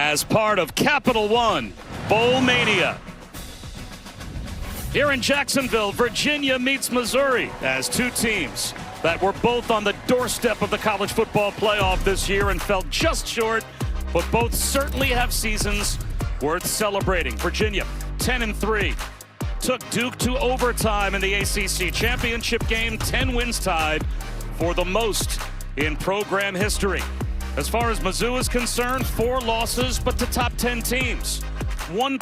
as part of Capital One Bowl Mania. Here in Jacksonville, Virginia meets Missouri as two teams that were both on the doorstep of the college football playoff this year and fell just short, but both certainly have seasons worth celebrating. Virginia, 10-3, took Duke to overtime in the ACC championship game, 10 wins tied for the most in program history. As far as Mizzou is concerned, 4 losses, but to top 10 teams. One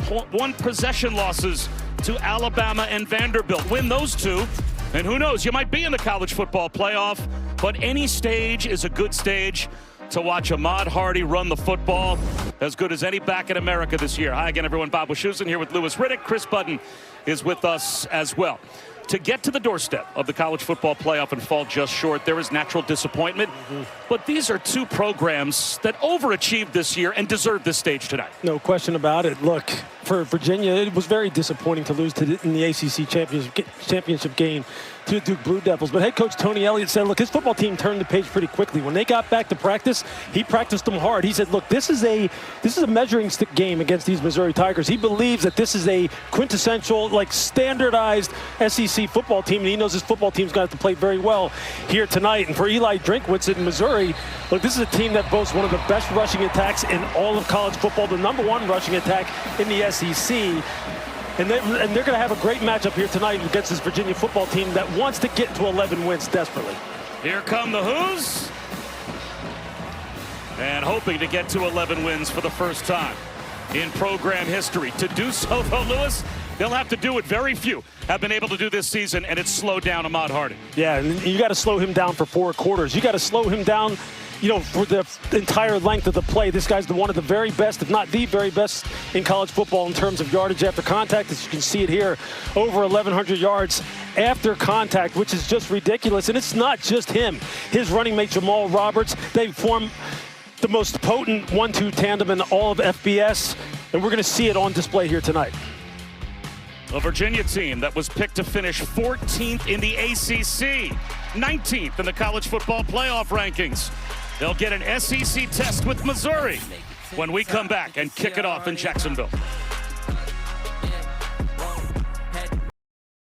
possession losses to Alabama and Vanderbilt. Win those two, and who knows, you might be in the college football playoff, but any stage is a good stage to watch Ahmad Hardy run the football, as good as any back in America this year. Hi again, everyone. Bob Wischusen here with Louis Riddick. Chris Budden is with us as well. To get to the doorstep of the college football playoff and fall just short, there is natural disappointment. But these are two programs that overachieved this year and deserve this stage tonight. No question about it. Look, for Virginia, it was very disappointing to lose in the ACC championship game to the Duke Blue Devils. But head coach Tony Elliott said, look, his football team turned the page pretty quickly. When they got back to practice, he practiced them hard. He said, look, this is a measuring stick game against these Missouri Tigers. He believes that this is a quintessential, like, standardized SEC football team, and he knows his football team's going to have to play very well here tonight. And for Eli Drinkwitz in Missouri, look, this is a team that boasts one of the best rushing attacks in all of college football, the #1 rushing attack in the SEC. And they're going to have a great matchup here tonight against this Virginia football team that wants to get to 11 wins desperately. Here come the Who's. And hoping to get to 11 wins for the first time in program history. To do so, though, Louis, they'll have to do it. Very few have been able to do this season, and it's slowed down Ahmad Hardy. Yeah, and you got to slow him down for 4 quarters. You got to slow him down, you know, for the entire length of the play. This guy's one of the very best, if not the very best, in college football in terms of yardage after contact. As you can see it here, over 1,100 yards after contact, which is just ridiculous. And it's not just him. His running mate, Jamal Roberts, they form the most potent 1-2 tandem in all of FBS, and we're going to see it on display here tonight. A Virginia team that was picked to finish 14th in the ACC, 19th in the college football playoff rankings. They'll get an SEC test with Missouri when we come back and kick it off in Jacksonville.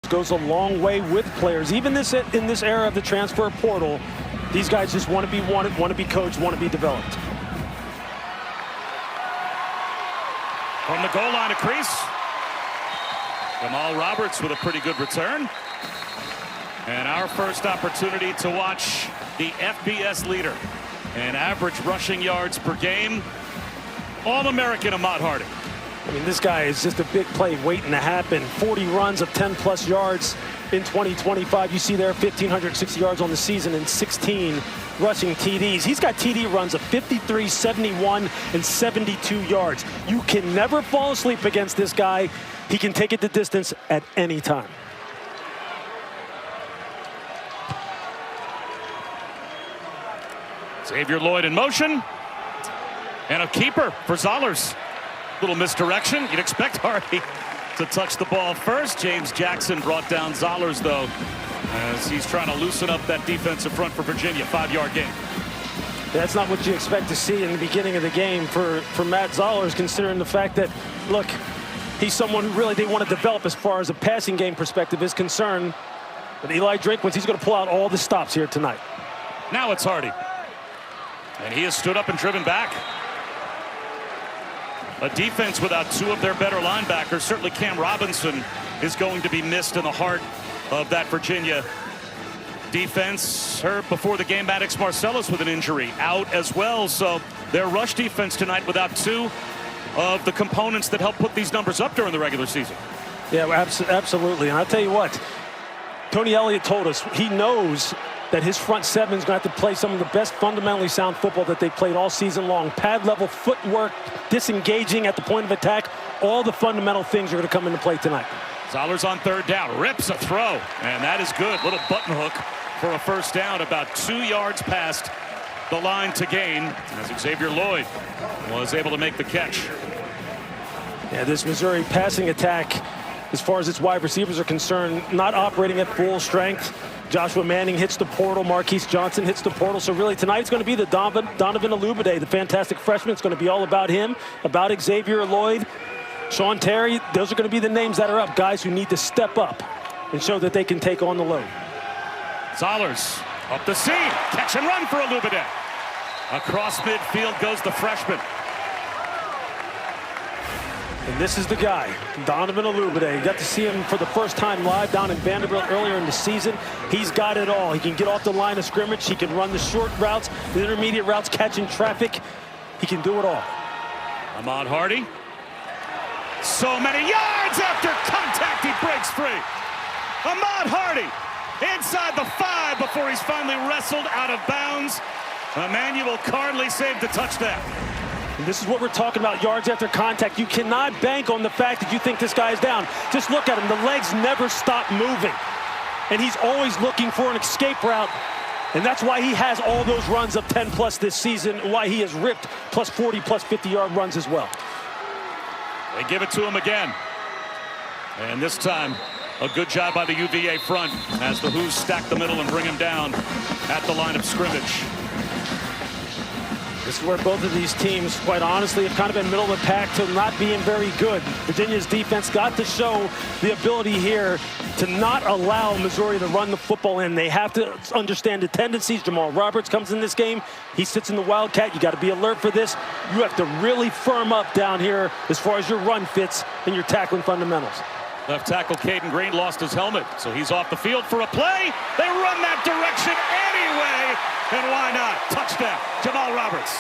Goes a long way with players. Even in this era of the transfer portal, these guys just want to be wanted, want to be coached, want to be developed. From the goal line of crease, Jamal Roberts with a pretty good return. And our first opportunity to watch the FBS leader and average rushing yards per game, All-American Ahmad Hardy. I mean, this guy is just a big play waiting to happen. 40 runs of 10-plus yards in 2025. You see there 1,560 yards on the season and 16 rushing TDs. He's got TD runs of 53, 71, and 72 yards. You can never fall asleep against this guy. He can take it the distance at any time. Xavier Lloyd in motion. And a keeper for Zollers. Little misdirection. You'd expect Hardy to touch the ball first. James Jackson brought down Zollers, though, as he's trying to loosen up that defensive front for Virginia. 5-yard gain. That's not what you expect to see in the beginning of the game for Matt Zollers, considering the fact that, look, he's someone who really they want to develop as far as a passing game perspective is concerned. But Eli Drinkwitz, he's going to pull out all the stops here tonight. Now it's Hardy. And he has stood up and driven back. A defense without 2 of their better linebackers. Certainly Cam Robinson is going to be missed in the heart of that Virginia defense. Heard before the game, Maddox Marcellus with an injury out as well. So their rush defense tonight without 2 of the components that help put these numbers up during the regular season. Yeah, absolutely. And I'll tell you what, Tony Elliott told us he knows that his front seven is going to have to play some of the best fundamentally sound football that they played all season long. Pad level footwork, disengaging at the point of attack, all the fundamental things are going to come into play tonight. Zollers on 3rd down, rips a throw, and that is good. Little button hook for a first down, about 2 yards past the line to gain, as Xavier Lloyd was able to make the catch. Yeah, this Missouri passing attack as far as its wide receivers are concerned, not operating at full strength. Joshua Manning hits the portal. Marquise Johnson hits the portal. So really tonight's going to be the Donovan Alubade, the fantastic freshman. It's going to be all about him, about Xavier Lloyd, Sean Terry. Those are going to be the names that are up, guys who need to step up and show that they can take on the load. Zollers up the seam. Catch and run for Alubade. Across midfield goes the freshman. And this is the guy, Donovan Alubade. You got to see him for the first time live down in Vanderbilt earlier in the season. He's got it all. He can get off the line of scrimmage. He can run the short routes, the intermediate routes, catching traffic. He can do it all. Ahmad Hardy. So many yards after contact. He breaks free. Ahmad Hardy inside the 5 before he's finally wrestled out of bounds. Emmanuel Carnley saved the touchdown. And this is what we're talking about, yards after contact. You cannot bank on the fact that you think this guy is down. Just look at him. The legs never stop moving. And he's always looking for an escape route. And that's why he has all those runs of 10+ this season, why he has ripped plus 40, plus 50-yard runs as well. They give it to him again. And this time, a good job by the UVA front as the Hoos stack the middle and bring him down at the line of scrimmage. This is where both of these teams, quite honestly, have kind of been middle of the pack to not being very good. Virginia's defense got to show the ability here to not allow Missouri to run the football in. They have to understand the tendencies. Jamal Roberts comes in this game. He sits in the Wildcat. You got to be alert for this. You have to really firm up down here as far as your run fits and your tackling fundamentals. Left tackle Caden Green lost his helmet, so he's off the field for a play. They run that direction anyway, and why not? Touchdown, Jamal Roberts.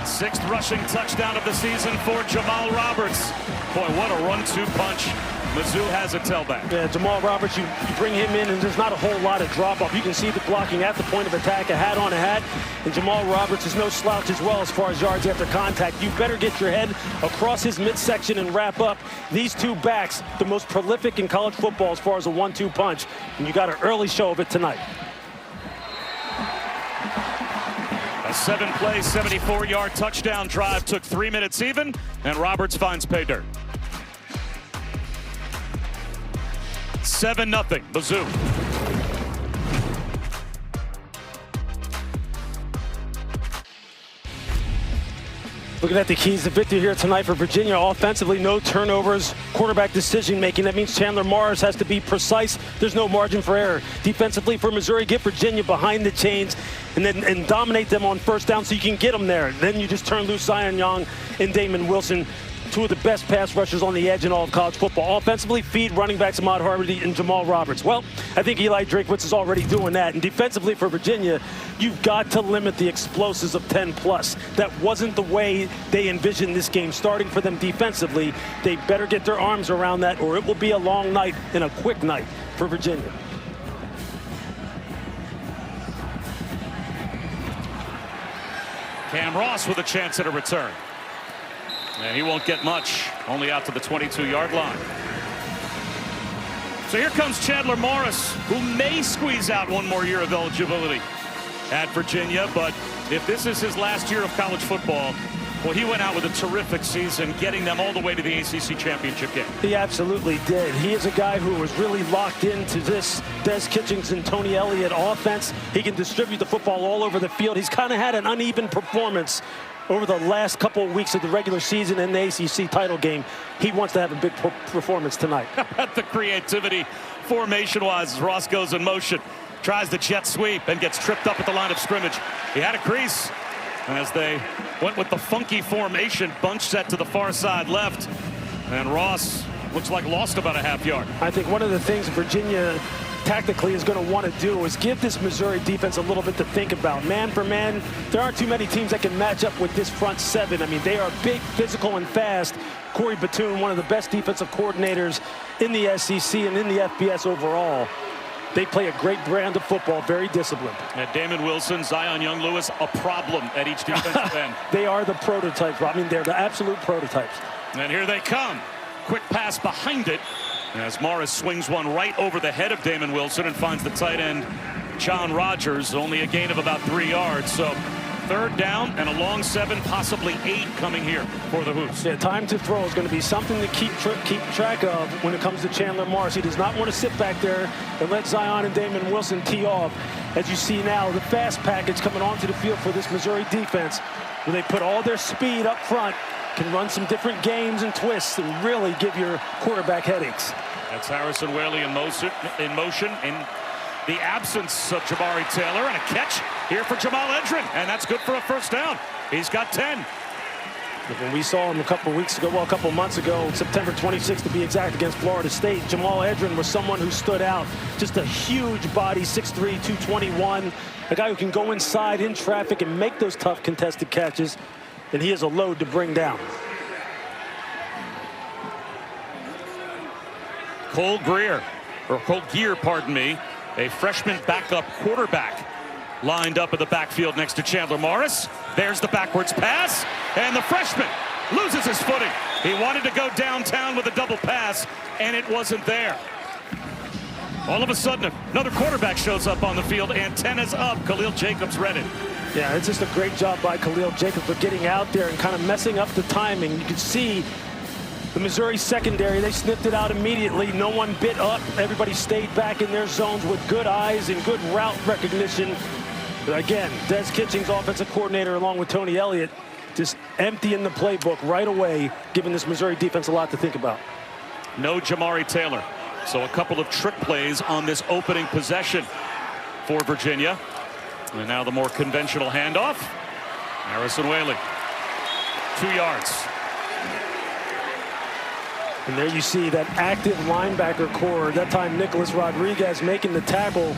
Sixth rushing touchdown of the season for Jamal Roberts. Boy, what a run-two punch. Mizzou has a tailback. Yeah, Jamal Roberts, you bring him in, and there's not a whole lot of drop-off. You can see the blocking at the point of attack, a hat on a hat. And Jamal Roberts is no slouch as well as far as yards after contact. You better get your head across his midsection and wrap up. These two backs, the most prolific in college football as far as a 1-2 punch. And you got an early show of it tonight. A 7-play, 74-yard touchdown drive took 3 minutes even, and Roberts finds pay dirt. 7-0, Mizzou. Looking at the keys to victory here tonight for Virginia. Offensively, no turnovers, quarterback decision making. That means Chandler Morris has to be precise. There's no margin for error. Defensively for Missouri, get Virginia behind the chains and dominate them on first down so you can get them there. Then you just turn loose Zion Young and Damon Wilson, two of the best pass rushers on the edge in all of college football. Offensively, feed running backs Ahmad Hardy and Jamal Roberts. Well, I think Eli Drakewitz is already doing that. And defensively for Virginia, you've got to limit the explosives of 10+. That wasn't the way they envisioned this game starting for them defensively. They better get their arms around that, or it will be a long night and a quick night for Virginia. Cam Ross with a chance at a return. And he won't get much, only out to the 22-yard line. So here comes Chandler Morris, who may squeeze out one more year of eligibility at Virginia. But if this is his last year of college football, well, he went out with a terrific season, getting them all the way to the ACC championship game. He absolutely did. He is a guy who was really locked into this Des Kitchings and Tony Elliott offense. He can distribute the football all over the field. He's kind of had an uneven performance over the last couple of weeks of the regular season and the ACC title game. He wants to have a big performance tonight. How about the creativity formation-wise as Ross goes in motion, tries the jet sweep and gets tripped up at the line of scrimmage. He had a crease as they went with the funky formation, bunch set to the far side left, and Ross looks like lost about a half yard. I think one of the things Virginia tactically is going to want to do is give this Missouri defense a little bit to think about. Man for man, there aren't too many teams that can match up with this front seven. I mean, they are big, physical, and fast. Corey Batoon, one of the best defensive coordinators in the SEC and in the FBS overall. They play a great brand of football, very disciplined. And Damon Wilson, Zion Young-Lewis, a problem at each defensive end. They are the prototypes, Rob. I mean, they're the absolute prototypes. And here they come. Quick pass behind it as Morris swings one right over the head of Damon Wilson and finds the tight end, John Rogers, only a gain of about 3 yards. So 3rd down and a long 7, possibly 8 coming here for the Hoops. Yeah, time to throw is going to be something to keep track of when it comes to Chandler Morris. He does not want to sit back there and let Zion and Damon Wilson tee off. As you see now, the fast package coming onto the field for this Missouri defense, where they put all their speed up front, can run some different games and twists and really give your quarterback headaches. That's Harrison Whaley in motion in the absence of Jamari Taylor, and a catch here for Jamal Edrin, and that's good for a 1st down. He's got 10. When we saw him a couple months ago, September 26th to be exact, against Florida State, Jamal Edrin was someone who stood out. Just a huge body, 6'3", 221, a guy who can go inside in traffic and make those tough contested catches, and he is a load to bring down. Cole Gear, pardon me, a freshman backup quarterback, lined up in the backfield next to Chandler Morris. There's the backwards pass, and the freshman loses his footing. He wanted to go downtown with a double pass, and it wasn't there. All of a sudden, another quarterback shows up on the field. Antennas up. Khalil Jacobs read it. Yeah, it's just a great job by Khalil Jacobs for getting out there and kind of messing up the timing. You can see the Missouri secondary, they sniffed it out immediately. No one bit up. Everybody stayed back in their zones with good eyes and good route recognition. But again, Des Kitchings, offensive coordinator, along with Tony Elliott, just emptying the playbook right away, giving this Missouri defense a lot to think about. No Jamari Taylor. So a couple of trick plays on this opening possession for Virginia. And now the more conventional handoff. Harrison Whaley, 2 yards. And there you see that active linebacker core. That time Nicholas Rodriguez making the tackle.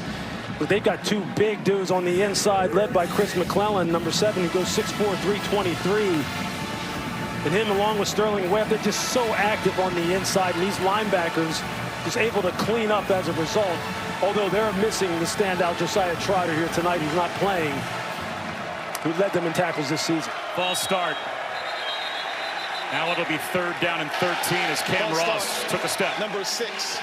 But they've got 2 big dudes on the inside, led by Chris McClellan, number 7, who goes 6'4", 323. And him along with Sterling Webb, they're just so active on the inside. And these linebackers just able to clean up as a result. Although they're missing the standout Josiah Trotter here tonight, who's not playing, who led them in tackles this season. False start. Now it'll be 3rd down and 13 as Cam Ross took a step. Number 6,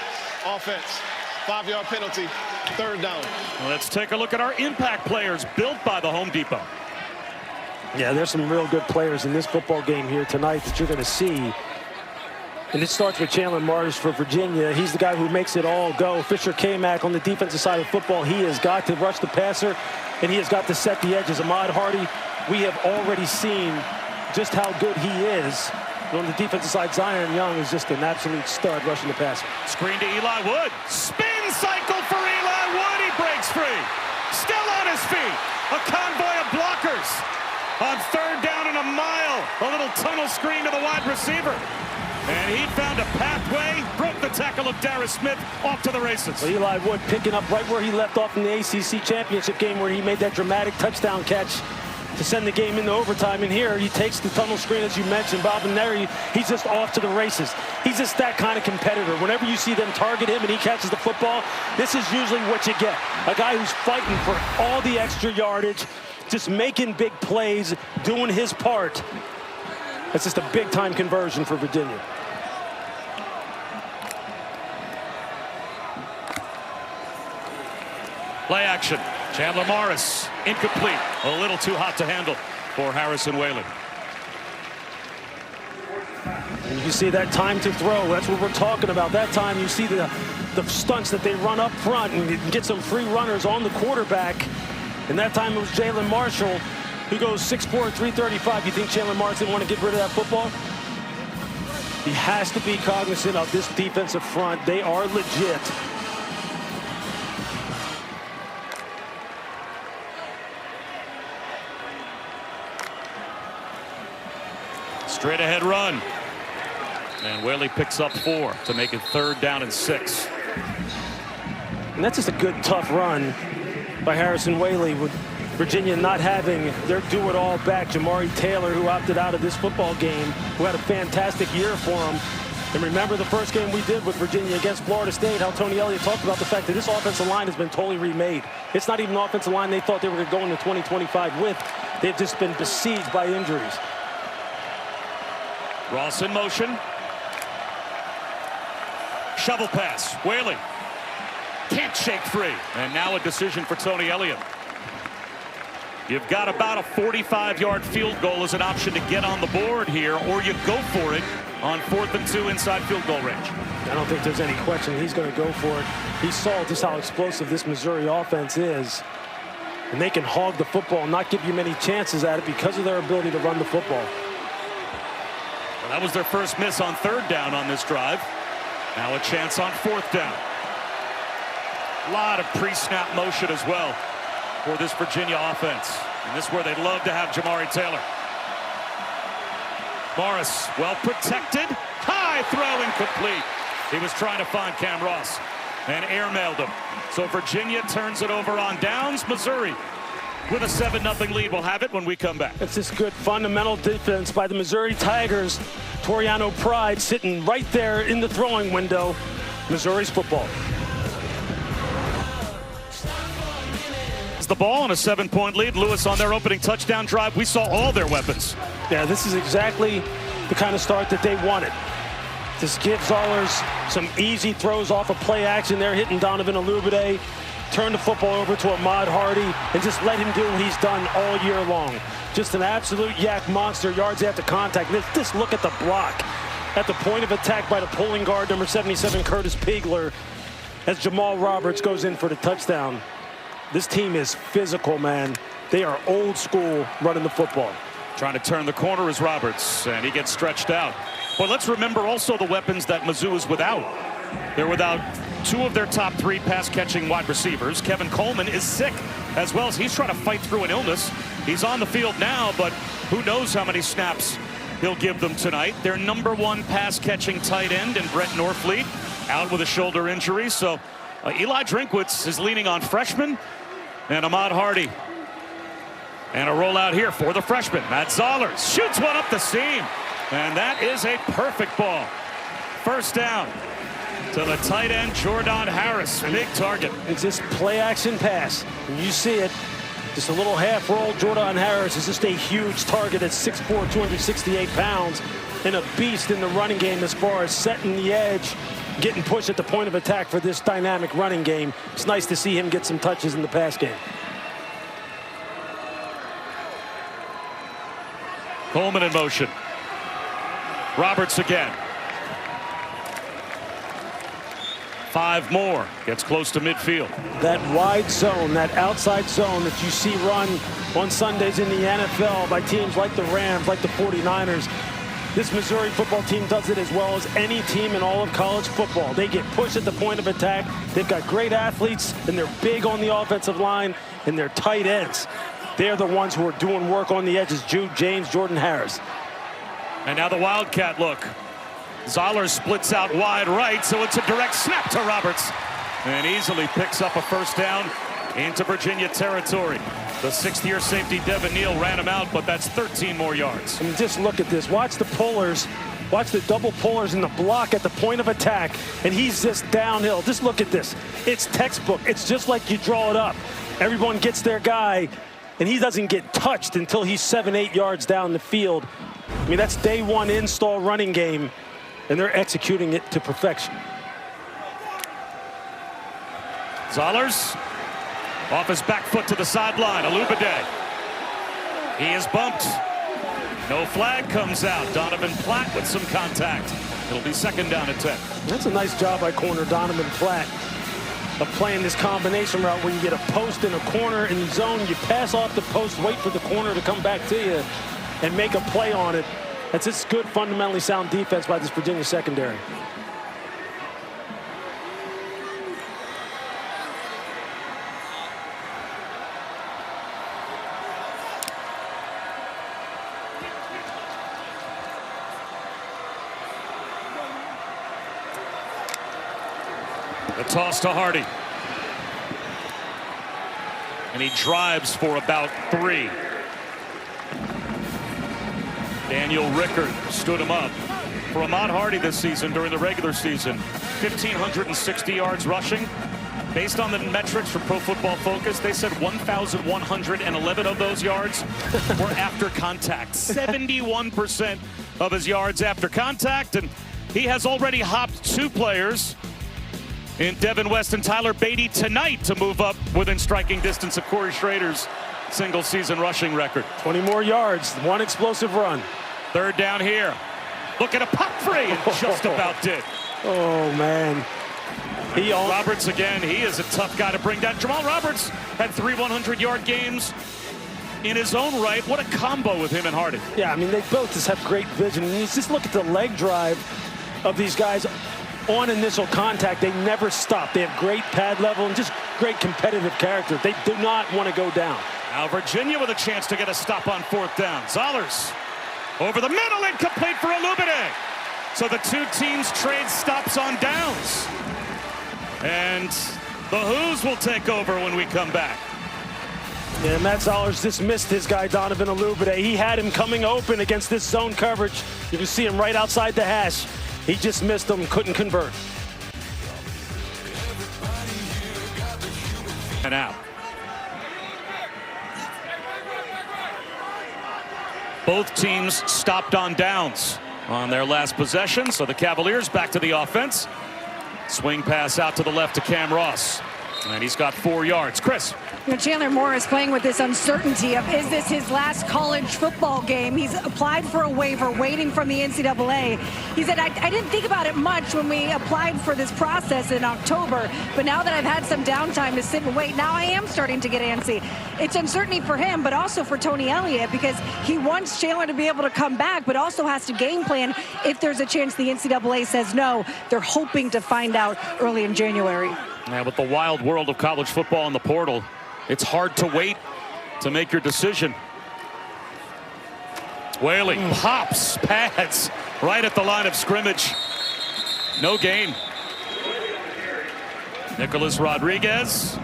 offense, 5-yard penalty, 3rd down. Well, let's take a look at our impact players built by the Home Depot. Yeah, there's some real good players in this football game here tonight that you're going to see. And it starts with Chandler Morris for Virginia. He's the guy who makes it all go. Fisher K-Mac on the defensive side of football. He has got to rush the passer, and he has got to set the edges. Ahmad Hardy, we have already seen just how good he is. And on the defensive side, Zion Young is just an absolute stud rushing the passer. Screen to Eli Wood. Spin cycle for Eli Wood. He breaks free. Still on his feet. A convoy of blockers. On 3rd down and a mile. A little tunnel screen to the wide receiver. And he found a pathway, broke the tackle of Darius Smith, off to the races. Well, Eli Wood picking up right where he left off in the ACC championship game, where he made that dramatic touchdown catch to send the game into overtime. And here he takes the tunnel screen, as you mentioned, Bob, and there he's just off to the races. He's just that kind of competitor. Whenever you see them target him and he catches the football, this is usually what you get. A guy who's fighting for all the extra yardage, just making big plays, doing his part. That's just a big-time conversion for Virginia. Play action. Chandler Morris, incomplete. A little too hot to handle for Harrison Whaley. And you can see that time to throw. That's what we're talking about. That time you see the stunts that they run up front and get some free runners on the quarterback. And that time it was Jalen Marshall, who goes 6'4", 335. You think Chandler Morris didn't want to get rid of that football? He has to be cognizant of this defensive front. They are legit. Straight ahead run. And Whaley picks up 4 to make it 3rd down and 6. And that's just a good, tough run by Harrison Whaley, with Virginia not having their do-it-all back, Jamari Taylor, who opted out of this football game, who had a fantastic year for him. And remember the first game we did with Virginia against Florida State, how Tony Elliott talked about the fact that this offensive line has been totally remade. It's not even an offensive line they thought they were going to go into 2025 with. They've just been besieged by injuries. Ross in motion. Shovel pass. Whaley can't shake free. And now a decision for Tony Elliott. You've got about a 45-yard field goal as an option to get on the board here, or you go for it on 4th and 2 inside field goal range. I don't think there's any question he's going to go for it. He saw just how explosive this Missouri offense is. And they can hog the football and not give you many chances at it because of their ability to run the football. Well, that was their first miss on 3rd down on this drive. Now a chance on 4th down. A lot of pre-snap motion as well for this Virginia offense. And this is where they'd love to have Jamari Taylor. Morris, well protected. High throw incomplete. He was trying to find Cam Ross and airmailed him. So Virginia turns it over on downs. Missouri with a 7-0 lead. We'll have it when we come back. It's this good fundamental defense by the Missouri Tigers. Toriano Pride sitting right there in the throwing window. Missouri's football. The ball on a 7-point lead. Lewis on their opening touchdown drive. We saw all their weapons. Yeah, this is exactly the kind of start that they wanted. Just give Zollers some easy throws off of play action. They're hitting Donovan Olubide. Turn the football over to Ahmad Hardy and just let him do what he's done all year long. Just an absolute yak monster, yards after contact. Just look at the block at the point of attack by the pulling guard, number 77, Curtis Pigler, as Jamal Roberts goes in for the touchdown. This team is physical, man. They are old school running the football. Trying to turn the corner is Roberts, and he gets stretched out. But let's remember also the weapons that Mizzou is without. They're without 2 of their top 3 pass-catching wide receivers. Kevin Coleman is sick, as well as he's trying to fight through an illness. He's on the field now, but who knows how many snaps he'll give them tonight. Their number 1 pass-catching tight end in Brett Norfleet out with a shoulder injury. So Eli Drinkwitz is leaning on freshman and Ahmad Hardy. And a rollout here for the freshman. Matt Zollers shoots one up the seam. And that is a perfect ball. First down to the tight end, Jordan Harris. Big target. It's this play action pass. And you see it. Just a little half roll. Jordan Harris is just a huge target at 6'4", 268 pounds. And a beast in the running game as far as setting the edge, getting pushed at the point of attack for this dynamic running game. It's nice to see him get some touches in the pass game. Coleman in motion. Roberts again. 5 more. Gets close to midfield. That wide zone, that outside zone that you see run on Sundays in the NFL by teams like the Rams, like the 49ers. This Missouri football team does it as well as any team in all of college football. They get pushed at the point of attack. They've got great athletes, and they're big on the offensive line, and they're tight ends. They're the ones who are doing work on the edges. Jude James, Jordan Harris. And now the Wildcat look. Zollers splits out wide right, so it's a direct snap to Roberts. And easily picks up a first down into Virginia territory. The 6th-year safety Devin Neal ran him out, but that's 13 more yards. I mean, just look at this. Watch the pullers. Watch the double pullers in the block at the point of attack. And he's just downhill. Just look at this. It's textbook. It's just like you draw it up. Everyone gets their guy, and he doesn't get touched until he's 7-8 yards down the field. I mean, that's day 1 install running game, and they're executing it to perfection. Zollers off his back foot to the sideline. Olubide. He is bumped. No flag comes out. Donovan Platt with some contact. It'll be 2nd down and 10. That's a nice job by corner Donovan Platt of playing this combination route where you get a post and a corner in the zone. You pass off the post, wait for the corner to come back to you, and make a play on it. That's just good, fundamentally sound defense by this Virginia secondary. The toss to Hardy. And he drives for about 3. Daniel Rickard stood him up. For Ahmad Hardy this season, during the regular season, 1,560 yards rushing. Based on the metrics from Pro Football Focus, they said 1,111 of those yards were after contact. 71% of his yards after contact, and he has already hopped 2 players in Devin West and Tyler Beatty tonight to move up within striking distance of Corey Schrader's single-season rushing record. 20 more yards, one explosive run. Third down here. Look at a pop free, and just about did. Oh, man. Roberts again, he is a tough guy to bring down. Jamal Roberts had 3 100-yard games in his own right. What a combo with him and Hardy. Yeah, I mean, they both just have great vision. And you just look at the leg drive of these guys on initial contact. They never stop. They have great pad level and just great competitive character. They do not want to go down. Now Virginia with a chance to get a stop on 4th down. Zollers over the middle, incomplete for Alubide. So the two teams trade stops on downs. And the Who's will take over when we come back. Yeah, Matt Zollers just missed his guy, Donovan Alubide. He had him coming open against this zone coverage. You can see him right outside the hash. He just missed him, couldn't convert. And out. Both teams stopped on downs on their last possession, so the Cavaliers back to the offense. Swing pass out to the left to Cam Ross, and he's got 4 yards. Chris. You know, Chandler Morris playing with this uncertainty of, is this his last college football game? He's applied for a waiver, waiting from the NCAA. He said, I didn't think about it much when we applied for this process in October, but now that I've had some downtime to sit and wait, now I am starting to get antsy. It's uncertainty for him, but also for Tony Elliott, because he wants Chandler to be able to come back, but also has to game plan if there's a chance the NCAA says no. They're hoping to find out early in January. Now, with the wild world of college football in the portal, it's hard to wait to make your decision. Whaley pops, pads right at the line of scrimmage. No gain. Nicholas Rodriguez.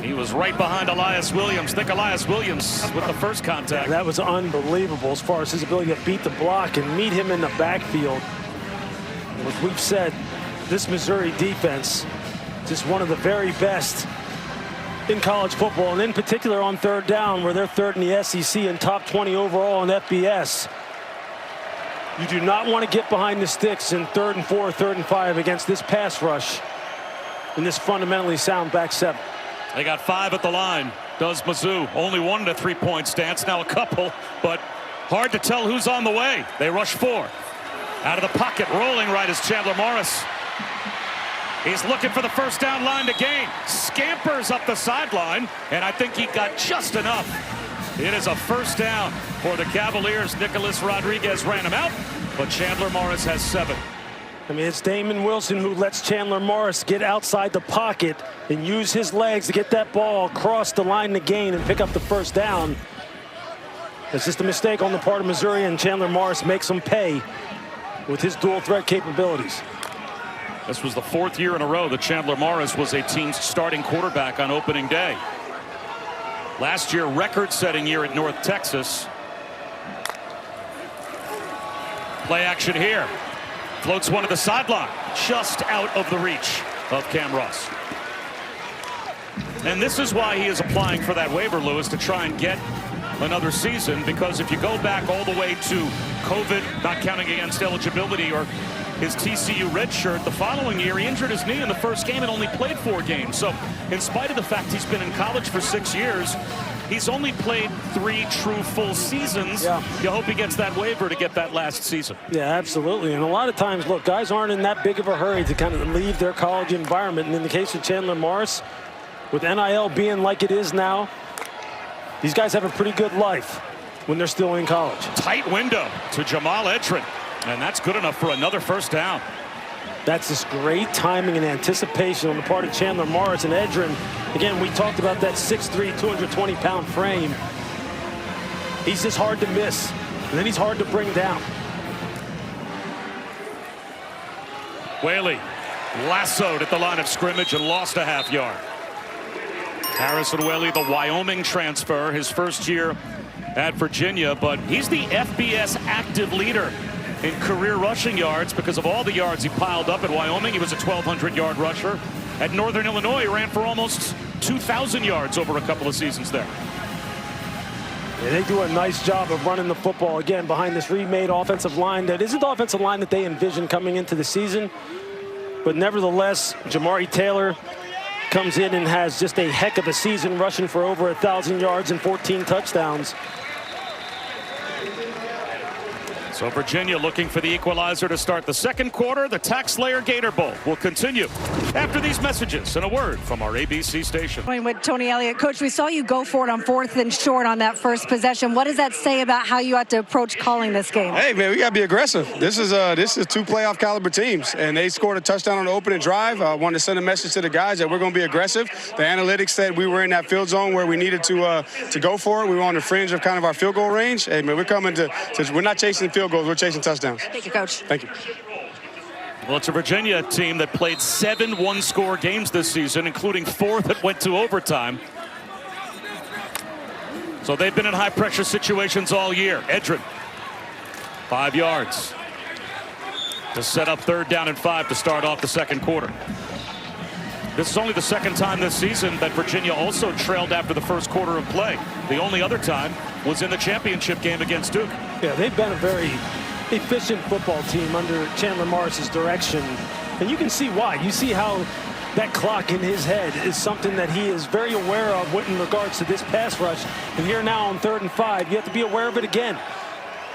He was right behind Elias Williams. Think Elias Williams with the first contact. That was unbelievable as far as his ability to beat the block and meet him in the backfield. As we've said, this Missouri defense, just one of the very best in college football, and in particular on 3rd down, where they're 3rd in the SEC and top 20 overall in FBS. You do not want to get behind the sticks in 3rd and 4, 3rd and 5 against this pass rush in this fundamentally sound back 7. They got 5 at the line. Does Mizzou. Only 1 to 3-point stance. Now a couple, but hard to tell who's on the way. They rush 4. Out of the pocket, rolling right is Chandler Morris. He's looking for the 1st down line to gain. Scampers up the sideline, and I think he got just enough. It is a 1st down for the Cavaliers. Nicholas Rodriguez ran him out, but Chandler Morris has 7. I mean, it's Damon Wilson who lets Chandler Morris get outside the pocket and use his legs to get that ball across the line to gain and pick up the 1st down. It's just a mistake on the part of Missouri, and Chandler Morris makes them pay with his dual threat capabilities. This was the 4th year in a row that Chandler Morris was a team's starting quarterback on opening day. Last year, record-setting year at North Texas. Play action here. Floats one to the sideline, just out of the reach of Cam Ross. And this is why he is applying for that waiver, Lewis, to try and get another season, because if you go back all the way to COVID, not counting against eligibility, or his TCU redshirt, the following year he injured his knee in the 1st game and only played 4 games. So in spite of the fact he's been in college for 6 years, he's only played 3 true full seasons. Yeah. You hope he gets that waiver to get that last season. Yeah, absolutely. And a lot of times, look, guys aren't in that big of a hurry to kind of leave their college environment. And in the case of Chandler Morris, with NIL being like it is now, these guys have a pretty good life when they're still in college. Tight window to Jamal Edrin, and that's good enough for another 1st down. That's just great timing and anticipation on the part of Chandler Morris. And Edrin, again, we talked about that 6'3", 220-pound frame. He's just hard to miss, and then he's hard to bring down. Whaley lassoed at the line of scrimmage and lost a half yard. Harrison Whaley, the Wyoming transfer, his 1st year at Virginia, but he's the FBS active leader in career rushing yards because of all the yards he piled up at Wyoming. He was a 1,200-yard rusher. At Northern Illinois, he ran for almost 2,000 yards over a couple of seasons there. Yeah, they do a nice job of running the football, again, behind this remade offensive line that isn't the offensive line that they envisioned coming into the season. But nevertheless, Jamari Taylor comes in and has just a heck of a season, rushing for over 1,000 yards and 14 touchdowns. So Virginia looking for the equalizer to start the second quarter. The Tax Slayer Gator Bowl will continue after these messages and a word from our ABC station. With Tony Elliott, Coach, we saw you go for it on 4th and short on that first possession. What does that say about how you had to approach calling this game? Hey, man, we got to be aggressive. This is two playoff caliber teams, and they scored a touchdown on the opening drive. I wanted to send a message to the guys that we're going to be aggressive. The analytics said we were in that field zone where we needed to go for it. We were on the fringe of kind of our field goal range. Hey, man, we're coming to we're not chasing field goals. We're chasing touchdowns. Thank you, Coach. Thank you. Well, it's a Virginia team that played 7 one-score games this season, including 4 that went to overtime. So they've been in high-pressure situations all year. Edrin, 5 yards to set up 3rd down and 5 to start off the second quarter. This is only the second time this season that Virginia also trailed after the first quarter of play. The only other time was in the championship game against Duke. Yeah, they've been a very efficient football team under Chandler Morris's direction. And you can see why. You see how that clock in his head is something that he is very aware of in regards to this pass rush. And here now on 3rd and 5, you have to be aware of it again.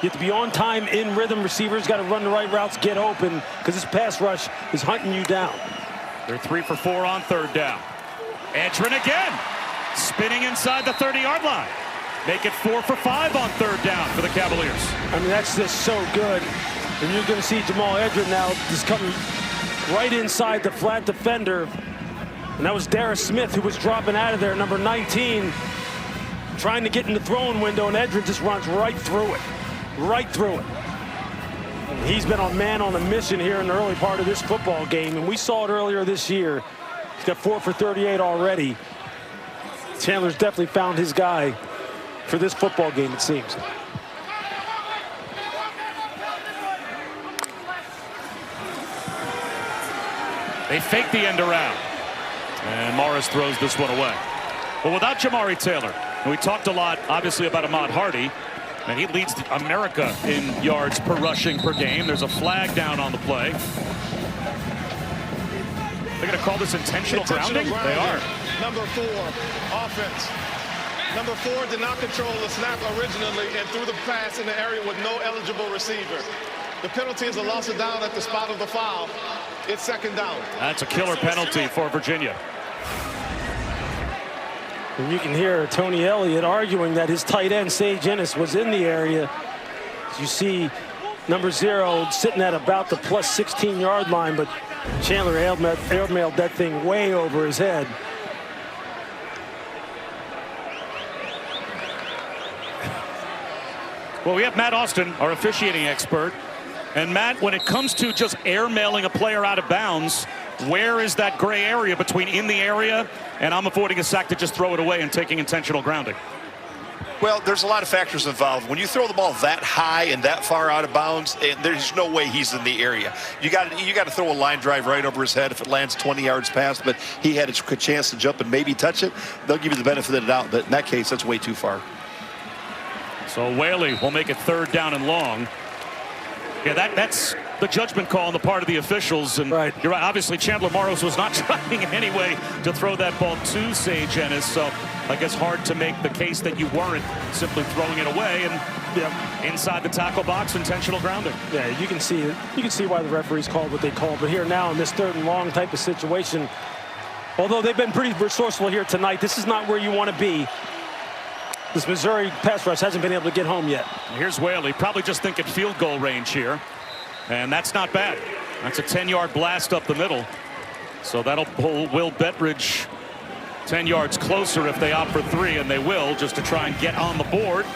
You have to be on time, in rhythm. Receivers got to run the right routes, get open, because this pass rush is hunting you down. They're 3 for 4 on 3rd down. Edrin again, spinning inside the 30-yard line. Make it 4 for 5 on 3rd down for the Cavaliers. I mean, that's just so good. And you're going to see Jamal Edrin now just coming right inside the flat defender. And that was Darius Smith who was dropping out of there, number 19, trying to get in the throwing window, and Edrin just runs right through it. Right through it. And he's been a man on a mission here in the early part of this football game, and we saw it earlier this year. He's got 4 for 38 already. Chandler's definitely found his guy for this football game, it seems. They fake the end around. And Morris throws this one away. But without Jamari Taylor, and we talked a lot, obviously, about Ahmad Hardy, and he leads America in yards per rushing per game. There's a flag down on the play. They're going to call this intentional grounding? They are. Number 4, offense. Number 4 did not control the snap originally and threw the pass in the area with no eligible receiver. The penalty is a loss of down at the spot of the foul. It's 2nd down. That's a killer penalty for Virginia. And you can hear Tony Elliott arguing that his tight end, Sage Ennis, was in the area. As you see number 0 sitting at about the plus 16-yard line, but Chandler airmailed that thing way over his head. Well, we have Matt Austin, our officiating expert. And Matt, when it comes to just airmailing a player out of bounds, where is that gray area between in the area and I'm avoiding a sack to just throw it away and taking intentional grounding? Well, there's a lot of factors involved. When you throw the ball that high and that far out of bounds, there's no way he's in the area. You got to throw a line drive right over his head if it lands 20 yards past, but he had a chance to jump and maybe touch it. They'll give you the benefit of the doubt, but in that case, that's way too far. So Whaley will make it 3rd down and long. Yeah, that's the judgment call on the part of the officials. And right. You're right. Obviously, Chandler Morris was not trying in any way to throw that ball to Sage Ennis. So I guess hard to make the case that you weren't simply throwing it away and inside the tackle box, intentional grounding. Yeah, you can see it. You can see why the referees called what they called. But here now in this 3rd and long type of situation, although they've been pretty resourceful here tonight, this is not where you want to be. This Missouri pass rush hasn't been able to get home yet. Here's Whaley, probably just thinking field goal range here. And that's not bad. That's a 10-yard blast up the middle. So that'll pull Will Bettridge 10 yards closer if they opt for 3, and they will, just to try and get on the board.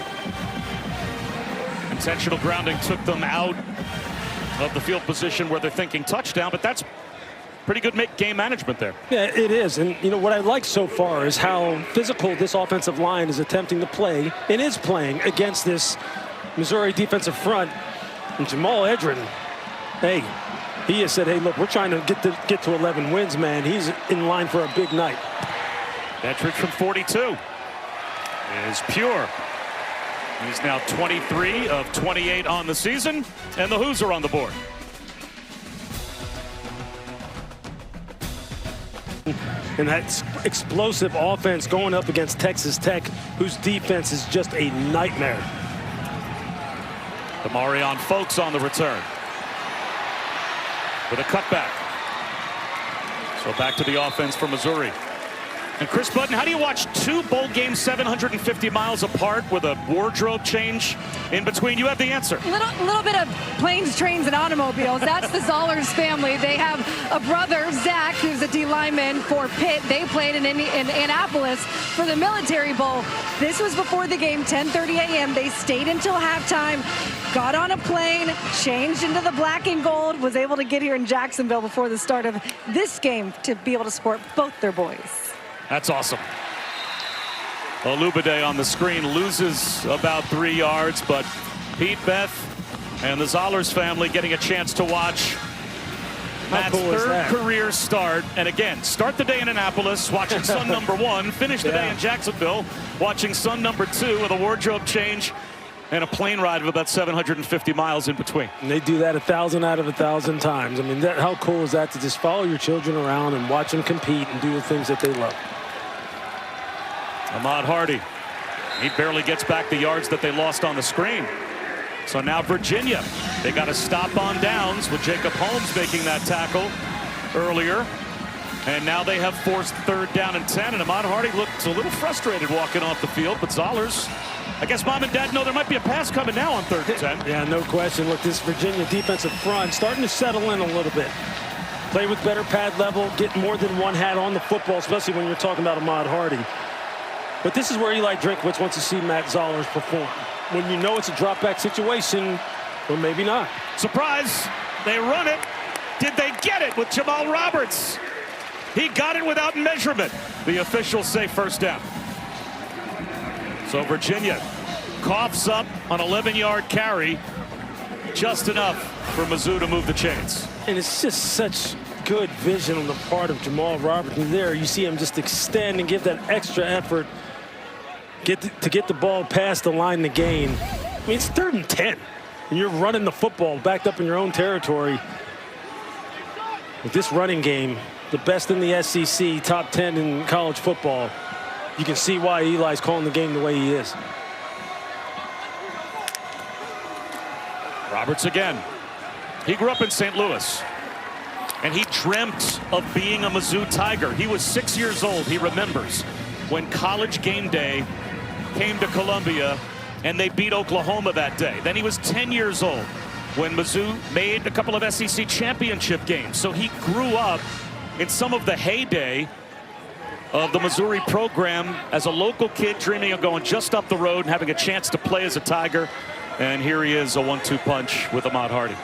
Intentional grounding took them out of the field position where they're thinking touchdown, but that's pretty good game management there. Yeah, it is. And, you know, what I like so far is how physical this offensive line is attempting to play and is playing against this Missouri defensive front. And Jamal Edrin, hey, he has said, hey, look, we're trying to get to 11 wins, man. He's in line for a big night. Bettridge from 42 is pure. He's now 23 of 28 on the season, and the Hoos are on the board. and that explosive offense going up against Texas Tech, whose defense is just a nightmare. Demarion Folks on the return with a cutback. So back to the offense for Missouri. And Chris Button, how do you watch two bowl games 750 miles apart with a wardrobe change in between? You have the answer. Little bit of planes, trains, and automobiles. That's the Zollers family. They have a brother, Zach, who's a D lineman for Pitt. They played in Annapolis for the Military Bowl. This was before the game, 10:30 a.m. They stayed until halftime, got on a plane, changed into the black and gold, was able to get here in Jacksonville before the start of this game to be able to support both their boys. That's awesome. Olubade on the screen loses about 3 yards, but Pete, Beth, and the Zollers family getting a chance to watch Matt's third career start. And again, start the day in Annapolis, watching son number 1, finish the day in Jacksonville, watching son number 2 with a wardrobe change and a plane ride of about 750 miles in between. And they do that 1,000 out of 1,000 times. I mean, how cool is that to just follow your children around and watch them compete and do the things that they love? Ahmad Hardy, he barely gets back the yards that they lost on the screen. So now Virginia, they got to stop on downs with Jacob Holmes making that tackle earlier. And now they have forced 3rd down and 10. And Ahmad Hardy looked a little frustrated walking off the field, but Zollers, I guess mom and dad know there might be a pass coming now on 3rd and 10. Yeah, no question. Look, this Virginia defensive front starting to settle in a little bit. Play with better pad level, get more than one hat on the football, especially when you're talking about Ahmad Hardy. But this is where Eli Drinkwitz wants to see Matt Zollers perform. When you know it's a drop-back situation, or maybe not. Surprise, they run it. Did they get it with Jamal Roberts? He got it without measurement. The officials say 1st down. So Virginia coughs up an 11-yard carry, just enough for Mizzou to move the chains. And it's just such good vision on the part of Jamal Roberts. And there you see him just extend and give that extra effort to get the ball past the line to gain. I mean, it's 3rd and 10, and you're running the football backed up in your own territory. With this running game, the best in the SEC, top 10 in college football, you can see why Eli's calling the game the way he is. Roberts again. He grew up in St. Louis, and he dreamt of being a Mizzou Tiger. He was 6 years old, he remembers, when College Game Day came to Columbia and they beat Oklahoma that day. Then he was 10 years old when Mizzou made a couple of SEC championship games. So he grew up in some of the heyday of the Missouri program as a local kid, dreaming of going just up the road and having a chance to play as a Tiger. And here he is, a 1-2 punch with Ahmad Hardy.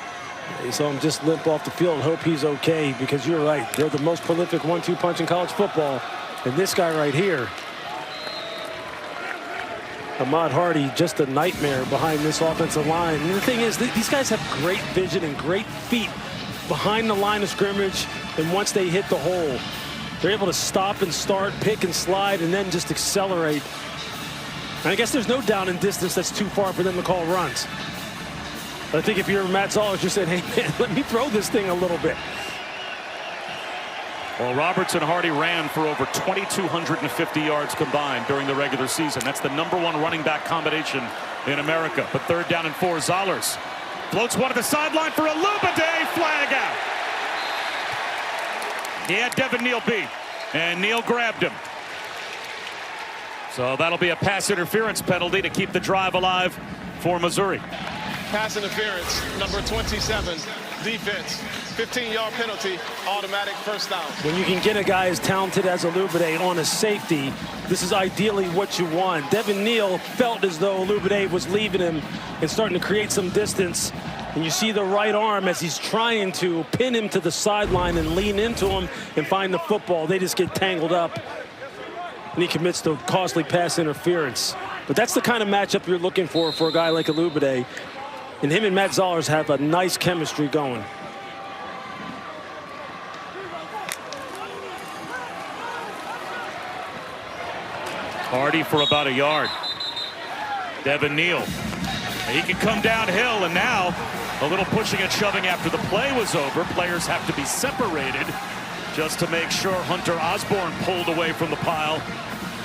You saw him just limp off the field. Hope he's okay, because you're right. They're the most prolific 1-2 punch in college football. And this guy right here, Ahmad Hardy, just a nightmare behind this offensive line. And the thing is, these guys have great vision and great feet behind the line of scrimmage. And once they hit the hole, they're able to stop and start, pick and slide, and then just accelerate. And I guess there's no down and distance that's too far for them to call runs. But I think if you're Matt Zollers, you're saying, hey, man, let me throw this thing a little bit. Well, Roberts and Hardy ran for over 2,250 yards combined during the regular season. That's the #1 running back combination in America. But 3rd down and 4, Zollers floats one to the sideline for Olubade, flag out. He had Devin Neal beat, and Neal grabbed him. So that'll be a pass interference penalty to keep the drive alive for Missouri. Pass interference, number 27, defense. 15-yard penalty, automatic 1st down. When you can get a guy as talented as Olubade on a safety, this is ideally what you want. Devin Neal felt as though Olubade was leaving him and starting to create some distance. And you see the right arm as he's trying to pin him to the sideline and lean into him and find the football. They just get tangled up, and he commits the costly pass interference. But that's the kind of matchup you're looking for a guy like Olubade. And him and Matt Zollers have a nice chemistry going. Hardy for about a yard. Devin Neal. He can come downhill, and now a little pushing and shoving after the play was over. Players have to be separated just to make sure Hunter Osborne pulled away from the pile,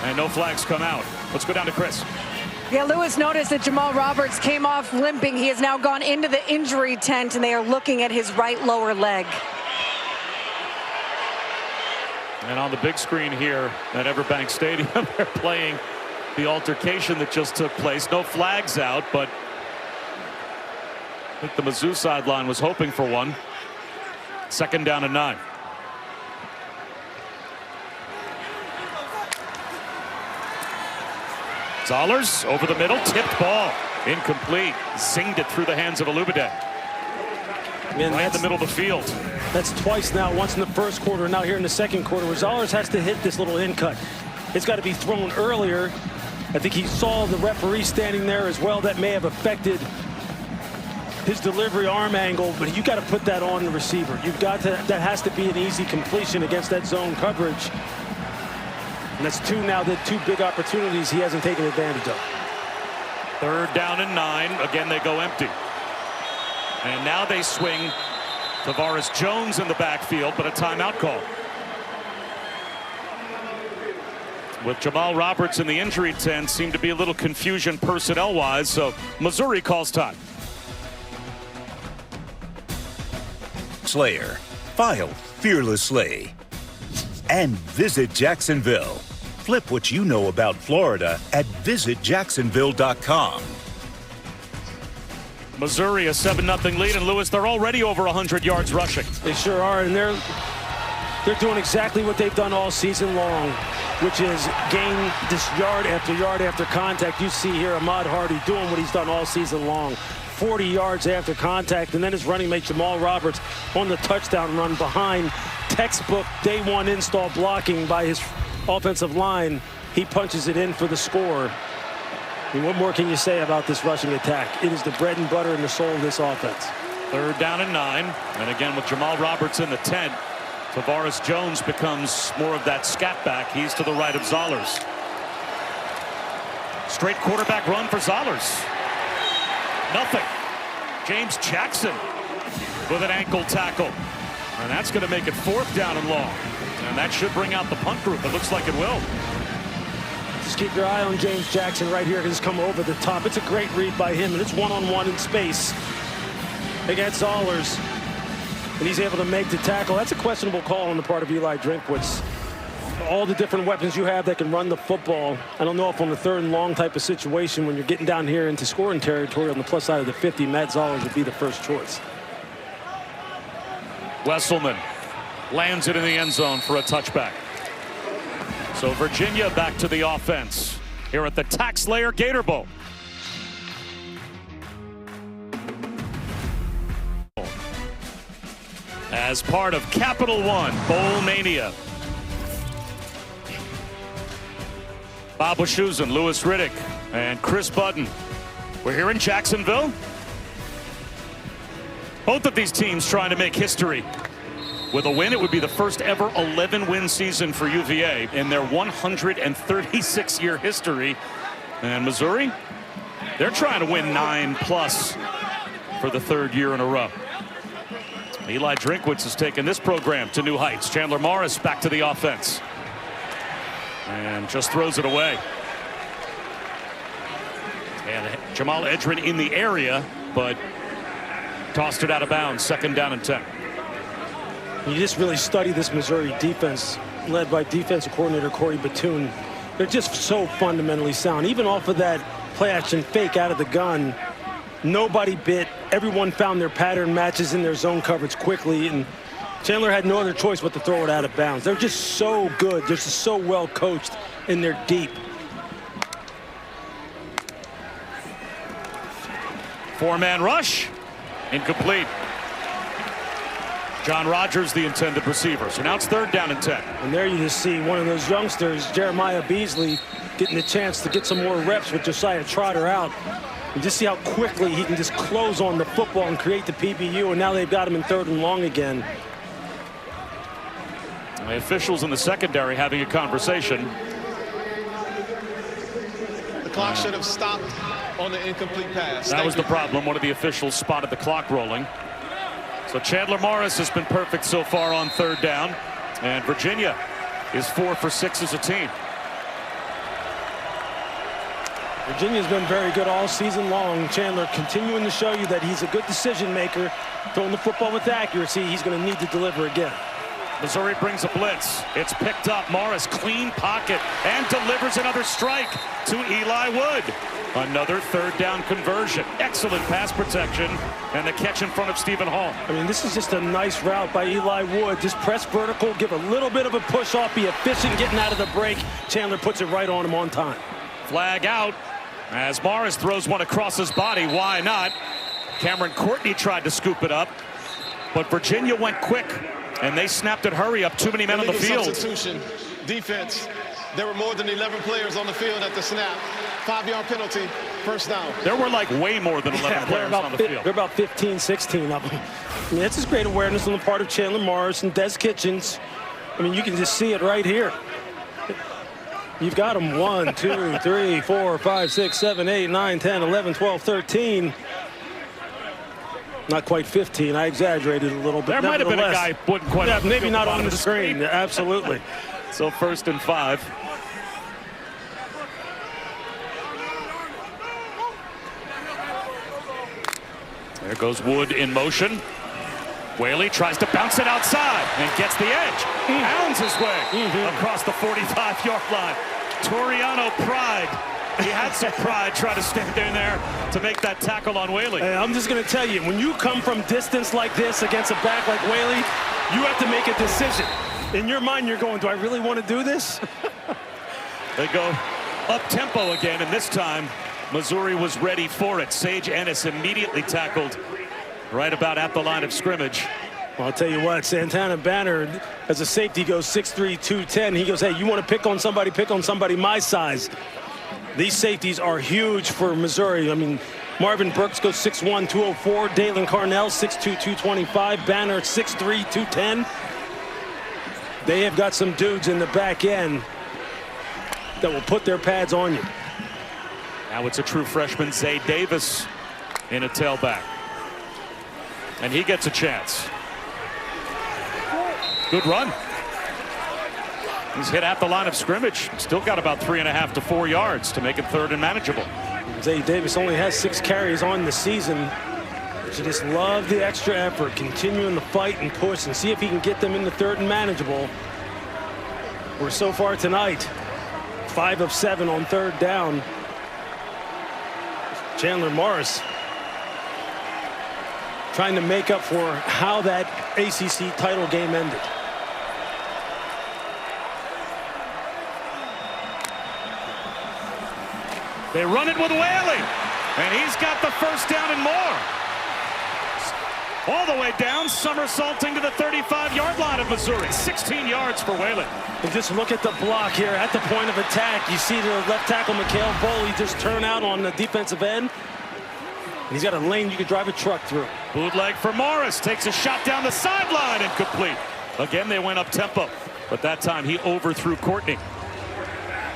and no flags come out. Let's go down to Chris. Yeah, Lewis noticed that Jamal Roberts came off limping. He has now gone into the injury tent, and they are looking at his right lower leg. And on the big screen here at Everbank Stadium, they're playing the altercation that just took place. No flags out, but I think the Mizzou sideline was hoping for one. 2nd down and 9. Zollers over the middle, tipped ball, incomplete, zinged it through the hands of Alubade. Right in the middle of the field. That's twice now, once in the first quarter, and now here in the second quarter, where Zollers has to hit this little in cut. It's got to be thrown earlier. I think he saw the referee standing there as well. That may have affected his delivery arm angle, but you got to put that on the receiver. You've got to, that has to be an easy completion against that zone coverage. And that's two big opportunities he hasn't taken advantage of. 3rd down and 9. Again, they go empty. And now they swing Tavares Jones in the backfield, but a timeout call. With Jamal Roberts in the injury tent, seemed to be a little confusion personnel-wise, so Missouri calls time. Slayer, file fearlessly. And visit Jacksonville. Flip what you know about Florida at visitjacksonville.com. Missouri a 7-0 lead, and Lewis, they're already over 100 yards rushing. They sure are, and they're doing exactly what they've done all season long, which is gain this yard after contact. You see here Ahmad Hardy doing what he's done all season long. 40 yards after contact, and then his running mate Jamal Roberts on the touchdown run behind textbook day one install blocking by his offensive line. He punches it in for the score. I mean, what more can you say about this rushing attack? It is the bread and butter and the soul of this offense. 3rd down and 9, and again with Jamal Roberts in the tent, Tavares Jones becomes more of that scat back. He's to the right of Zollers. Straight quarterback run for Zollers. Nothing. James Jackson with an ankle tackle. And that's going to make it 4th down and long. And that should bring out the punt group. It looks like it will. Just keep your eye on James Jackson right here. He's come over the top. It's a great read by him, and it's one-on-one in space against Zollers. And he's able to make the tackle. That's a questionable call on the part of Eli Drinkwitz. All the different weapons you have that can run the football. I don't know if on the 3rd and long type of situation, when you're getting down here into scoring territory on the plus side of the 50, Matt Zollers would be the first choice. Wesselman lands it in the end zone for a touchback. So Virginia back to the offense here at the TaxSlayer Gator Bowl. As part of Capital One Bowl Mania. Bob Wischusen, Louis Riddick, and Chris Budden. We're here in Jacksonville. Both of these teams trying to make history. With a win, it would be the first ever 11-win season for UVA in their 136-year history. And Missouri, they're trying to win 9+ for the 3rd year in a row. Eli Drinkwitz has taken this program to new heights. Chandler Morris back to the offense. And just throws it away. And Jamal Edrin in the area, but tossed it out of bounds. 2nd down and 10. You just really study this Missouri defense, led by defensive coordinator Corey Batoon. They're just so fundamentally sound. Even off of that play action fake out of the gun, nobody bit. Everyone found their pattern matches in their zone coverage quickly, and Chandler had no other choice but to throw it out of bounds. They're just so good. They're just so well coached, and they're deep. 4-man rush. Incomplete. John Rogers, the intended receiver. So now it's 3rd down and 10. And there you just see one of those youngsters, Jeremiah Beasley, getting the chance to get some more reps with Josiah Trotter out. And just see how quickly he can just close on the football and create the PBU. And now they've got him in 3rd and long again. The officials in the secondary having a conversation. The clock should have stopped on the incomplete pass. That was the problem. One of the officials spotted the clock rolling. So Chandler Morris has been perfect so far on 3rd down. And Virginia is 4 for 6 as a team. Virginia's been very good all season long. Chandler continuing to show you that he's a good decision maker. Throwing the football with accuracy, he's going to need to deliver again. Missouri brings a blitz. It's picked up. Morris, clean pocket, and delivers another strike to Eli Wood. Another third down conversion. Excellent pass protection, and the catch in front of Stephen Hall. I mean, this is just a nice route by Eli Wood. Just press vertical, give a little bit of a push off, be efficient getting out of the break. Chandler puts it right on him on time. Flag out as Morris throws one across his body. Why not? Cameron Courtney tried to scoop it up, but Virginia went quick, and they snapped it. Hurry up, too many men on the field. Substitution, defense. There were more than 11 players on the field at the snap. 5-yard penalty, first down. There were like way more than 11 players on the field. They're about 15, 16 of them. I mean, that's just great awareness on the part of Chandler Morris and Des Kitchens. I mean, you can just see it right here. You've got them 1, 2, 3, 4, 5, 6, 7, 8, 9, 10, 11, 12, 13. Not quite 15. I exaggerated a little bit. There might have been a guy wouldn't quite. Yeah, maybe not on the screen. Absolutely. So 1st and 5. There goes Wood in motion. Whaley tries to bounce it outside and gets the edge. Pounds his way across the 45-yard line. Toriano pride. He had some pride trying to stand in there to make that tackle on Whaley. Hey, I'm just going to tell you, when you come from distance like this against a back like Whaley, you have to make a decision. In your mind, you're going, do I really want to do this? They go up tempo again, and this time Missouri was ready for it. Sage Ennis immediately tackled right about at the line of scrimmage. Well, I'll tell you what, Santana Banner, as a safety, goes 6'3", 210. He goes, hey, you want to pick on somebody my size. These safeties are huge for Missouri. I mean, Marvin Burks goes 6'1", 204. Dalen Carnell, 6'2", 225. Banner, 6'3", 210. They have got some dudes in the back end that will put their pads on you. Now it's a true freshman, Zay Davis, in a tailback. And he gets a chance. Good run. He's hit at the line of scrimmage. Still got about 3.5 to 4 yards to make it 3rd and manageable. Zay Davis only has 6 carries on the season. But you just love the extra effort, continuing the fight and push and see if he can get them in the 3rd and manageable. We're so far tonight, 5 of 7 on 3rd down. Chandler Morris trying to make up for how that ACC title game ended. They run it with Whaley, and he's got the 1st down and more. All the way down, somersaulting to the 35-yard line of Missouri. 16 yards for Whaley. And just look at the block here at the point of attack. You see the left tackle, Mikhail Boley, just turn out on the defensive end. And he's got a lane you could drive a truck through. Bootleg for Morris. Takes a shot down the sideline and complete. Again, they went up tempo, but that time he overthrew Courtney.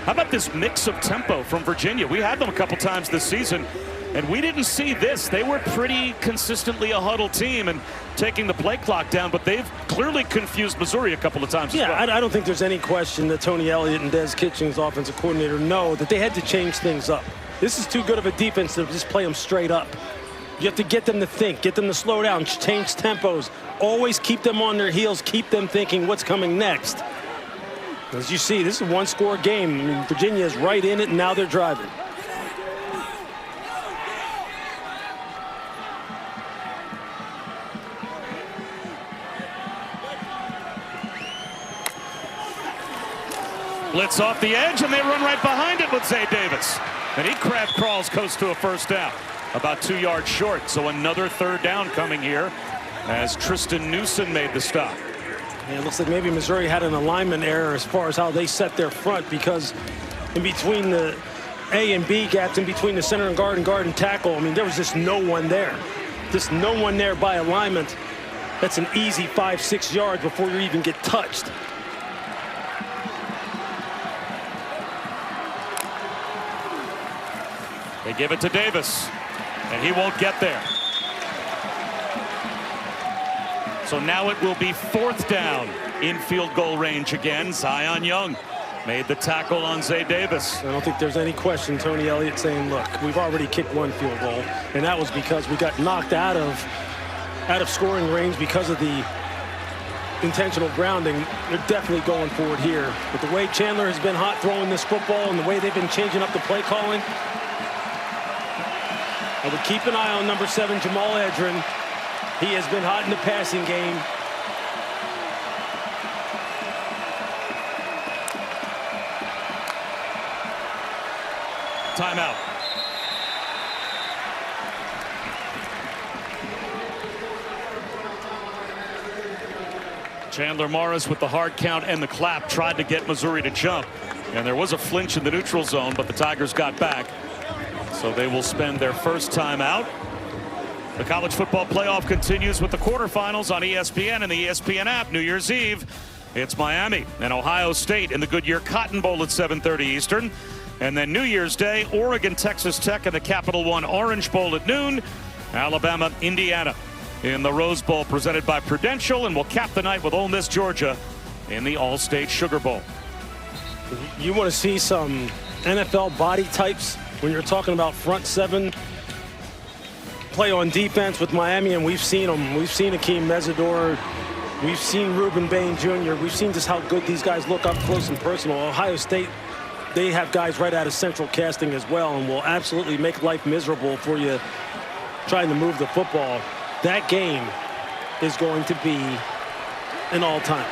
How about this mix of tempo from Virginia? We had them a couple times this season, and we didn't see this. They were pretty consistently a huddle team and taking the play clock down, but they've clearly confused Missouri a couple of times as well. I don't think there's any question that Tony Elliott and Des Kitchens, offensive coordinator, know that they had to change things up. This is too good of a defense to just play them straight up. You have to get them to think, get them to slow down, change tempos, always keep them on their heels, keep them thinking what's coming next. As you see, this is a one-score game. I mean, Virginia is right in it, and now they're driving. Blitz off the edge, and they run right behind it with Zay Davis. And he crab crawls, coast to a 1st down. About 2 yards short, so another 3rd down coming here as Tristan Newsom made the stop. Yeah, it looks like maybe Missouri had an alignment error as far as how they set their front, because in between the A and B gaps, in between the center and guard and tackle, I mean, there was just no one there. Just no one there by alignment. That's an easy 5-6 yards before you even get touched. They give it to Davis, and he won't get there. So now it will be 4th down in field goal range again. Zion Young made the tackle on Zay Davis. I don't think there's any question Tony Elliott saying, look, we've already kicked one field goal, and that was because we got knocked out of scoring range because of the intentional grounding. They're definitely going for it here. But the way Chandler has been hot throwing this football and the way they've been changing up the play calling, I would keep an eye on number 7, Jamal Edrin. He has been hot in the passing game. Timeout. Chandler Morris with the hard count and the clap tried to get Missouri to jump. And there was a flinch in the neutral zone, but the Tigers got back. So they will spend their first timeout. The college football playoff continues with the quarterfinals on ESPN and the ESPN app. New Year's Eve, it's Miami and Ohio State in the Goodyear Cotton Bowl at 7:30 Eastern. And then New Year's Day, Oregon, Texas Tech in the Capital One Orange Bowl at noon. Alabama, Indiana in the Rose Bowl presented by Prudential, and we'll cap the night with Ole Miss, Georgia in the All-State Sugar Bowl. You want to see some NFL body types when you're talking about front 7 play on defense with Miami, and we've seen them. We've seen Akeem Mesidor. We've seen Reuben Bain Jr. We've seen just how good these guys look up close and personal. Ohio State, they have guys right out of central casting as well, and will absolutely make life miserable for you trying to move the football. That game is going to be an all-time.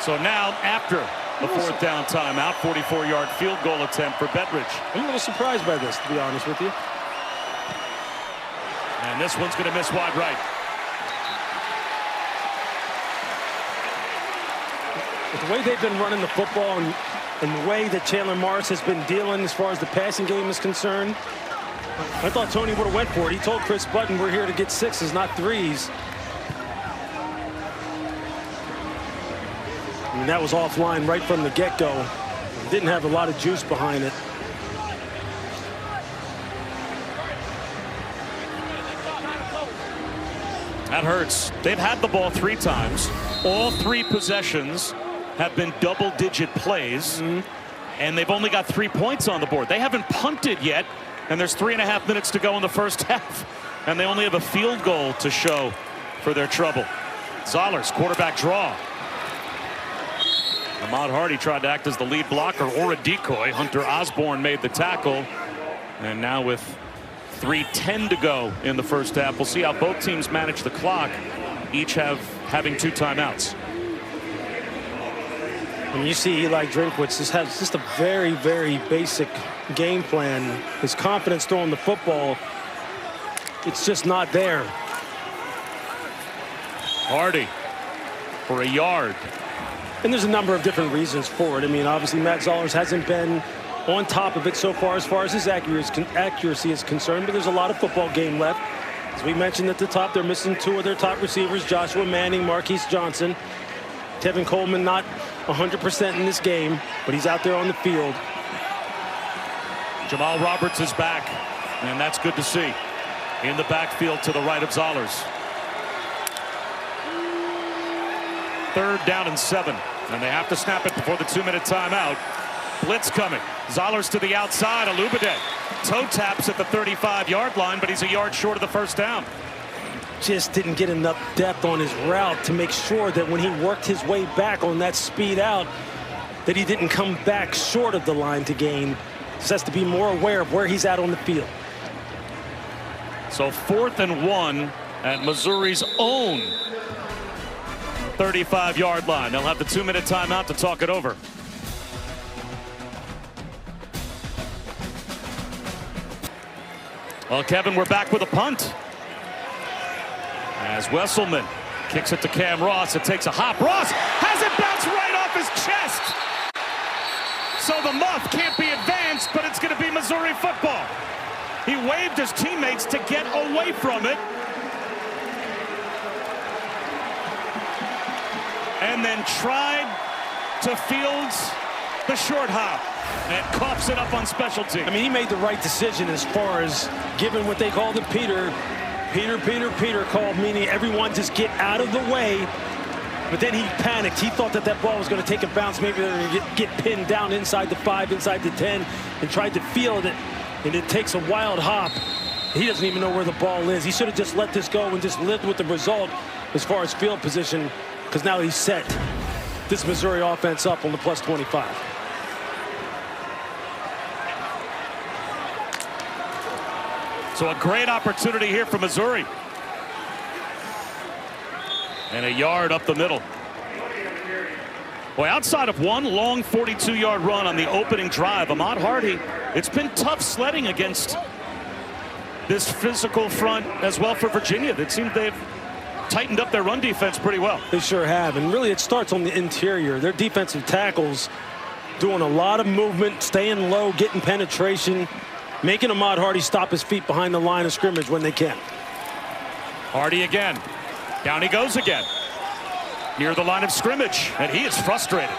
So now, after the 4th down timeout, 44-yard field goal attempt for Bettridge. I'm a little surprised by this, to be honest with you. And this one's going to miss wide right. With the way they've been running the football and the way that Chandler Morris has been dealing as far as the passing game is concerned, I thought Tony would have went for it. He told Chris Button, we're here to get 6s, not 3s. I mean, that was offline right from the get-go. Didn't have a lot of juice behind it. That hurts. They've had the ball 3 times. All 3 possessions have been double-digit plays, and they've only got 3 points on the board. They haven't punted yet, and there's 3.5 minutes to go in the first half, and they only have a field goal to show for their trouble. Zollers, quarterback draw. Ahmad Hardy tried to act as the lead blocker or a decoy. Hunter Osborne made the tackle, and now with 3:10 to go in the first half, we'll see how both teams manage the clock, each having 2 timeouts. When you see Eli Drinkwitz has just a very, very basic game plan. His confidence throwing the football, it's just not there. Hardy for a yard. And there's a number of different reasons for it. I mean, obviously Matt Zollers hasn't been on top of it so far as his accuracy is concerned, but there's a lot of football game left. As we mentioned at the top, they're missing 2 of their top receivers, Joshua Manning, Marquise Johnson. Tevin Coleman not 100% in this game, but he's out there on the field. Jamal Roberts is back, and that's good to see. In the backfield to the right of Zollers. 3rd down and 7, and they have to snap it before the 2-minute timeout. Blitz coming. Zollers to the outside. Alubade toe taps at the 35-yard line, but he's a yard short of the first down. Just didn't get enough depth on his route to make sure that when he worked his way back on that speed out, that he didn't come back short of the line to gain. Just has to be more aware of where he's at on the field. So 4th and 1 at Missouri's own 35-yard line. They'll have the 2-minute timeout to talk it over. Well, Kevin, we're back with a punt. As Wesselman kicks it to Cam Ross, it takes a hop. Ross has it bounce right off his chest. So the muff can't be advanced, but it's going to be Missouri football. He waved his teammates to get away from it. And then tried to field the short hop and coughs it up on special teams. I mean, he made the right decision as far as giving what they call the Peter Peter called, meaning everyone just get out of the way. But then he panicked. He thought that ball was going to take a bounce. Maybe they're going to get pinned down inside the 5, inside the 10, and tried to field it. And it takes a wild hop. He doesn't even know where the ball is. He should have just let this go and just lived with the result as far as field position, because now he's set this Missouri offense up on the plus 25. So a great opportunity here for Missouri. And a yard up the middle. Boy, outside of one long 42-yard run on the opening drive, Ahmad Hardy, it's been tough sledding against this physical front as well for Virginia. It seems they've tightened up their run defense pretty well. They sure have, and really it starts on the interior. Their defensive tackles doing a lot of movement, staying low, getting penetration, making Ahmad Hardy stop his feet behind the line of scrimmage when they can. Hardy again. Down he goes again. Near the line of scrimmage, and he is frustrated.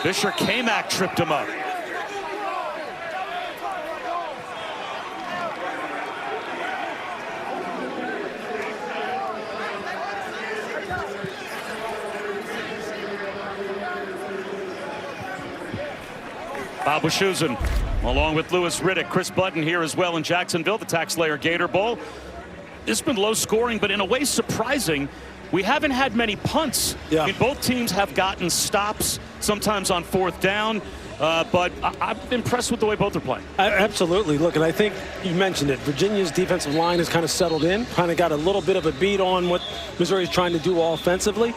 Fisher K-Mac tripped him up. Bob Wischusen, along with Lewis Riddick, Chris Button here as well in Jacksonville, the TaxSlayer Gator Bowl. It's been low scoring, but in a way surprising. We haven't had many punts. Yeah. I mean, both teams have gotten stops, sometimes on 4th down, but I'm impressed with the way both are playing. Absolutely. Look, and I think you mentioned it. Virginia's defensive line has kind of settled in, kind of got a little bit of a beat on what Missouri's trying to do offensively.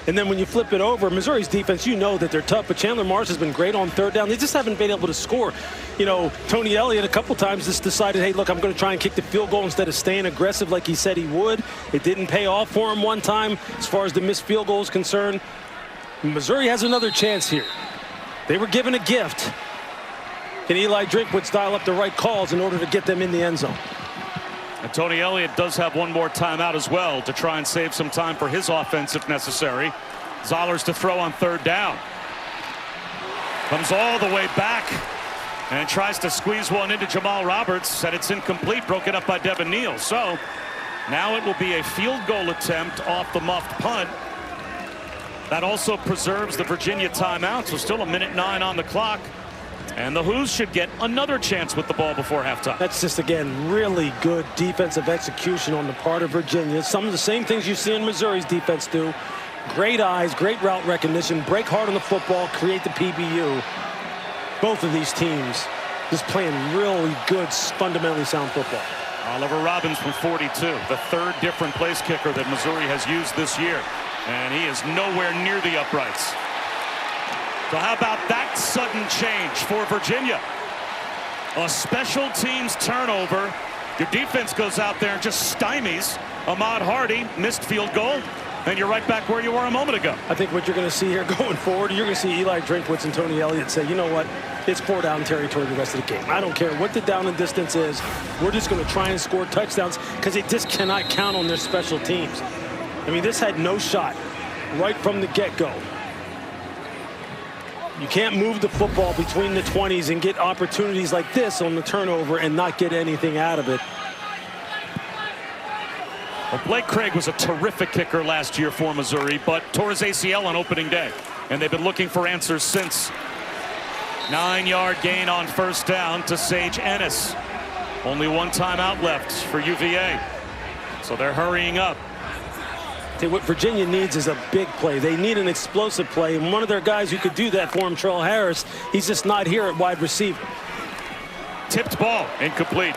And then when you flip it over, Missouri's defense, you know that they're tough, but Chandler Marsh has been great on 3rd down. They just haven't been able to score. You know, Tony Elliott a couple times just decided, hey, look, I'm going to try and kick the field goal instead of staying aggressive like he said he would. It didn't pay off for him one time as far as the missed field goal is concerned. Missouri has another chance here. They were given a gift. Can Eli Drinkwitz dial up the right calls in order to get them in the end zone? And Tony Elliott does have one more timeout as well to try and save some time for his offense if necessary. Zollers to throw on 3rd down. Comes all the way back and tries to squeeze one into Jamal Roberts, and it's incomplete, broken up by Devin Neal. So now it will be a field goal attempt off the muffed punt. That also preserves the Virginia timeout, so still 1:09 on the clock. And the Hoos should get another chance with the ball before halftime. That's just, again, really good defensive execution on the part of Virginia. Some of the same things you see in Missouri's defense do. Great eyes, great route recognition, break hard on the football, create the PBU. Both of these teams just playing really good, fundamentally sound football. Oliver Robbins from 42, the 3rd different place kicker that Missouri has used this year. And he is nowhere near the uprights. So how about that sudden change for Virginia? A special teams turnover. Your defense goes out there and just stymies Ahmad Hardy, missed field goal, and you're right back where you were a moment ago. I think what you're going to see here going forward, you're going to see Eli Drinkwitz and Tony Elliott say, you know what, it's 4-down territory the rest of the game. I don't care what the down and distance is. We're just going to try and score touchdowns because they just cannot count on their special teams. I mean, this had no shot right from the get-go. You can't move the football between the 20s and get opportunities like this on the turnover and not get anything out of it. Well, Blake Craig was a terrific kicker last year for Missouri, but tore his ACL on opening day. And they've been looking for answers since. 9-yard gain on 1st down to Sage Ennis. Only one timeout left for UVA. So they're hurrying up. What Virginia needs is a big play. They need an explosive play, and one of their guys who could do that for them, Terrell Harris, he's just not here at wide receiver. Tipped ball, incomplete.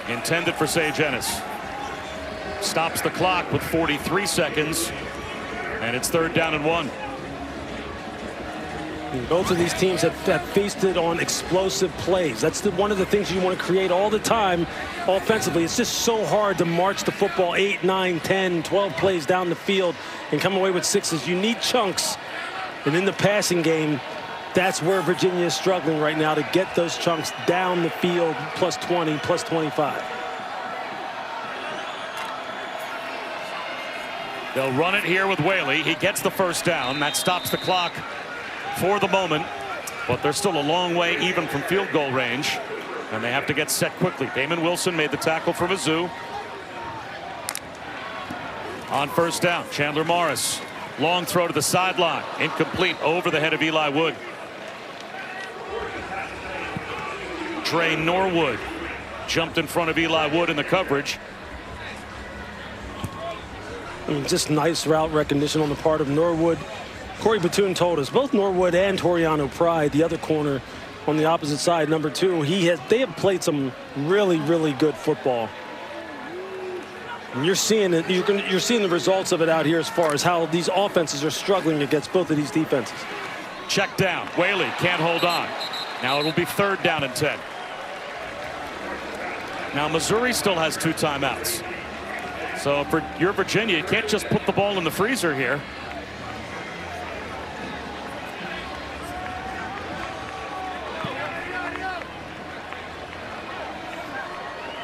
Intended for Sage Ennis. Stops the clock with 43 seconds, and it's 3rd down and 1. Both of these teams have feasted on explosive plays. That's one of the things you want to create all the time offensively. It's just so hard to march the football 8, 9, 10, 12 plays down the field and come away with 6s. You need chunks. And in the passing game, that's where Virginia is struggling right now, to get those chunks down the field, plus 20, plus 25. They'll run it here with Whaley. He gets the 1st down. That stops the clock for the moment, but they're still a long way even from field goal range, and they have to get set quickly. Damon Wilson made the tackle for Mizzou. On first down, Chandler Morris. Long throw to the sideline. Incomplete over the head of Eli Wood. Trey Norwood jumped in front of Eli Wood in the coverage. Just nice route recognition on the part of Norwood. Corey Batoon told us both Norwood and Toriano Pride, the other corner on the opposite side, number 2, they have played some really, really good football. And you're seeing it. You're seeing the results of it out here as far as how these offenses are struggling against both of these defenses. Check down. Whaley can't hold on. Now it will be 3rd down and 10. Now Missouri still has 2 timeouts. So for your Virginia, you can't just put the ball in the freezer here.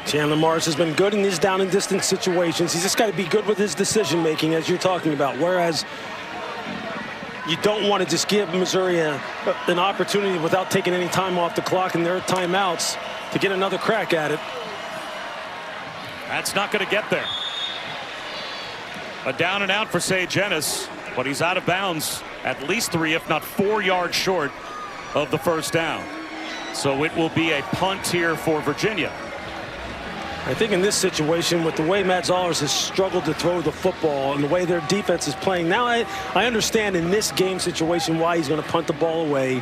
Chandler Morris has been good in these down and distance situations. He's just got to be good with his decision making, as you're talking about. Whereas you don't want to just give Missouri an opportunity without taking any time off the clock and their timeouts to get another crack at it. That's not going to get there. A down and out for Sage Ennis, but he's out of bounds at least 3, if not 4 yards short of the first down. So it will be a punt here for Virginia. I think in this situation, with the way Matt Zollers has struggled to throw the football and the way their defense is playing, now I understand in this game situation why he's going to punt the ball away.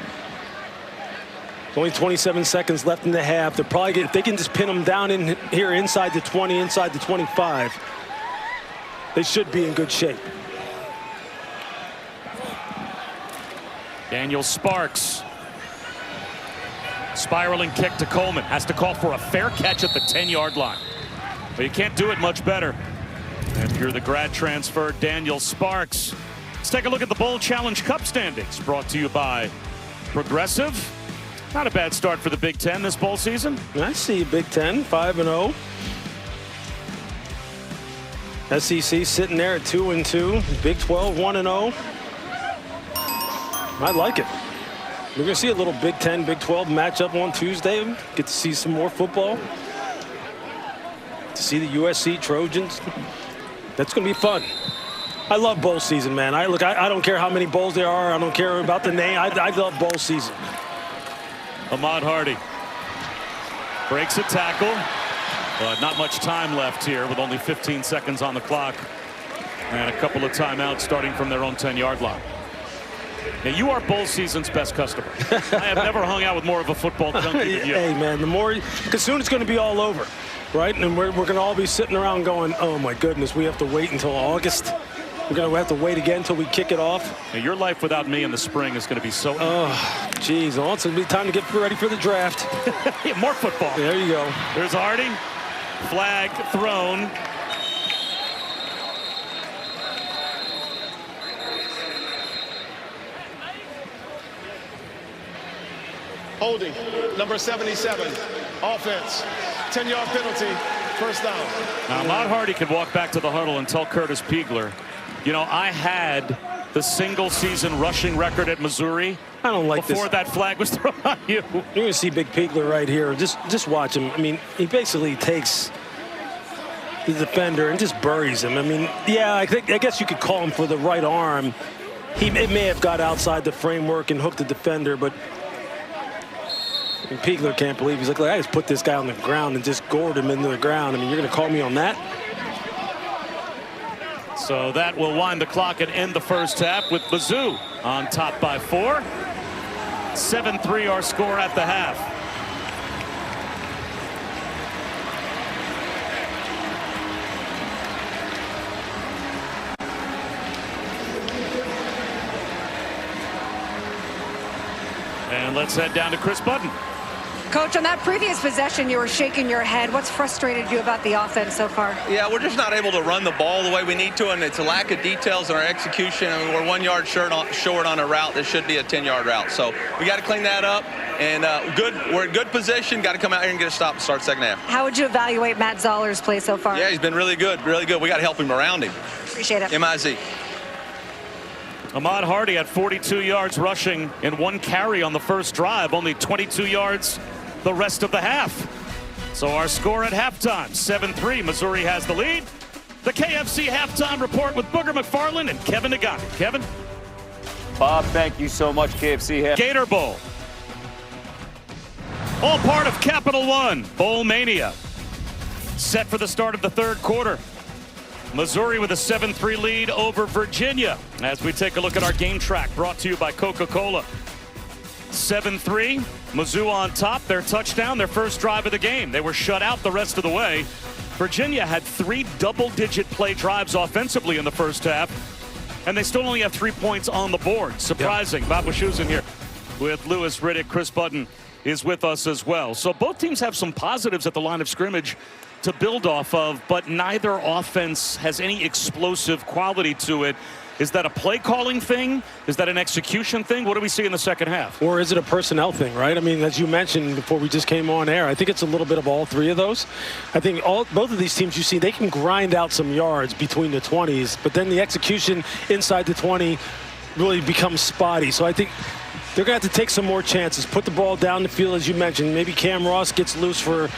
There's only 27 seconds left in the half. They're probably, if they can just pin them down in here inside the 20, inside the 25, they should be in good shape. Daniel Sparks. Spiraling kick to Coleman. Has to call for a fair catch at the 10-yard line. But you can't do it much better. And if you're the grad transfer, Daniel Sparks. Let's take a look at the Bowl Challenge Cup standings. Brought to you by Progressive. Not a bad start for the Big Ten this bowl season. I see Big Ten 5-0. SEC sitting there at 2-2. Big 12 1-0. I like it. We're going to see a little Big 10, Big 12 matchup on Tuesday. Get to see some more football. To see the USC Trojans. That's going to be fun. I love bowl season, man. I don't care how many bowls there are. I don't care about the name. I love bowl season. Ahmad Hardy breaks a tackle. Not much time left here with only 15 seconds on the clock. And a couple of timeouts starting from their own 10-yard line. Now, you are bowl season's best customer. I have never hung out with more of a football junkie than you. Hey, man, the more, because soon it's going to be all over, right? And we're going to all be sitting around going, oh, my goodness, we have to wait until August. We're going to have to wait again until we kick it off. Now, your life without me in the spring is going to be so... Oh, geez. Well, it's going to be time to get ready for the draft. Yeah, more football. There you go. There's Hardy. Flag thrown. Holding, number 77, offense, 10-yard penalty, first down. Now, Ahmad Hardy can walk back to the huddle and tell Curtis Piegler, you know, I had the single-season rushing record at Missouri. I don't like before that flag was thrown on you. You're going to see Big Piegler right here. Just watch him. I mean, he basically takes the defender and just buries him. I mean, yeah, I guess you could call him for the right arm. It may have got outside the framework and hooked the defender, but and Piegler can't believe. He's like, I just put this guy on the ground and just gored him into the ground. I mean, you're going to call me on that? So that will wind the clock and end the first half with Mizzou on top by 4. 7-3 our score at the half. And let's head down to Chris Budden. Coach, on that previous possession, you were shaking your head. What's frustrated you about the offense so far? Yeah, we're just not able to run the ball the way we need to, and it's a lack of details in our execution. I mean, we're 1 yard short on a route that should be a 10-yard route. So we got to clean that up. And we're in good position. Got to come out here and get a stop and start second half. How would you evaluate Matt Zoller's play so far? Yeah, he's been really good, really good. We got to help him around him. Appreciate it. M-I-Z. Ahmad Hardy had 42 yards rushing in 1 carry on the first drive, only 22 yards the rest of the half. So our score at halftime, 7-3. Missouri has the lead. The KFC Halftime Report with Booger McFarland and Kevin Nagani. Kevin? Bob, thank you so much, KFC. Gator Bowl. All part of Capital One Bowl Mania. Set for the start of the third quarter. Missouri with a 7-3 lead over Virginia. As we take a look at our game track brought to you by Coca-Cola. 7-3, Mizzou on top, their touchdown, their first drive of the game. They were shut out the rest of the way. Virginia had 3 double-digit play drives offensively in the first half, and they still only have 3 points on the board. Surprising. Bob Wischusen here with Lewis Riddick. Chris Button is with us as well. So both teams have some positives at the line of scrimmage to build off of, but neither offense has any explosive quality to it. Is that a play calling thing? Is that an execution thing? What do we see in the second half? Or is it a personnel thing, right? I mean, as you mentioned before we just came on air, I think it's a little bit of all three of those. I think both of these teams you see, they can grind out some yards between the 20s, but then the execution inside the 20 really becomes spotty. So I think they're going to have to take some more chances, put the ball down the field, as you mentioned. Maybe Cam Ross gets loose for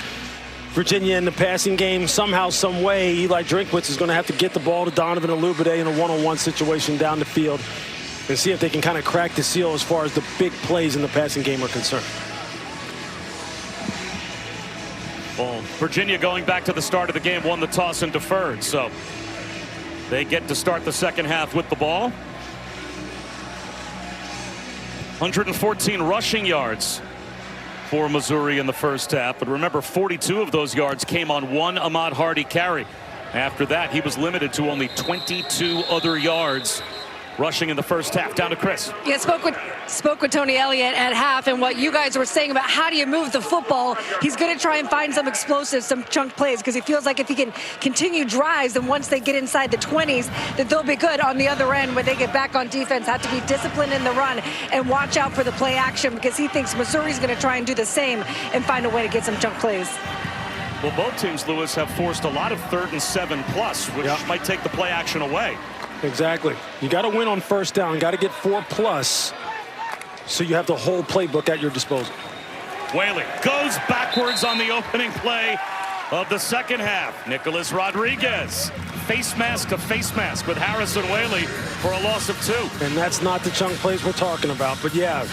Virginia in the passing game. Somehow, some way, Eli Drinkwitz is going to have to get the ball to Donovan Olubade in a one-on-one situation down the field and see if they can kind of crack the seal as far as the big plays in the passing game are concerned. Well, Virginia, going back to the start of the game, won the toss and deferred. So they get to start the second half with the ball. 114 rushing yards for Missouri in the first half. But remember, 42 of those yards came on one Ahmad Hardy carry. After that, he was limited to only 22 other yards rushing in the first half. Down to Chris. Yeah, spoke with Tony Elliott at half, and what you guys were saying about how do you move the football, he's going to try and find some explosive, some chunk plays, because he feels like if he can continue drives, then once they get inside the 20s, that they'll be good on the other end when they get back on defense. Have to be disciplined in the run and watch out for the play action, because he thinks Missouri's going to try and do the same and find a way to get some chunk plays. Well, both teams, Lewis, have forced a lot of 3rd and 7+, which might take the play action away. Exactly. You got to win on first down. Got to get 4+, so you have the whole playbook at your disposal. Whaley goes backwards on the opening play of the second half. Nicholas Rodriguez, face mask to face mask with Harrison Whaley for a loss of 2. And that's not the chunk plays we're talking about. But yeah,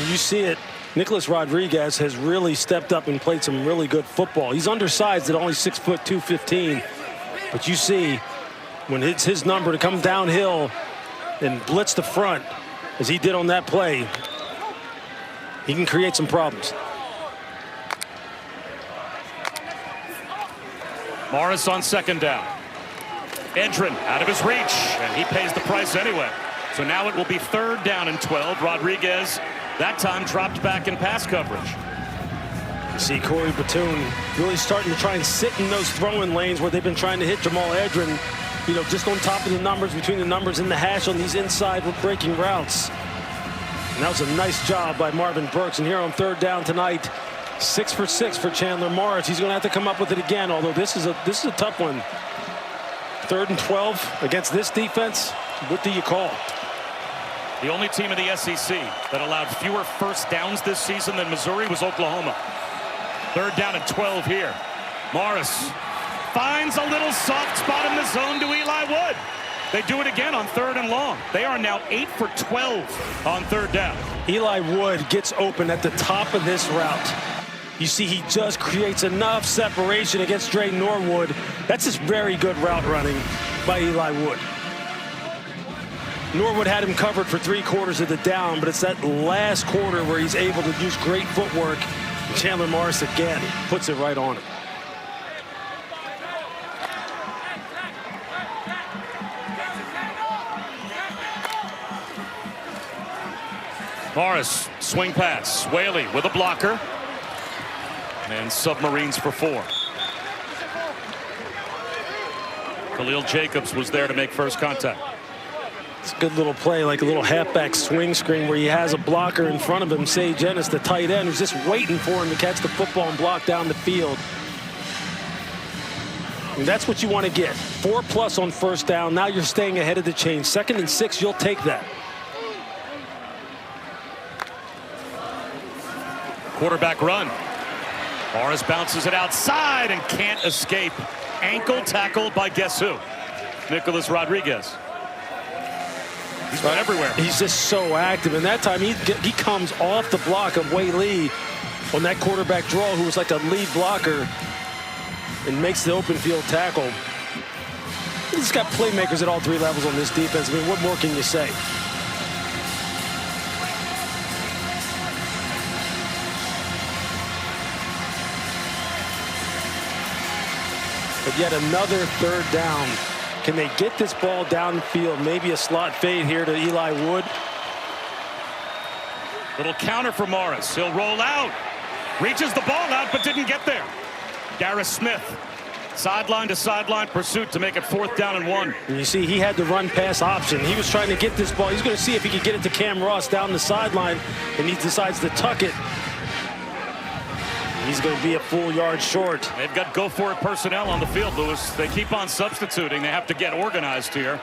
you see it. Nicholas Rodriguez has really stepped up and played some really good football. He's undersized at only 6 foot 215. But you see, when it's his number to come downhill and blitz the front, as he did on that play, he can create some problems. Morris on second down. Edrin out of his reach, and he pays the price anyway. So now it will be 3rd down and 12. Rodriguez, that time, dropped back in pass coverage. You see Corey Batoon really starting to try and sit in those throwing lanes where they've been trying to hit Jamal Edrin, you know, just on top of the numbers, between the numbers and the hash on these inside breaking routes. And that was a nice job by Marvin Burks. And here on 3rd down tonight, 6 for 6 for Chandler Morris. He's going to have to come up with it again, although this is a tough one. 3rd and 12 against this defense. What do you call? The only team in the SEC that allowed fewer first downs this season than Missouri was Oklahoma. 3rd down and 12 here. Morris finds a little soft spot in the zone to Eli Wood. They do it again on 3rd and long. They are now 8 for 12 on 3rd down. Eli Wood gets open at the top of this route. You see, he just creates enough separation against Dre Norwood. That's just very good route running by Eli Wood. Norwood had him covered for 3/4 of the down, but it's that last quarter where he's able to use great footwork. Chandler Morris again puts it right on him. Morris, swing pass. Whaley with a blocker. And Submarines for 4. Khalil Jacobs was there to make first contact. It's a good little play, like a little halfback swing screen where he has a blocker in front of him, Sage Ennis, the tight end, who's just waiting for him to catch the football and block down the field. And that's what you want to get. 4+ on first down. Now you're staying ahead of the chain. 2nd and 6, you'll take that. Quarterback run. Morris bounces it outside and can't escape ankle tackle by guess who? Nicholas Rodriguez. He's right everywhere. He's just so active, and that time he comes off the block of Wei Lee on that quarterback draw, who was like a lead blocker, and makes the open field tackle. He's got playmakers at all three levels on this defense. I mean, what more can you say? But yet another third down. Can they get this ball downfield? Maybe a slot fade here to Eli Wood. Little counter for Morris. He'll roll out. Reaches the ball out, but didn't get there. Garris Smith. Sideline to sideline pursuit to make it 4th down and 1. And you see, he had the run pass option. He was trying to get this ball. He's going to see if he could get it to Cam Ross down the sideline, and he decides to tuck it. He's going to be a full yard short. They've got go for it personnel on the field, Lewis. They keep on substituting. They have to get organized here.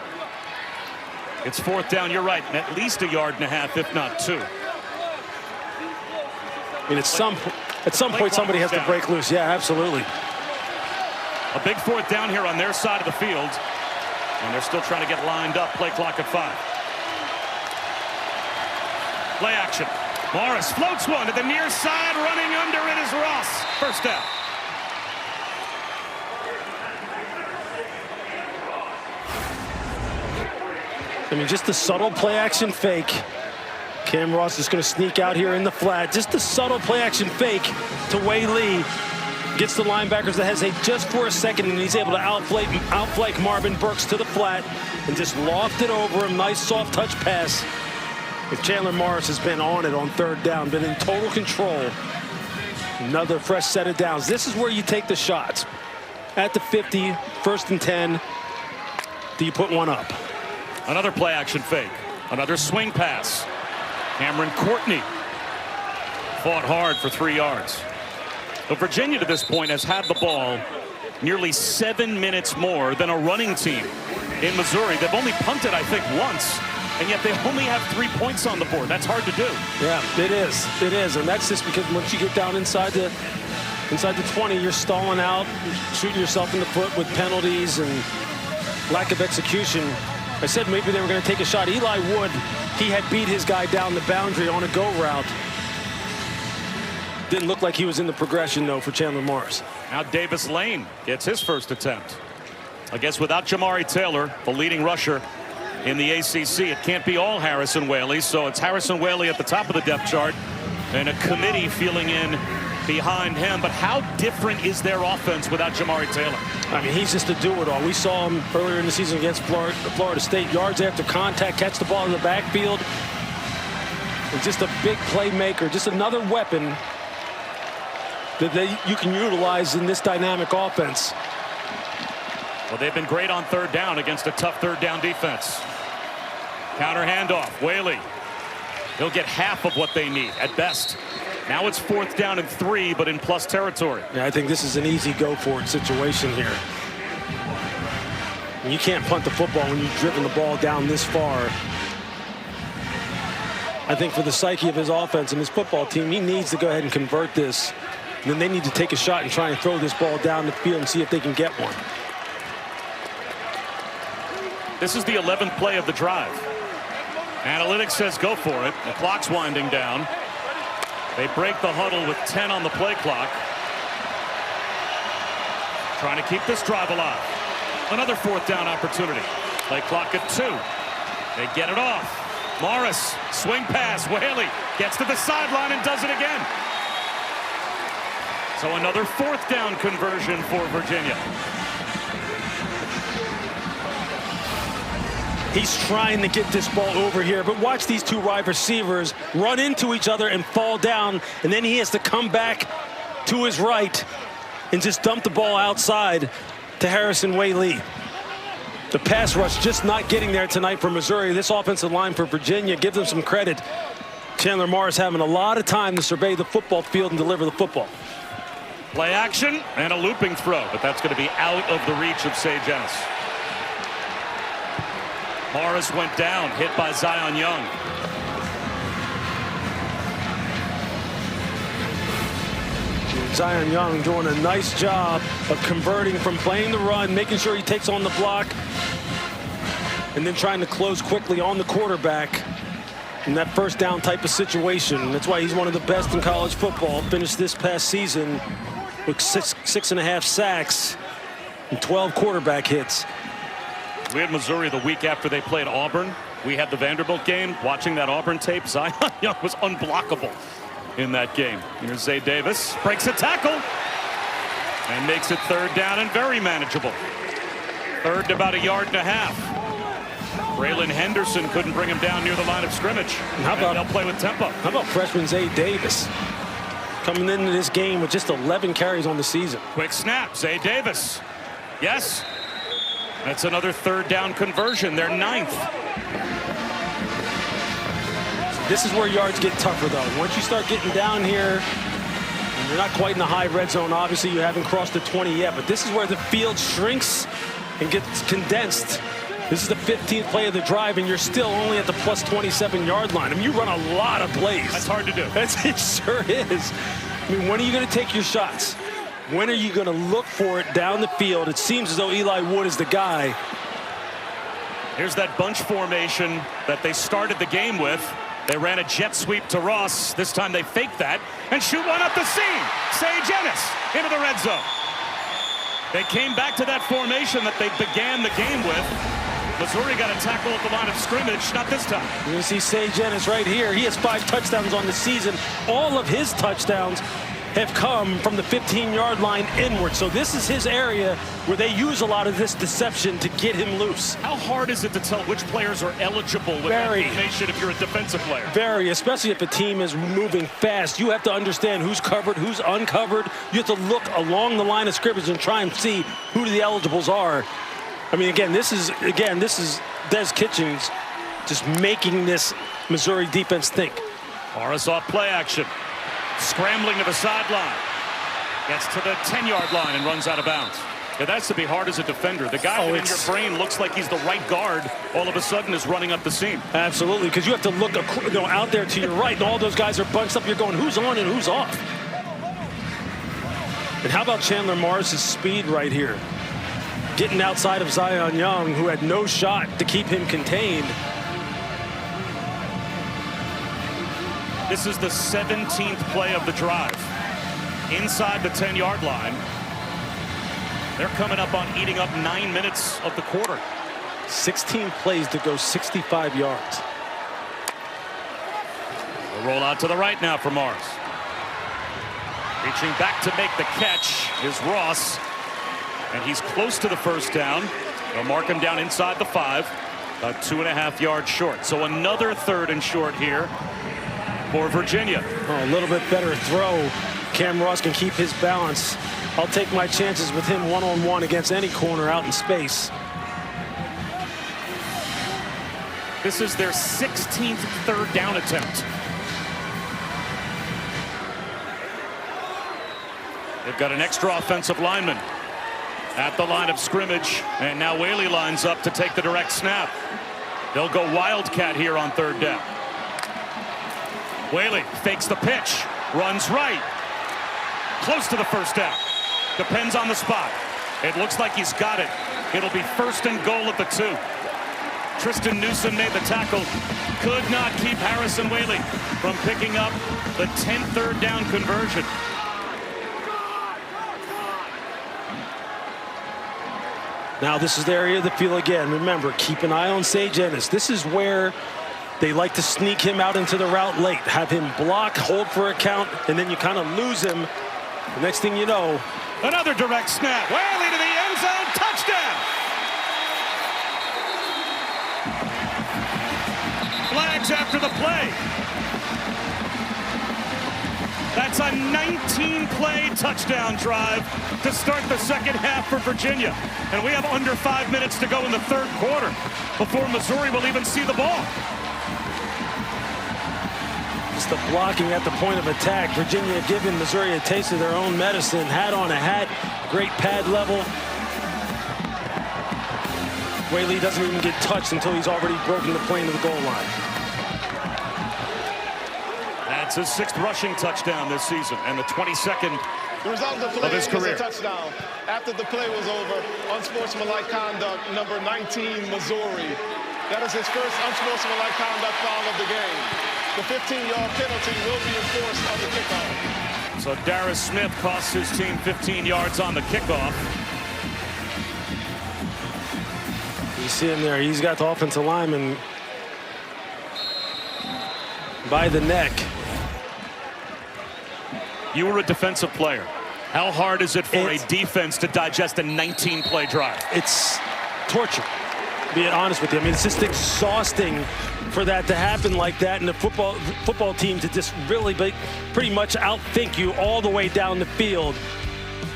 It's 4th down. You're right. At least 1.5 yards, if not 2. I mean, at some point, somebody has to break loose. Yeah, absolutely. A big 4th down here on their side of the field. And they're still trying to get lined up. Play clock at 5. Play action. Morris floats one to the near side. Running under it is Ross. 1st down. I mean, just the subtle play action fake. Cam Ross is going to sneak out here in the flat. Just the subtle play action fake to Wei Lee. Gets the linebackers to hesitate just for a second, and he's able to outflank Marvin Burks to the flat and just loft it over him. Nice soft touch pass. If Chandler Morris has been on it on 3rd down, been in total control. Another fresh set of downs. This is where you take the shots. At the 50, 1st and 10. Do you put one up? Another play action fake. Another swing pass. Cameron Courtney fought hard for 3 yards. But Virginia to this point has had the ball nearly 7 minutes more than a running team in Missouri. They've only punted, I think, once, and yet they only have 3 points on the board. That's hard to do. Yeah, it is. It is, and that's just because once you get down inside the 20, you're stalling out, shooting yourself in the foot with penalties and lack of execution. I said maybe they were going to take a shot. Eli Wood, he had beat his guy down the boundary on a go route. Didn't look like he was in the progression, though, for Chandler Morris. Now Davis Lane gets his first attempt. I guess without Jamari Taylor, the leading rusher in the ACC, it can't be all Harrison Whaley. So it's Harrison Whaley at the top of the depth chart and a committee filling in behind him. But how different is their offense without Jamari Taylor? I mean, he's just a do-it-all. We saw him earlier in the season against Florida State. Yards after contact, catch the ball in the backfield. And just a big playmaker, just another weapon that you can utilize in this dynamic offense. Well, they've been great on 3rd down against a tough 3rd down defense. Counter handoff. Whaley. He'll get half of what they need at best. Now it's 4th down and 3, but in plus territory. Yeah, I think this is an easy go-for-it situation here. And you can't punt the football when you've driven the ball down this far. I think for the psyche of his offense and his football team, he needs to go ahead and convert this. And then they need to take a shot and try and throw this ball down the field and see if they can get one. This is the 11th play of the drive. Analytics says go for it. The clock's winding down. They break the huddle with 10 on the play clock. Trying to keep this drive alive. Another 4th down opportunity. Play clock at 2. They get it off. Morris, swing pass. Whaley gets to the sideline and does it again. So another 4th down conversion for Virginia. He's trying to get this ball over here, but watch these two wide receivers run into each other and fall down, and then he has to come back to his right and just dump the ball outside to Harrison Whaley. The pass rush just not getting there tonight for Missouri. This offensive line for Virginia, give them some credit. Chandler Morris having a lot of time to survey the football field and deliver the football. Play action and a looping throw, but that's going to be out of the reach of Sage Ennis. Morris went down, hit by Zion Young. Zion Young doing a nice job of converting from playing the run, making sure he takes on the block, and then trying to close quickly on the quarterback in that first down type of situation. That's why he's one of the best in college football. Finished this past season with 6.5 sacks and 12 quarterback hits. We had Missouri the week after they played Auburn. We had the Vanderbilt game. Watching that Auburn tape, Zion Young was unblockable in that game. Here's Zay Davis, breaks a tackle, and makes it third down and very manageable. Third to about 1.5 yards. Braylon Henderson couldn't bring him down near the line of scrimmage. How about they'll play with tempo? How about freshman Zay Davis coming into this game with just 11 carries on the season? Quick snap, Zay Davis. Yes. That's another third down conversion. They're 9th. This is where yards get tougher, though. Once you start getting down here, and you're not quite in the high red zone. Obviously, you haven't crossed the 20 yet, but this is where the field shrinks and gets condensed. This is the 15th play of the drive, and you're still only at the plus 27-yard line. I mean, you run a lot of plays. That's hard to do. It sure is. I mean, when are you going to take your shots? When are you going to look for it down the field? It seems as though Eli Wood is the guy. Here's that bunch formation that they started the game with. They ran a jet sweep to Ross. This time they faked that and shoot one up the seam. Sage Ennis into the red zone. They came back to that formation that they began the game with. Missouri got a tackle at the line of scrimmage. Not this time. You're going to see Sage Ennis right here. He has 5 touchdowns on the season. All of his touchdowns have come from the 15-yard line inward. So this is his area where they use a lot of this deception to get him loose. How hard is it to tell which players are eligible with that formation if you're a defensive player? Very, especially if a team is moving fast. You have to understand who's covered, who's uncovered. You have to look along the line of scrimmage and try and see who the eligibles are. I mean, again, this is Des Kitchens just making this Missouri defense think. Morris off play action. Scrambling to the sideline. Gets to the 10-yard line and runs out of bounds. Yeah, that's to be hard as a defender. The guy in your brain looks like he's the right guard, all of a sudden is running up the seam. Absolutely, because you have to look out there to your right, and all those guys are bunched up. You're going, who's on and who's off? And how about Chandler Morris's speed right here? Getting outside of Zion Young, who had no shot to keep him contained. This is the 17th play of the drive. Inside the 10-yard line. They're coming up on eating up 9 minutes of the quarter. 16 plays to go 65 yards. A roll out to the right now for Morris. Reaching back to make the catch is Ross. And he's close to the first down. They'll mark him down inside the 5. About 2.5 yards short. So another 3rd and short here for Virginia. Oh, a little bit better throw. Cam Ross can keep his balance. I'll take my chances with him one-on-one against any corner out in space. This is their 16th 3rd down attempt. They've got an extra offensive lineman at the line of scrimmage, and now Whaley lines up to take the direct snap. They'll go Wildcat here on 3rd down. Whaley fakes the pitch, runs right, close to the first down. Depends on the spot. It looks like he's got it. It'll be 1st and goal at the 2. Tristan Newsom made the tackle. Could not keep Harrison Whaley from picking up the 10th 3rd down conversion. Now this is the area of the field again. Remember, keep an eye on Sage Ennis. This is where they like to sneak him out into the route late. Have him block, hold for a count, and then you kind of lose him. The next thing you know. Another direct snap. Whaley to the end zone. Touchdown. Flags after the play. That's a 19-play touchdown drive to start the second half for Virginia. And we have under 5 minutes to go in the 3rd quarter before Missouri will even see the ball. It's the blocking at the point of attack. Virginia giving Missouri a taste of their own medicine. Hat on a hat, great pad level. Whaley doesn't even get touched until he's already broken the plane to the goal line. That's his 6th rushing touchdown this season and the 22nd The result of the play his is career. a touchdown. After the play was over, unsportsmanlike conduct, number 19, Missouri. That is his first unsportsmanlike conduct foul of the game. The 15-yard penalty will be enforced on the kickoff. So Darius Smith costs his team 15 yards on the kickoff. You see him there. He's got the offensive lineman by the neck. You were a defensive player. How hard is it for a It's- defense to digest a 19-play drive? It's torture, being honest with you. I mean, it's just exhausting for that to happen like that, and the football team to just really pretty much outthink you all the way down the field.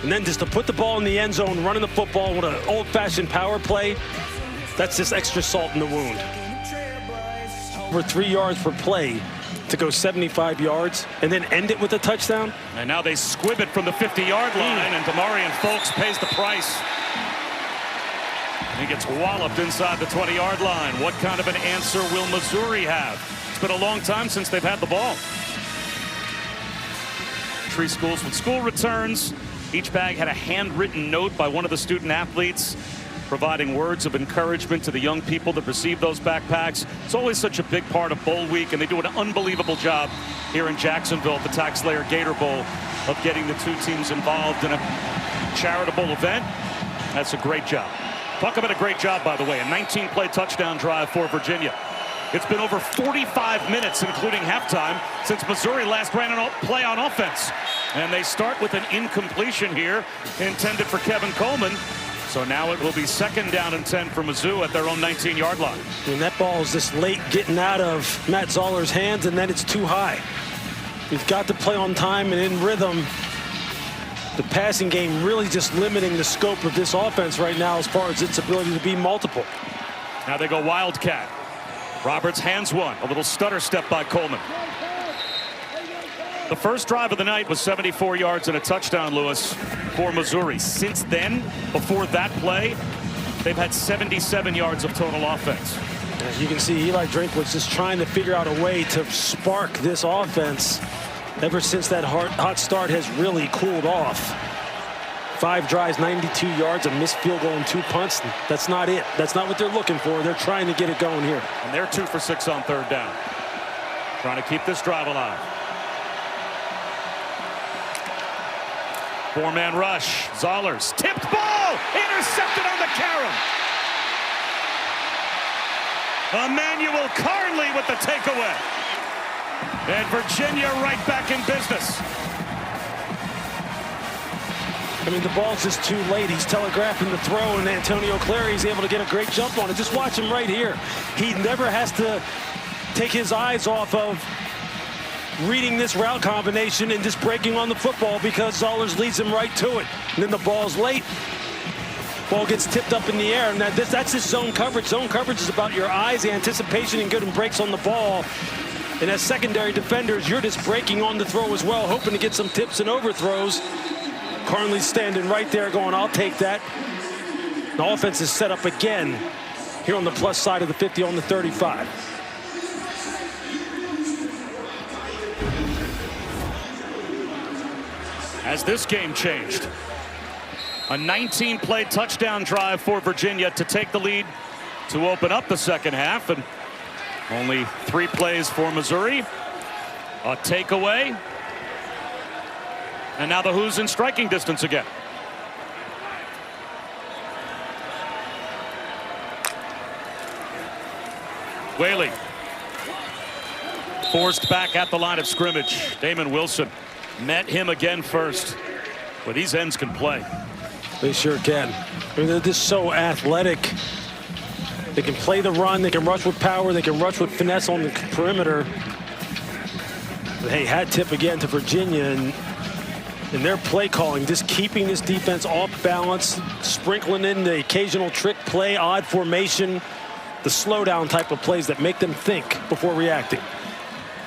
And then just to put the ball in the end zone, running the football with an old-fashioned power play, that's just extra salt in the wound. For 3 yards per play to go 75 yards and then end it with a touchdown. And now they squib it from the 50-yard line, and Demarion Folks pays the price. He gets walloped inside the 20-yard line. What kind of an answer will Missouri have? It's been a long time since they've had the ball. Three schools with school returns. Each bag had a handwritten note by one of the student athletes providing words of encouragement to the young people that receive those backpacks. It's always such a big part of Bowl Week, and they do an unbelievable job here in Jacksonville at the TaxSlayer Gator Bowl of getting the two teams involved in a charitable event. That's a great job. Talk about a great job, by the way. A 19-play touchdown drive for Virginia. It's been over 45 minutes, including halftime, since Missouri last ran a play on offense. And they start with an incompletion here, intended for Kevin Coleman. So now it will be 2nd down and 10 for Mizzou at their own 19-yard line. And that ball is just late getting out of Matt Zoller's hands, and then it's too high. You've got to play on time and in rhythm. The passing game really just limiting the scope of this offense right now as far as its ability to be multiple. Now they go Wildcat. Roberts hands one. A little stutter step by Coleman. The first drive of the night was 74 yards and a touchdown, Lewis, for Missouri. Since then, before that play, they've had 77 yards of total offense. As you can see, Eli Drinkwitz just trying to figure out a way to spark this offense ever since that hot start has really cooled off. 5 drives, 92 yards, a missed field goal and 2 punts. That's not it. That's not what they're looking for. They're trying to get it going here. And they're 2 for 6 on 3rd down. Trying to keep this drive alive. 4-man rush. Zollers tipped ball. Intercepted on the carom. Emmanuel Carnley with the takeaway. And Virginia right back in business. I mean, the ball's just too late. He's telegraphing the throw, and Antonio Clary's able to get a great jump on it. Just watch him right here. He never has to take his eyes off of reading this route combination and just breaking on the football because Zollers leads him right to it. And then the ball's late. Ball gets tipped up in the air, and that's just zone coverage. Zone coverage is about your eyes, the anticipation, and getting breaks on the ball. And as secondary defenders, you're just breaking on the throw as well, hoping to get some tips and overthrows. Carnley's standing right there going, I'll take that. The offense is set up again here on the plus side of the 50 on the 35. As this game changed. A 19-play touchdown drive for Virginia to take the lead to open up the second half. And only 3 plays for Missouri. A takeaway. And now the Who's in striking distance again. Whaley. Forced back at the line of scrimmage. Damon Wilson met him again first. But these ends can play. They sure can. I mean, they're just so athletic. They can play the run. They can rush with power. They can rush with finesse on the perimeter. But hey, hat tip again to Virginia and their play calling, just keeping this defense off balance, sprinkling in the occasional trick play, odd formation, the slowdown type of plays that make them think before reacting.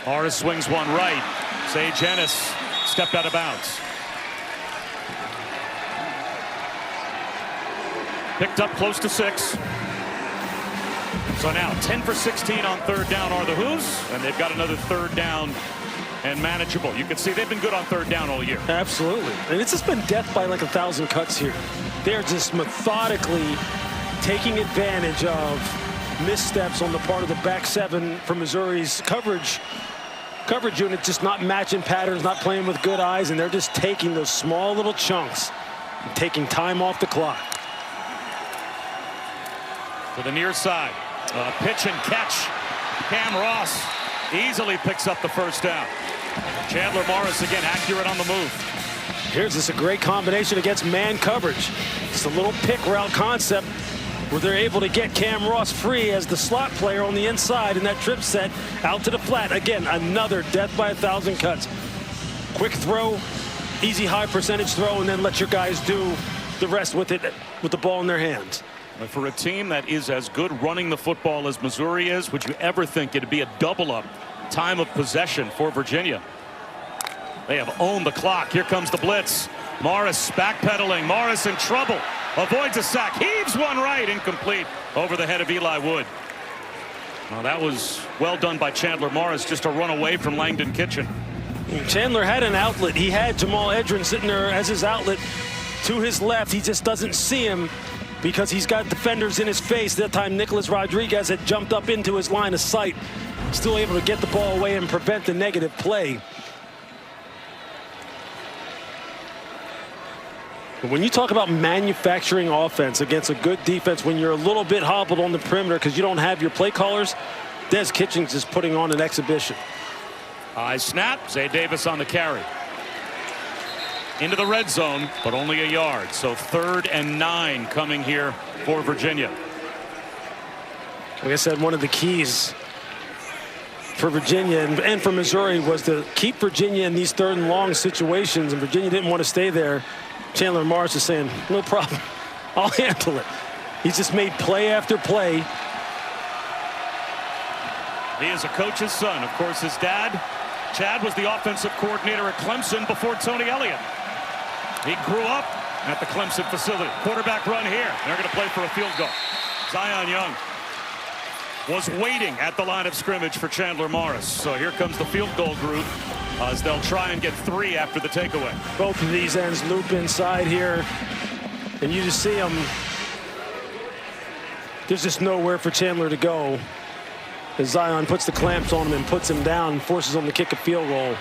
Morris swings one right. Sage Ennis stepped out of bounds. Picked up close to 6. So now 10 for 16 on 3rd down are the Who's, and they've got another 3rd down and manageable. You can see they've been good on third down all year. Absolutely. And it's just been death by like 1,000 cuts here. They're just methodically taking advantage of missteps on the part of the back seven from Missouri's coverage unit, just not matching patterns, not playing with good eyes, and they're just taking those small little chunks and taking time off the clock. To the near side. Pitch and catch. Cam Ross easily picks up the first down. Chandler Morris again accurate on the move. Here's this a great combination against man coverage. It's a little pick route concept where they're able to get Cam Ross free as the slot player on the inside in that trip set out to the flat. Again, another death by 1,000 cuts. Quick throw, easy high percentage throw, and then let your guys do the rest with it with the ball in their hands. For a team that is as good running the football as Missouri is, would you ever think it'd be a double-up time of possession for Virginia? They have owned the clock. Here comes the blitz. Morris backpedaling. Morris in trouble. Avoids a sack. Heaves one right. Incomplete over the head of Eli Wood. Well, that was well done by Chandler Morris just to run away from Langdon Kitchen. Chandler had an outlet. He had Jamal Edrin sitting there as his outlet to his left. He just doesn't see him because he's got defenders in his face. That time Nicholas Rodriguez had jumped up into his line of sight. Still able to get the ball away and prevent the negative play. But when you talk about manufacturing offense against a good defense, when you're a little bit hobbled on the perimeter because you don't have your play callers, Des Kitchings is putting on an exhibition. High snap. Zay Davis on the carry. Into the red zone, but only a yard. So 3rd and 9 coming here for Virginia. Like I said, one of the keys for Virginia and for Missouri was to keep Virginia in these 3rd and long situations, and Virginia didn't want to stay there. Chandler Morris is saying, no problem, I'll handle it. He's just made play after play. He is a coach's son. Of course, his dad, Chad, was the offensive coordinator at Clemson before Tony Elliott. He grew up at the Clemson facility. Quarterback run here. They're going to play for a field goal. Zion Young was waiting at the line of scrimmage for Chandler Morris. So here comes the field goal group as they'll try and get 3 after the takeaway. Both of these ends loop inside here, and you just see them. There's just nowhere for Chandler to go as Zion puts the clamps on him and puts him down and forces him to kick a field goal.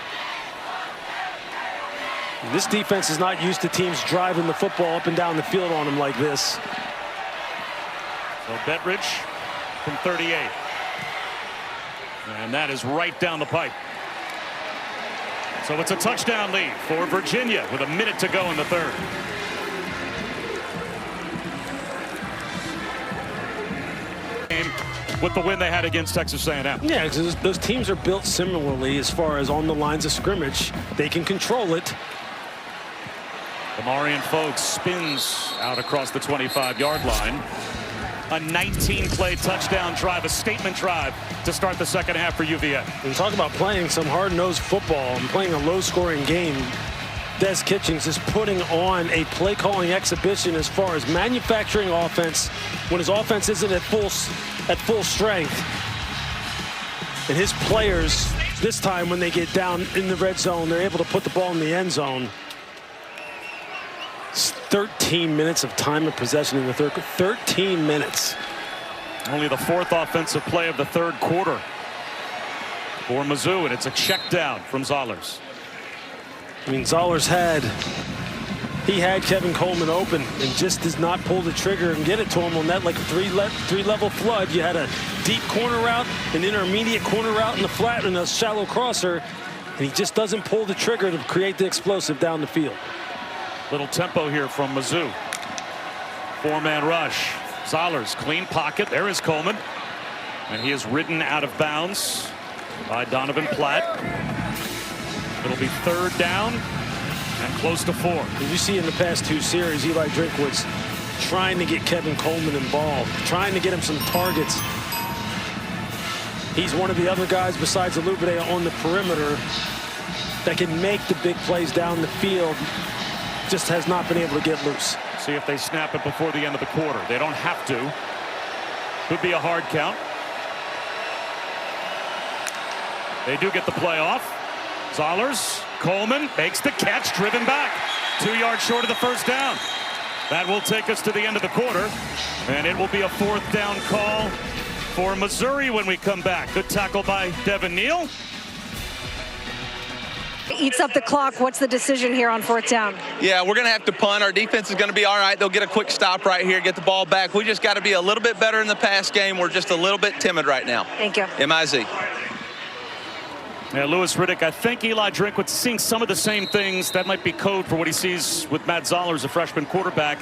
This defense is not used to teams driving the football up and down the field on them like this. So Bettridge from 38. And that is right down the pipe. So it's a touchdown lead for Virginia with a minute to go in the 3rd. With the win they had against Texas A&M. Yeah, because those teams are built similarly as far as on the lines of scrimmage. They can control it. Marion Fogue spins out across the 25-yard line. A 19-play touchdown drive, a statement drive to start the 2nd half for UVA. We talk about playing some hard-nosed football and playing a low-scoring game. Des Kitchings is putting on a play-calling exhibition as far as manufacturing offense when his offense isn't at full strength. And his players, this time when they get down in the red zone, they're able to put the ball in the end zone. It's 13 minutes of time of possession in the 3rd. 13 minutes. Only the 4th offensive play of the 3rd quarter for Mizzou, and it's a check down from Zollers. I mean, Zollers had Kevin Coleman open and just does not pull the trigger and get it to him on that like three-level flood. You had a deep corner route, an intermediate corner route in the flat, and a shallow crosser, and he just doesn't pull the trigger to create the explosive down the field. Little tempo here from Mizzou. 4-man rush. Zollers, clean pocket. There is Coleman. And he is ridden out of bounds by Donovan Platt. It'll be 3rd down and close to 4. As you see in the past 2 series, Eli Drinkwitz trying to get Kevin Coleman involved, trying to get him some targets. He's one of the other guys besides Alubade on the perimeter that can make the big plays down the field. Just has not been able to get loose. See if they snap it before the end of the quarter. They don't have to. Could be a hard count. They do get the play off. Zollers, Coleman makes the catch, driven back. 2 yards short of the first down. That will take us to the end of the quarter, and it will be a 4th down call for Missouri when we come back. Good tackle by Devin Neal. Eats up the clock. What's the decision here on 4th down? Yeah, we're going to have to punt. Our defense is going to be all right. They'll get a quick stop right here, get the ball back. We just got to be a little bit better in the pass game. We're just a little bit timid right now. Thank you. MIZ. Yeah, Louis Riddick, I think Eli Drinkwitz seeing some of the same things. That might be code for what he sees with Matt Zollers, a freshman quarterback.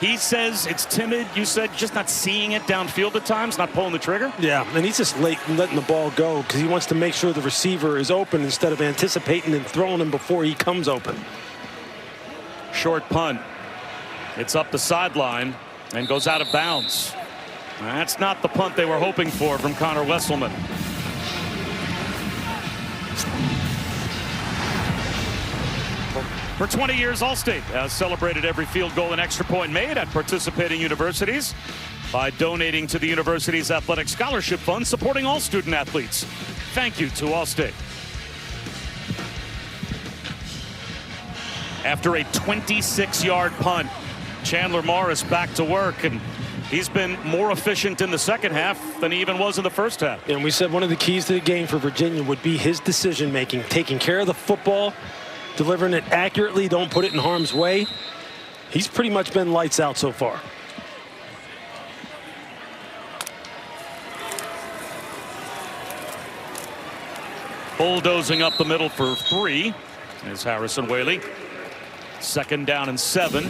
He says it's timid. You said just not seeing it downfield at times, not pulling the trigger. Yeah, and he's just late in letting the ball go because he wants to make sure the receiver is open instead of anticipating and throwing him before he comes open. Short punt. It's up the sideline and goes out of bounds. That's not the punt they were hoping for from Connor Wesselman. For 20 years, Allstate has celebrated every field goal and extra point made at participating universities by donating to the university's athletic scholarship fund, supporting all student athletes. Thank you to Allstate. After a 26-yard punt, Chandler Morris back to work, and he's been more efficient in the second half than he even was in the first half. And we said one of the keys to the game for Virginia would be his decision-making, taking care of the football, delivering it accurately, don't put it in harm's way. He's pretty much been lights out so far. Bulldozing up the middle for 3 is Harrison Whaley. 2nd down and 7.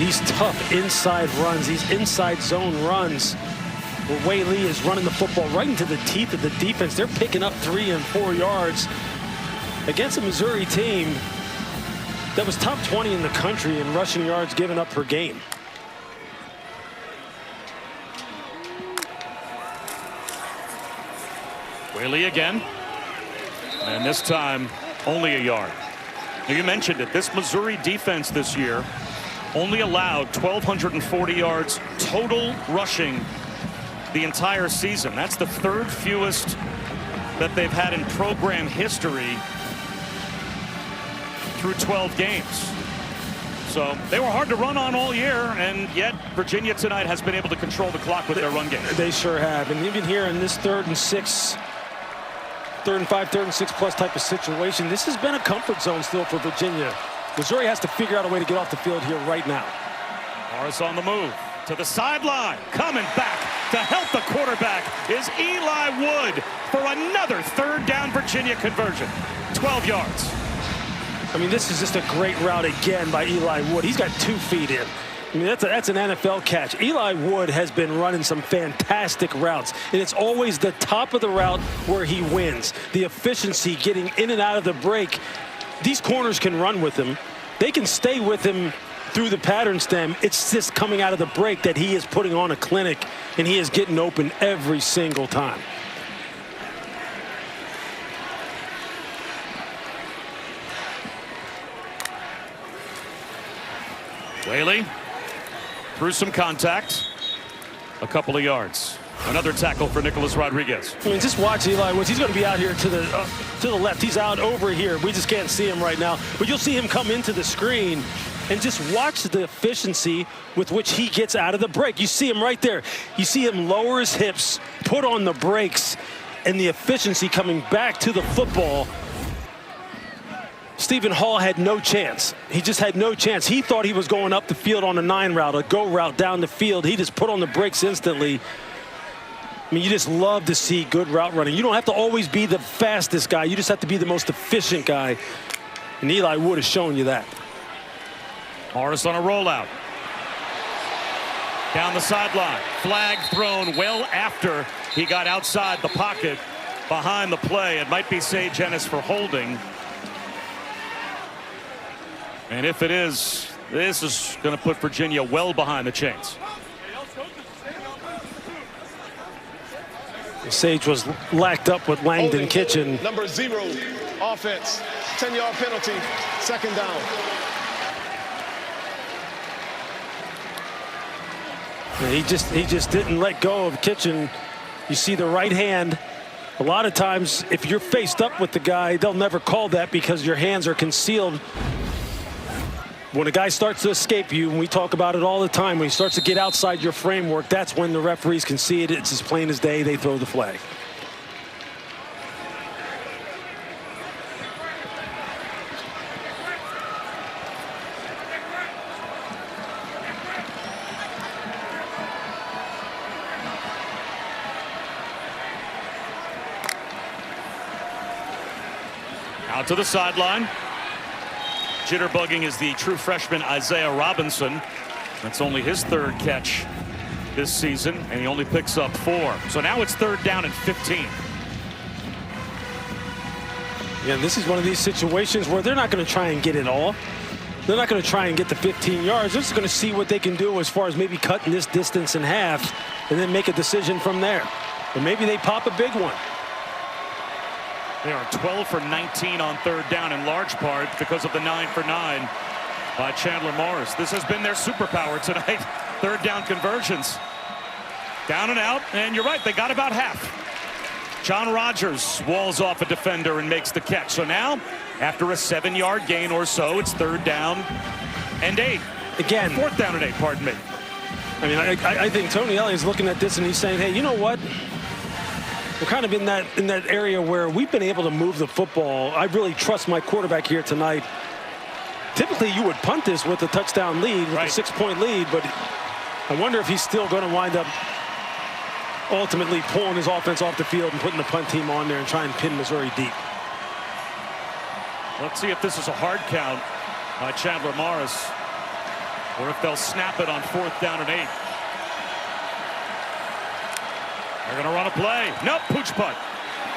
These tough inside runs, these inside zone runs, where Whaley is running the football right into the teeth of the defense. They're picking up 3 and 4 yards against a Missouri team that was top 20 in the country in rushing yards given up per game. Whaley again, and this time only a yard. Now, you mentioned it, this Missouri defense this year only allowed 1,240 yards total rushing the entire season. That's the 3rd fewest that they've had in program history through 12 games. So they were hard to run on all year, and yet Virginia tonight has been able to control the clock with their run game. They sure have, and even here in this 3rd and 6, 3rd and 5, 3rd and 6 plus type of situation, this has been a comfort zone still for Virginia. Missouri has to figure out a way to get off the field here right now. Morris on the move to the sideline, coming back to help the quarterback is Eli Wood for another 3rd down Virginia conversion. 12 yards. I mean, this is just a great route again by Eli Wood. He's got 2 feet in. I mean, that's an NFL catch. Eli Wood has been running some fantastic routes, and it's always the top of the route where he wins. The efficiency getting in and out of the break. These corners can run with him. They can stay with him through the pattern stem. It's just coming out of the break that he is putting on a clinic, and he is getting open every single time. Whaley through some contact, a couple of yards. Another tackle for Nicholas Rodriguez. I mean, just watch Eli Woods. He's going to be out here to the left. He's out over here. We just can't see him right now. But you'll see him come into the screen, and just watch the efficiency with which he gets out of the break. You see him right there. You see him lower his hips, put on the brakes, and the efficiency coming back to the football. Stephen Hall had no chance. He just had no chance. He thought he was going up the field on a 9 route, a go route down the field. He just put on the brakes instantly. I mean, you just love to see good route running. You don't have to always be the fastest guy. You just have to be the most efficient guy. And Eli Wood has shown you that. Morris on a rollout. Down the sideline. Flag thrown well after he got outside the pocket behind the play. It might be Sage Ennis for holding. And if it is, this is going to put Virginia well behind the chains. Sage was lacked up with Langdon Kitchen. Number 0, offense, 10-yard penalty, 2nd down. And he just didn't let go of Kitchen. You see the right hand A lot of times, if you're faced up with the guy, they'll never call that because your hands are concealed. When a guy starts to escape you, and we talk about it all the time, when he starts to get outside your framework, that's when the referees can see it. It's as plain as day. They throw the flag. Out to the sideline. Jitterbugging is the true freshman Isaiah Robinson. That's only his 3rd catch this season, and he only picks up 4. So now it's 3rd down and 15. Yeah, this is one of these situations where they're not going to try and get it all. They're not going to try and get the 15 yards. They're just going to see what they can do as far as maybe cutting this distance in half and then make a decision from there. Or maybe they pop a big one. They are 12 for 19 on 3rd down in large part because of the 9 for 9 by Chandler Morris. This has been their superpower tonight. 3rd down conversions. Down and out, and you're right, they got about half. John Rogers walls off a defender and makes the catch. So now, after a 7-yard gain or so, it's 3rd down and 8. Again, 4th down and 8, pardon me. I mean, I think Tony Elliott's looking at this and he's saying, hey, you know what? We're kind of in that area where we've been able to move the football. I really trust my quarterback here tonight. Typically, you would punt this with a touchdown lead, with a 6-point lead, but I wonder if he's still going to wind up ultimately pulling his offense off the field and putting the punt team on there and trying to pin Missouri deep. Let's see if this is a hard count by Chandler Morris, or if they'll snap it on 4th down and 8. They're going to run a play. Nope, pooch punt.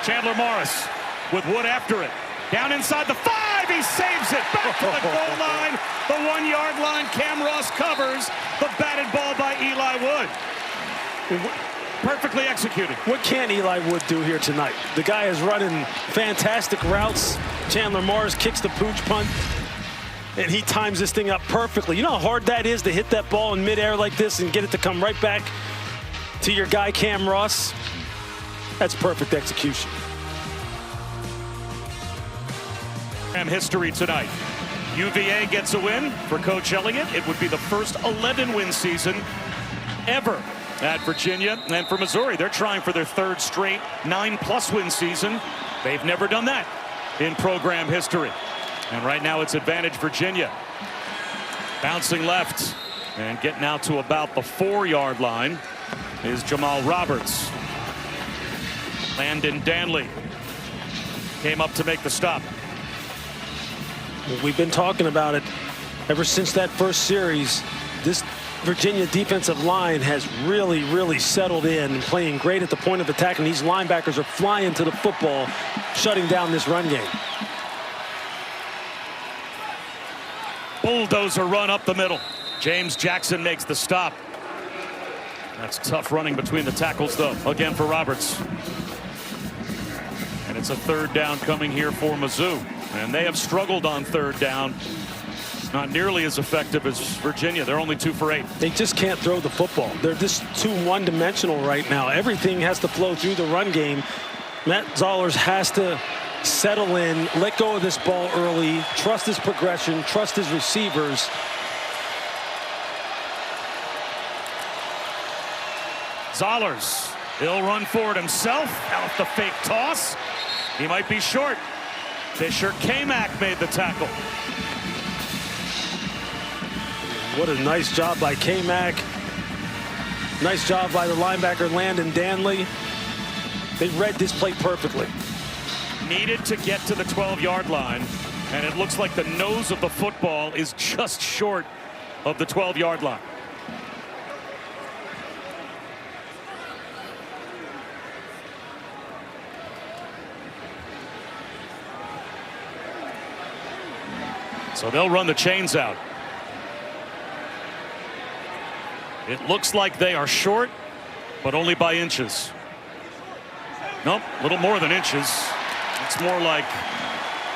Chandler Morris with Wood after it. Down inside the 5. He saves it. Back to the goal line. The 1-yard line. Cam Ross covers the batted ball by Eli Wood. Perfectly executed. What can Eli Wood do here tonight? The guy is running fantastic routes. Chandler Morris kicks the pooch punt, and he times this thing up perfectly. You know how hard that is to hit that ball in midair like this and get it to come right back to your guy, Cam Ross? That's perfect execution. History tonight. UVA gets a win for Coach Elliott. It would be the first 11-win season ever at Virginia. And for Missouri, they're trying for their 3rd straight 9+ win season. They've never done that in program history. And right now it's advantage Virginia. Bouncing left and getting out to about the 4-yard line is Jamal Roberts. Landon Danley came up to make the stop. We've been talking about it ever since that first series. This Virginia defensive line has really settled in and playing great at the point of attack, and these linebackers are flying to the football, shutting down this run game. Bulldozer run up the middle. James Jackson makes the stop. That's tough running between the tackles, though, again for Roberts. And it's a 3rd down coming here for Mizzou. And they have struggled on 3rd down. Not nearly as effective as Virginia. They're only 2 for 8. They just can't throw the football. They're just too one-dimensional right now. Everything has to flow through the run game. Matt Zollers has to settle in, let go of this ball early, trust his progression, trust his receivers. Zollers, he'll run for it himself. Out the fake toss. He might be short. Fisher K-Mac made the tackle. What a nice job by K-Mac. Nice job by the linebacker Landon Danley. They read this play perfectly. Needed to get to the 12-yard line, and it looks like the nose of the football is just short of the 12-yard line. So they'll run the chains out. It looks like they are short, but only by inches. Nope, a little more than inches. It's more like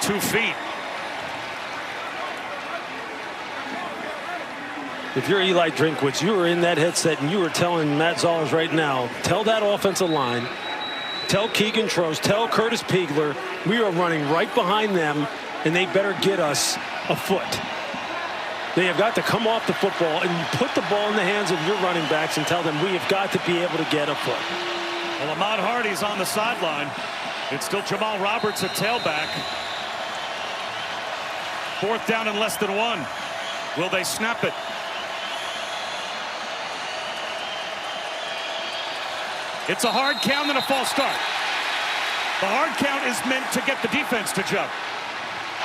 2 feet. If you're Eli Drinkwitz, you were in that headset and you were telling Matt Zollers right now, tell that offensive line, tell Keegan Trost, tell Curtis Pegler, we are running right behind them, and they better get us a foot. They have got to come off the football and you put the ball in the hands of your running backs and tell them we have got to be able to get a foot. Well, Ahmad Hardy's on the sideline. It's still Jamal Roberts at tailback. 4th down and less than 1. Will they snap it? It's a hard count and a false start. The hard count is meant to get the defense to jump.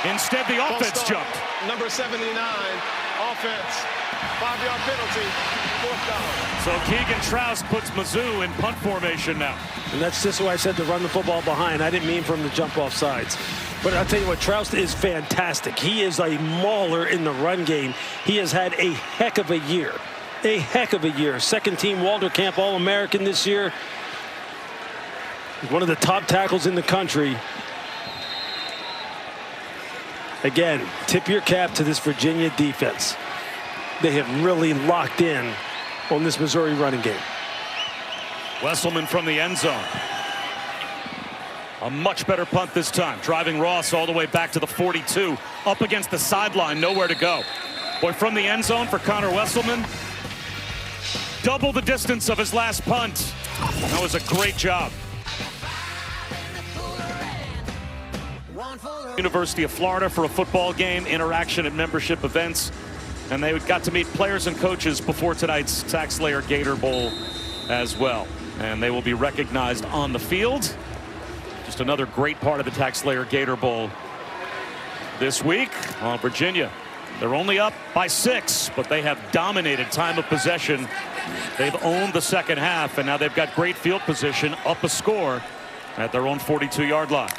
Instead, the offense jumped. Number 79, offense, 5-yard penalty, 4th down. So Keegan Troust puts Mizzou in punt formation now. And that's just why I said to run the football behind. I didn't mean for him to jump off sides. But I'll tell you what, Troust is fantastic. He is a mauler in the run game. He has had a heck of a year. A heck of a year. 2nd team Walter Camp All-American this year. He's one of the top tackles in the country. Again, tip your cap to this Virginia defense. They have really locked in on this Missouri running game. Wesselman from the end zone. A much better punt this time. Driving Ross all the way back to the 42. Up against the sideline. Nowhere to go. Boy, from the end zone for Connor Wesselman. Double the distance of his last punt. That was a great job. University of Florida for a football game, interaction at membership events. And they got to meet players and coaches before tonight's TaxSlayer Gator Bowl as well. And they will be recognized on the field. Just another great part of the TaxSlayer Gator Bowl this week. Virginia, they're only up by 6, but they have dominated time of possession. They've owned the second half, and now they've got great field position, up a score at their own 42-yard line.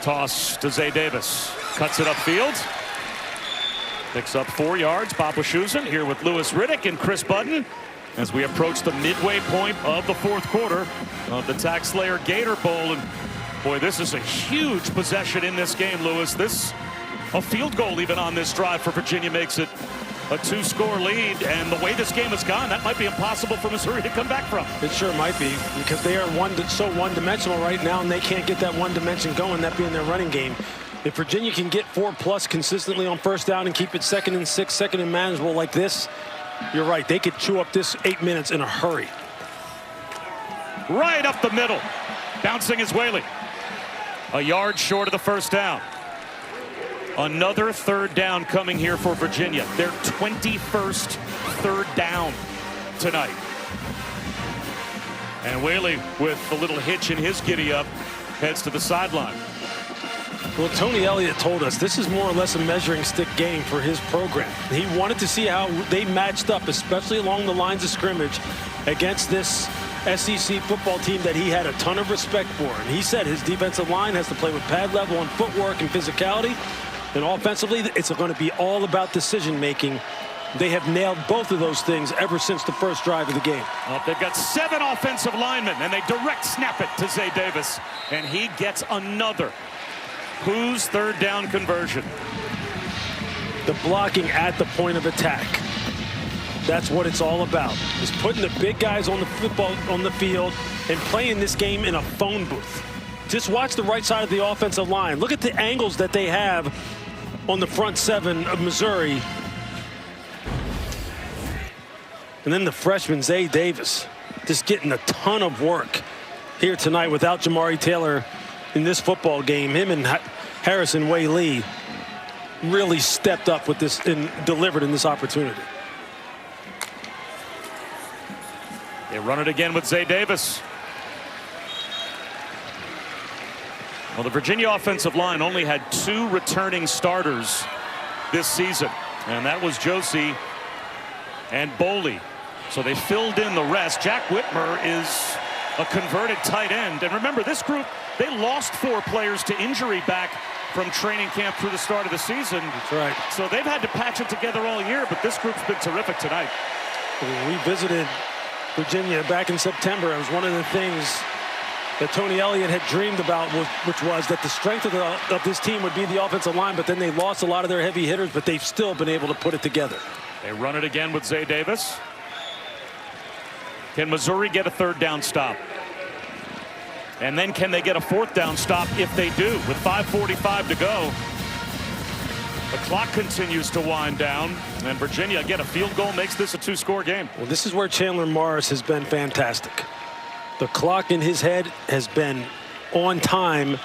Toss to Zay Davis. Cuts it upfield. Picks up 4 yards. Bob Wischusen here with Lewis Riddick and Chris Budden as we approach the midway point of the 4th quarter of the TaxSlayer Gator Bowl. And boy, this is a huge possession in this game, Lewis. A field goal even on this drive for Virginia makes it a 2-score lead. And the way this game has gone, that might be impossible for Missouri to come back from. It sure might be, because they are so one-dimensional right now, and they can't get that one dimension going, that being their running game. If Virginia can get 4+ consistently on 1st down and keep it 2nd and 6, 2nd and manageable like this, you're right. They could chew up this 8 minutes in a hurry. Right up the middle. Bouncing is Whaley. A yard short of the 1st down. Another 3rd down coming here for Virginia. Their 21st 3rd down tonight. And Whaley, with a little hitch in his giddy-up, heads to the sideline. Well, Tony Elliott told us this is more or less a measuring stick game for his program. He wanted to see how they matched up, especially along the lines of scrimmage, against this SEC football team that he had a ton of respect for. And he said his defensive line has to play with pad level and footwork and physicality. And offensively, it's going to be all about decision-making. They have nailed both of those things ever since the first drive of the game. Well, they've got 7 offensive linemen, and they direct snap it to Zay Davis. And he gets another. Who's 3rd down conversion? The blocking at the point of attack. That's what it's all about. Is putting the big guys on the field and playing this game in a phone booth. Just watch the right side of the offensive line. Look at the angles that they have on the front 7 of Missouri. And then the freshman Zay Davis just getting a ton of work here tonight without Jamari Taylor in this football game. Him and Harrison Way-Lee really stepped up with this and delivered in this opportunity. They run it again with Zay Davis. Well, the Virginia offensive line only had 2 returning starters this season, and that was Josie and Boley. So they filled in the rest. Jack Whitmer is a converted tight end. And remember, this group, they lost 4 players to injury back from training camp through the start of the season. That's right. So they've had to patch it together all year, but this group's been terrific tonight. We visited Virginia back in September. It was one of the things that Tony Elliott had dreamed about, which was that the strength of this team would be the offensive line, but then they lost a lot of their heavy hitters, but they've still been able to put it together. They run it again with Zay Davis. Can Missouri get a 3rd down stop? And then can they get a 4th down stop if they do? With 5:45 to go, the clock continues to wind down, and Virginia, again, a field goal makes this a 2-score game. Well, this is where Chandler Morris has been fantastic. The clock in his head has been on time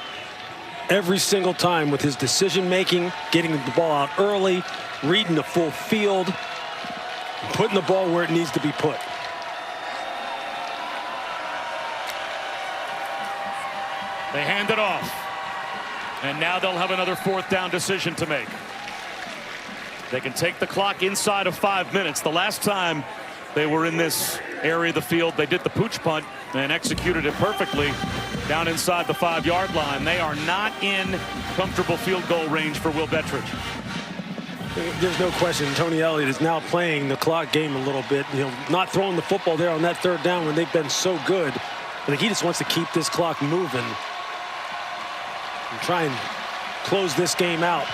every single time with his decision making, getting the ball out early, reading the full field, and putting the ball where it needs to be put. They hand it off, and now they'll have another 4th down decision to make. They can take the clock inside of 5 minutes. The last time they were in this area of the field, they did the pooch punt and executed it perfectly down inside the 5-yard line. They are not in comfortable field goal range for Will Bettridge. There's no question Tony Elliott is now playing the clock game a little bit, not throwing the football there on that 3rd down when they've been so good. I think he just wants to keep this clock moving and try and close this game out.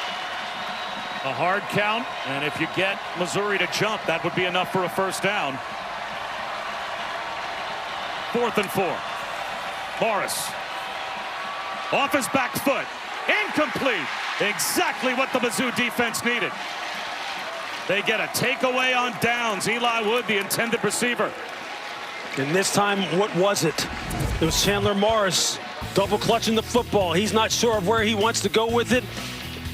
A hard count, and if you get Missouri to jump, that would be enough for a 1st down. 4th and 4. Morris off his back foot, incomplete. Exactly what the Mizzou defense needed. They get a takeaway on downs. Eli Wood, the intended receiver. And this time, what was it? It was Chandler Morris double clutching the football. He's not sure of where he wants to go with it,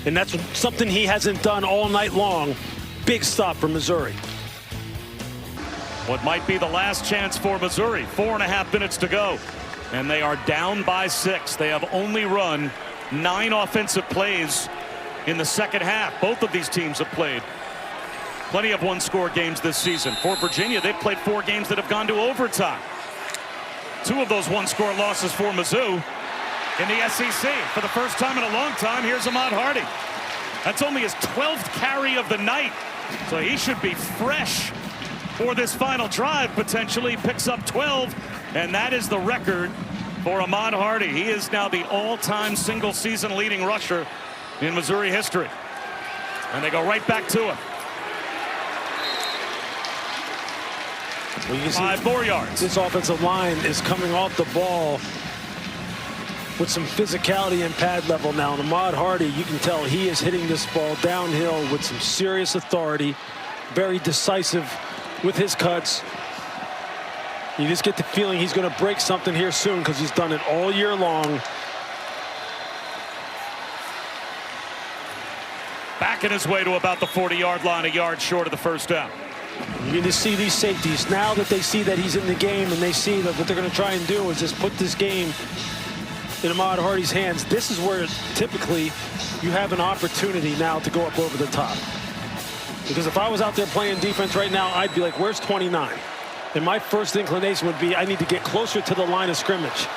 and that's something he hasn't done all night long. Big stop for Missouri. What might be the last chance for Missouri. 4.5 minutes to go, and they are down by 6. They have only run 9 offensive plays in the second half. Both of these teams have played plenty of 1-score games this season. For Virginia, they've played 4 games that have gone to overtime. 2 of those 1-score losses for Mizzou in the SEC. For the first time in a long time, here's Ahmad Hardy. That's only his 12th carry of the night, so he should be fresh for this final drive. Potentially picks up 12, and that is the record for Ahmad Hardy. He is now the all-time single-season leading rusher in Missouri history. And they go right back to him. Well, you can see 5 more yards. This offensive line is coming off the ball with some physicality and pad level now. And Ahmad Hardy, you can tell he is hitting this ball downhill with some serious authority, very decisive with his cuts. You just get the feeling he's going to break something here soon because he's done it all year long. Backing his way to about the 40-yard line, a yard short of the 1st down. You can just see these safeties now that they see that he's in the game, and they see that what they're going to try and do is just put this game in Ahmad Hardy's hands. This is where typically you have an opportunity now to go up over the top. Because if I was out there playing defense right now, I'd be like, where's 29? And my first inclination would be I need to get closer to the line of scrimmage.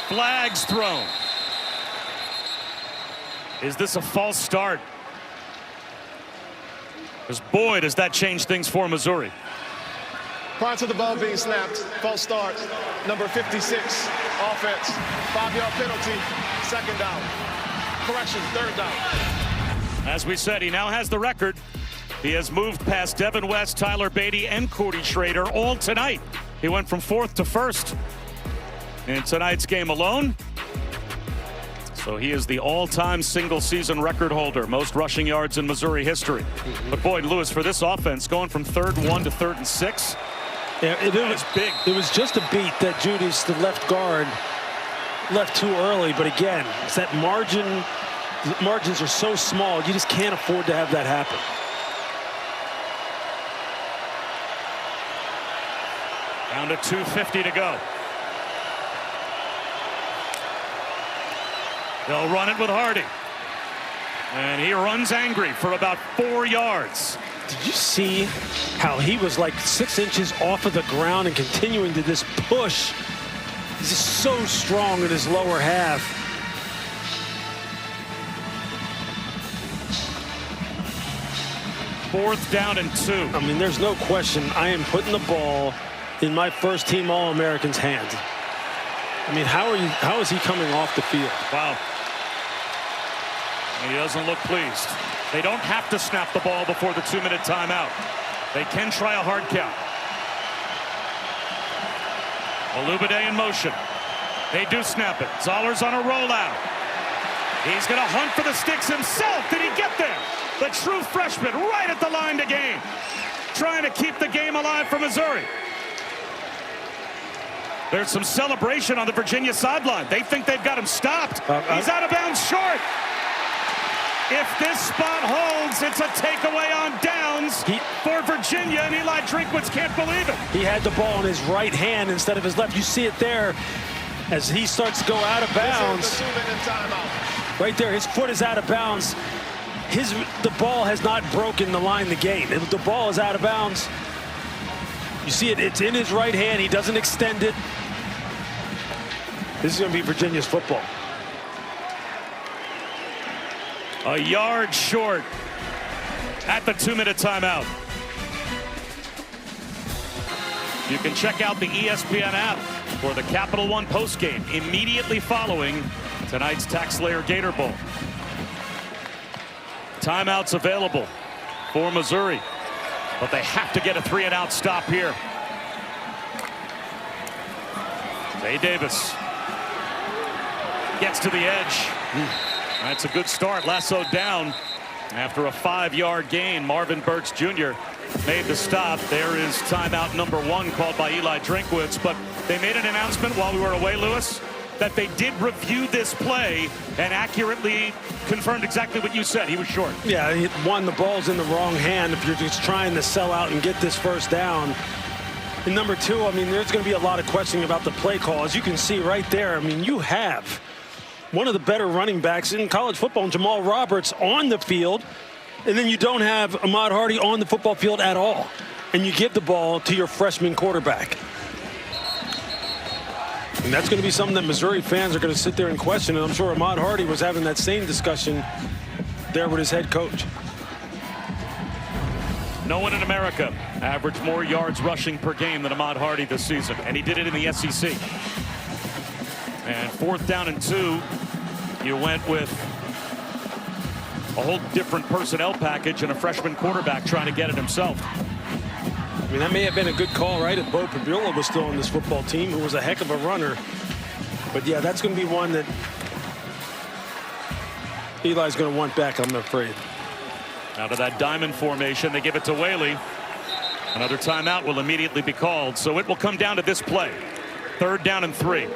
Flags thrown. Is this a false start? Because boy, does that change things for Missouri. Prior to the ball being snapped, false start, number 56, offense, 5-yard penalty, 2nd down. Correction, 3rd down. As we said, he now has the record. He has moved past Devin West, Tyler Beatty, and Cody Schrader all tonight. He went from 4th to 1st in tonight's game alone. So he is the all-time single-season record holder, most rushing yards in Missouri history. But Boyd Lewis, for this offense, going from 3rd and 1 to 3rd and 6. Yeah, it was big. It was just a beat that Judy's, the left guard, left too early. But again, it's that margin. The margins are so small, you just can't afford to have that happen. Down to 2:50 to go. They'll run it with Hardy. And he runs angry for about 4 yards. Did you see how he was like 6 inches off of the ground and continuing to just push? He's just so strong in his lower half. Fourth down and 2. I mean, there's no question I am putting the ball in my first team All-American's hands. I mean, how is he coming off the field? Wow. He doesn't look pleased. They don't have to snap the ball before the 2-minute timeout. They can try a hard count. Olubade in motion. They do snap it. Zoller's on a rollout. He's going to hunt for the sticks himself. Did he get there? The true freshman right at the line to gain. Trying to keep the game alive for Missouri. There's some celebration on the Virginia sideline. They think they've got him stopped. He's out of bounds short. If this spot holds, it's a takeaway on downs for Virginia, and Eli Drinkwitz can't believe it. He had the ball in his right hand instead of his left. You see it there as he starts to go out of bounds. Right there, his foot is out of bounds. The ball has not broken the line to gain. The ball is out of bounds. You see it, it's in his right hand. He doesn't extend it. This is going to be Virginia's football. A yard short at the 2-minute timeout. You can check out the ESPN app for the Capital One postgame immediately following tonight's TaxSlayer Gator Bowl. Timeouts available for Missouri, but they have to get a 3-and-out stop here. Zay Davis gets to the edge. That's a good start. Lassoed down after a 5-yard gain. Marvin Burks Jr. made the stop. There is timeout number 1 called by Eli Drinkwitz, but they made an announcement while we were away, Lewis, that they did review this play and accurately confirmed exactly what you said. He was short. Yeah, one, the ball's in the wrong hand if you're just trying to sell out and get this first down. And number 2, I mean, there's going to be a lot of questioning about the play call. As you can see right there, I mean, you have one of the better running backs in college football, Jamal Roberts, on the field, and then you don't have Ahmad Hardy on the football field at all. And you give the ball to your freshman quarterback. And that's going to be something that Missouri fans are going to sit there and question. And I'm sure Ahmad Hardy was having that same discussion there with his head coach. No one in America averaged more yards rushing per game than Ahmad Hardy this season, and he did it in the SEC. And 4th down and 2, you went with a whole different personnel package and a freshman quarterback trying to get it himself. I mean, that may have been a good call, right? If Bo Pabula was still on this football team, who was a heck of a runner. But yeah, that's going to be one that Eli's going to want back, I'm afraid. Out of that diamond formation, they give it to Whaley. Another timeout will immediately be called, so it will come down to this play. 3rd down and 3.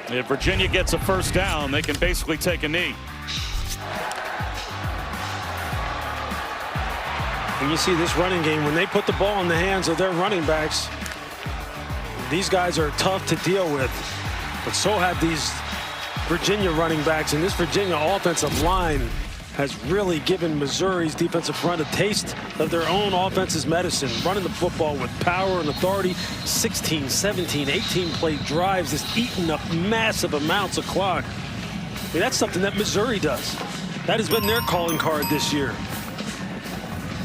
If Virginia gets a first down, they can basically take a knee. When you see this running game, when they put the ball in the hands of their running backs, these guys are tough to deal with. But so have these Virginia running backs, and this Virginia offensive line has really given Missouri's defensive front a taste of their own offense's medicine, running the football with power and authority. 16, 17, 18-play drives, just eating up massive amounts of clock. I mean, that's something that Missouri does. That has been their calling card this year.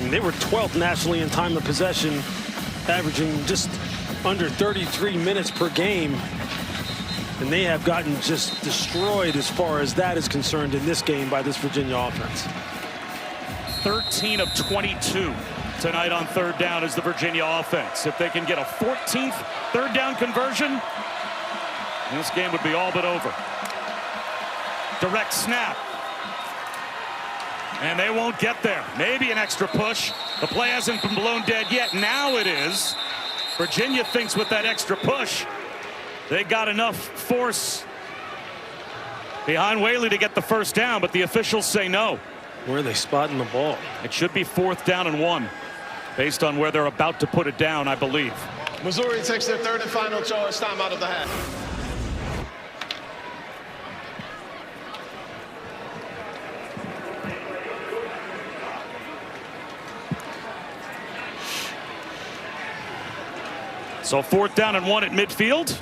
And they were 12th nationally in time of possession, averaging just under 33 minutes per game. And they have gotten just destroyed as far as that is concerned in this game by this Virginia offense. 13 of 22 tonight on 3rd down is the Virginia offense. If they can get a 14th 3rd down conversion, this game would be all but over. Direct snap. And they won't get there. Maybe an extra push. The play hasn't been blown dead yet. Now it is. Virginia thinks with that extra push, they got enough force behind Whaley to get the first down, but the officials say no. Where are they spotting the ball? It should be 4th down and 1, based on where they're about to put it down, I believe. Missouri takes their 3rd and final charge, time out of the half. So 4th down and 1 at midfield.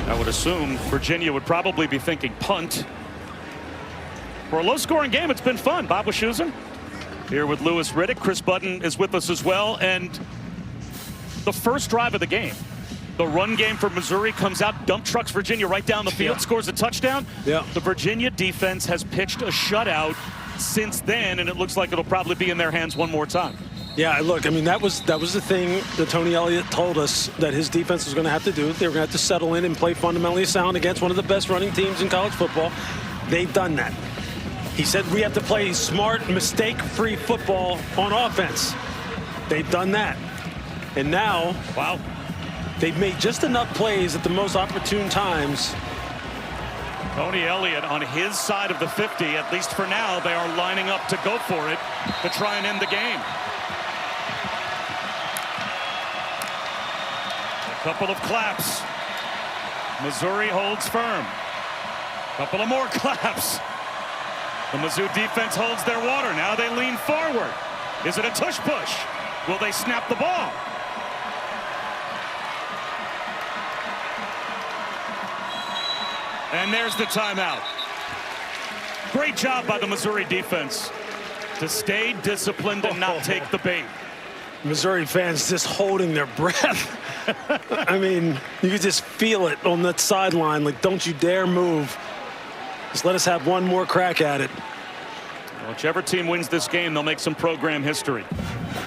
I would assume Virginia would probably be thinking punt. For a low-scoring game, it's been fun. Bob Wischusen here with Lewis Riddick. Chris Budden is with us as well. And the first drive of the game, the run game for Missouri comes out, dump trucks Virginia right down the field, scores a touchdown. Yeah. The Virginia defense has pitched a shutout since then, and it looks like it'll probably be in their hands one more time. Yeah, look, I mean, that was the thing that Tony Elliott told us that his defense was going to have to do. They were going to have to settle in and play fundamentally sound against one of the best running teams in college football. They've done that. He said we have to play smart, mistake-free football on offense. They've done that. And now, wow, they've made just enough plays at the most opportune times. Tony Elliott on his side of the 50, at least for now, they are lining up to go for it to try and end the game. A couple of claps. Missouri holds firm. A couple of more claps. The Mizzou defense holds their water. Now they lean forward. Is it a tush push? Will they snap the ball? And there's the timeout. Great job by the Missouri defense to stay disciplined and not take the bait. Missouri fans just holding their breath. I mean, you could just feel it on that sideline. Like, don't you dare move. Just let us have one more crack at it. Whichever team wins this game, they'll make some program history.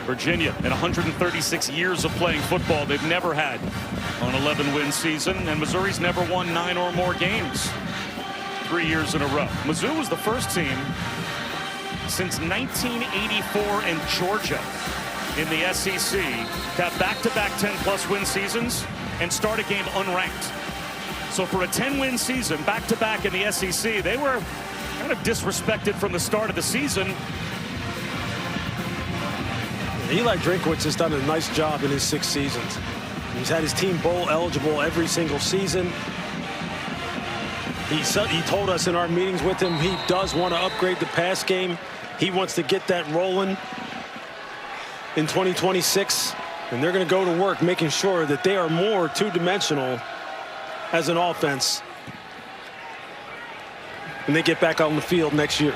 Virginia, in 136 years of playing football, they've never had an 11-win season, and Missouri's never won 9 or more games 3 years in a row. Mizzou was the first team since 1984 in Georgia in the SEC to have back-to-back 10-plus win seasons and start a game unranked. So for a 10-win season, back-to-back in the SEC, they were kind of disrespected from the start of the season. Eli Drinkwitz has done a nice job in his 6 seasons. He's had his team bowl eligible every single season. He told us in our meetings with him he does want to upgrade the pass game. He wants to get that rolling in 2026. And they're going to go to work making sure that they are more two-dimensional as an offense when they get back on the field next year.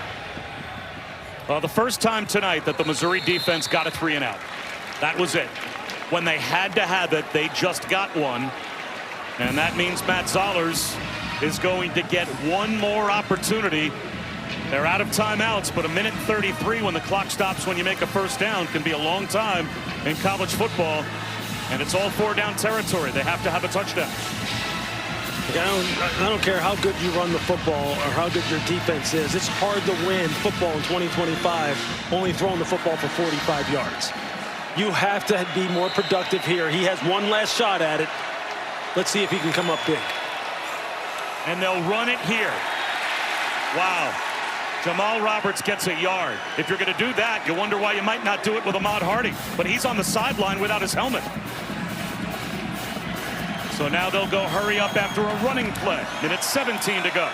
Well, the first time tonight that the Missouri defense got a 3-and-out. That was it. When they had to have it, they just got one. And that means Matt Zollers is going to get one more opportunity. They're out of timeouts, but 1:33 when the clock stops when you make a first down can be a long time in college football. And it's all 4-down territory. They have to have a touchdown. I don't care how good you run the football or how good your defense is. It's hard to win football in 2025 only throwing the football for 45 yards. You have to be more productive here. He has one last shot at it. Let's see if he can come up big. And they'll run it here. Wow. Jamal Roberts gets a yard. If you're going to do that, you wonder why you might not do it with Ahmad Hardy. But he's on the sideline without his helmet. So now they'll go hurry up after a running play. Minute 17 to go.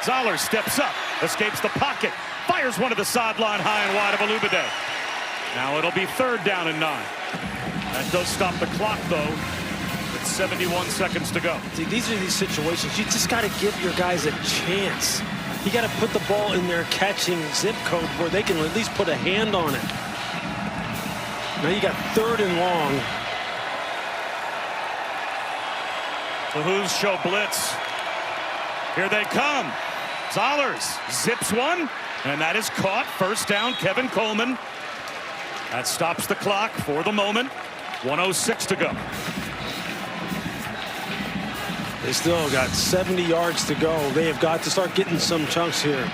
Zollers steps up, escapes the pocket, fires one to the sideline high and wide of Olubide. Now it'll be 3rd down and 9. That does stop the clock, though, with 71 seconds to go. See, these are these situations. You just got to give your guys a chance. You got to put the ball in their catching zip code where they can at least put a hand on it. Now you got 3rd and long. The Who's show blitz. Here they come. Zollers zips one, and that is caught. 1st down, Kevin Coleman. That stops the clock for the moment. 1:06 to go. They still got 70 yards to go. They have got to start getting some chunks here.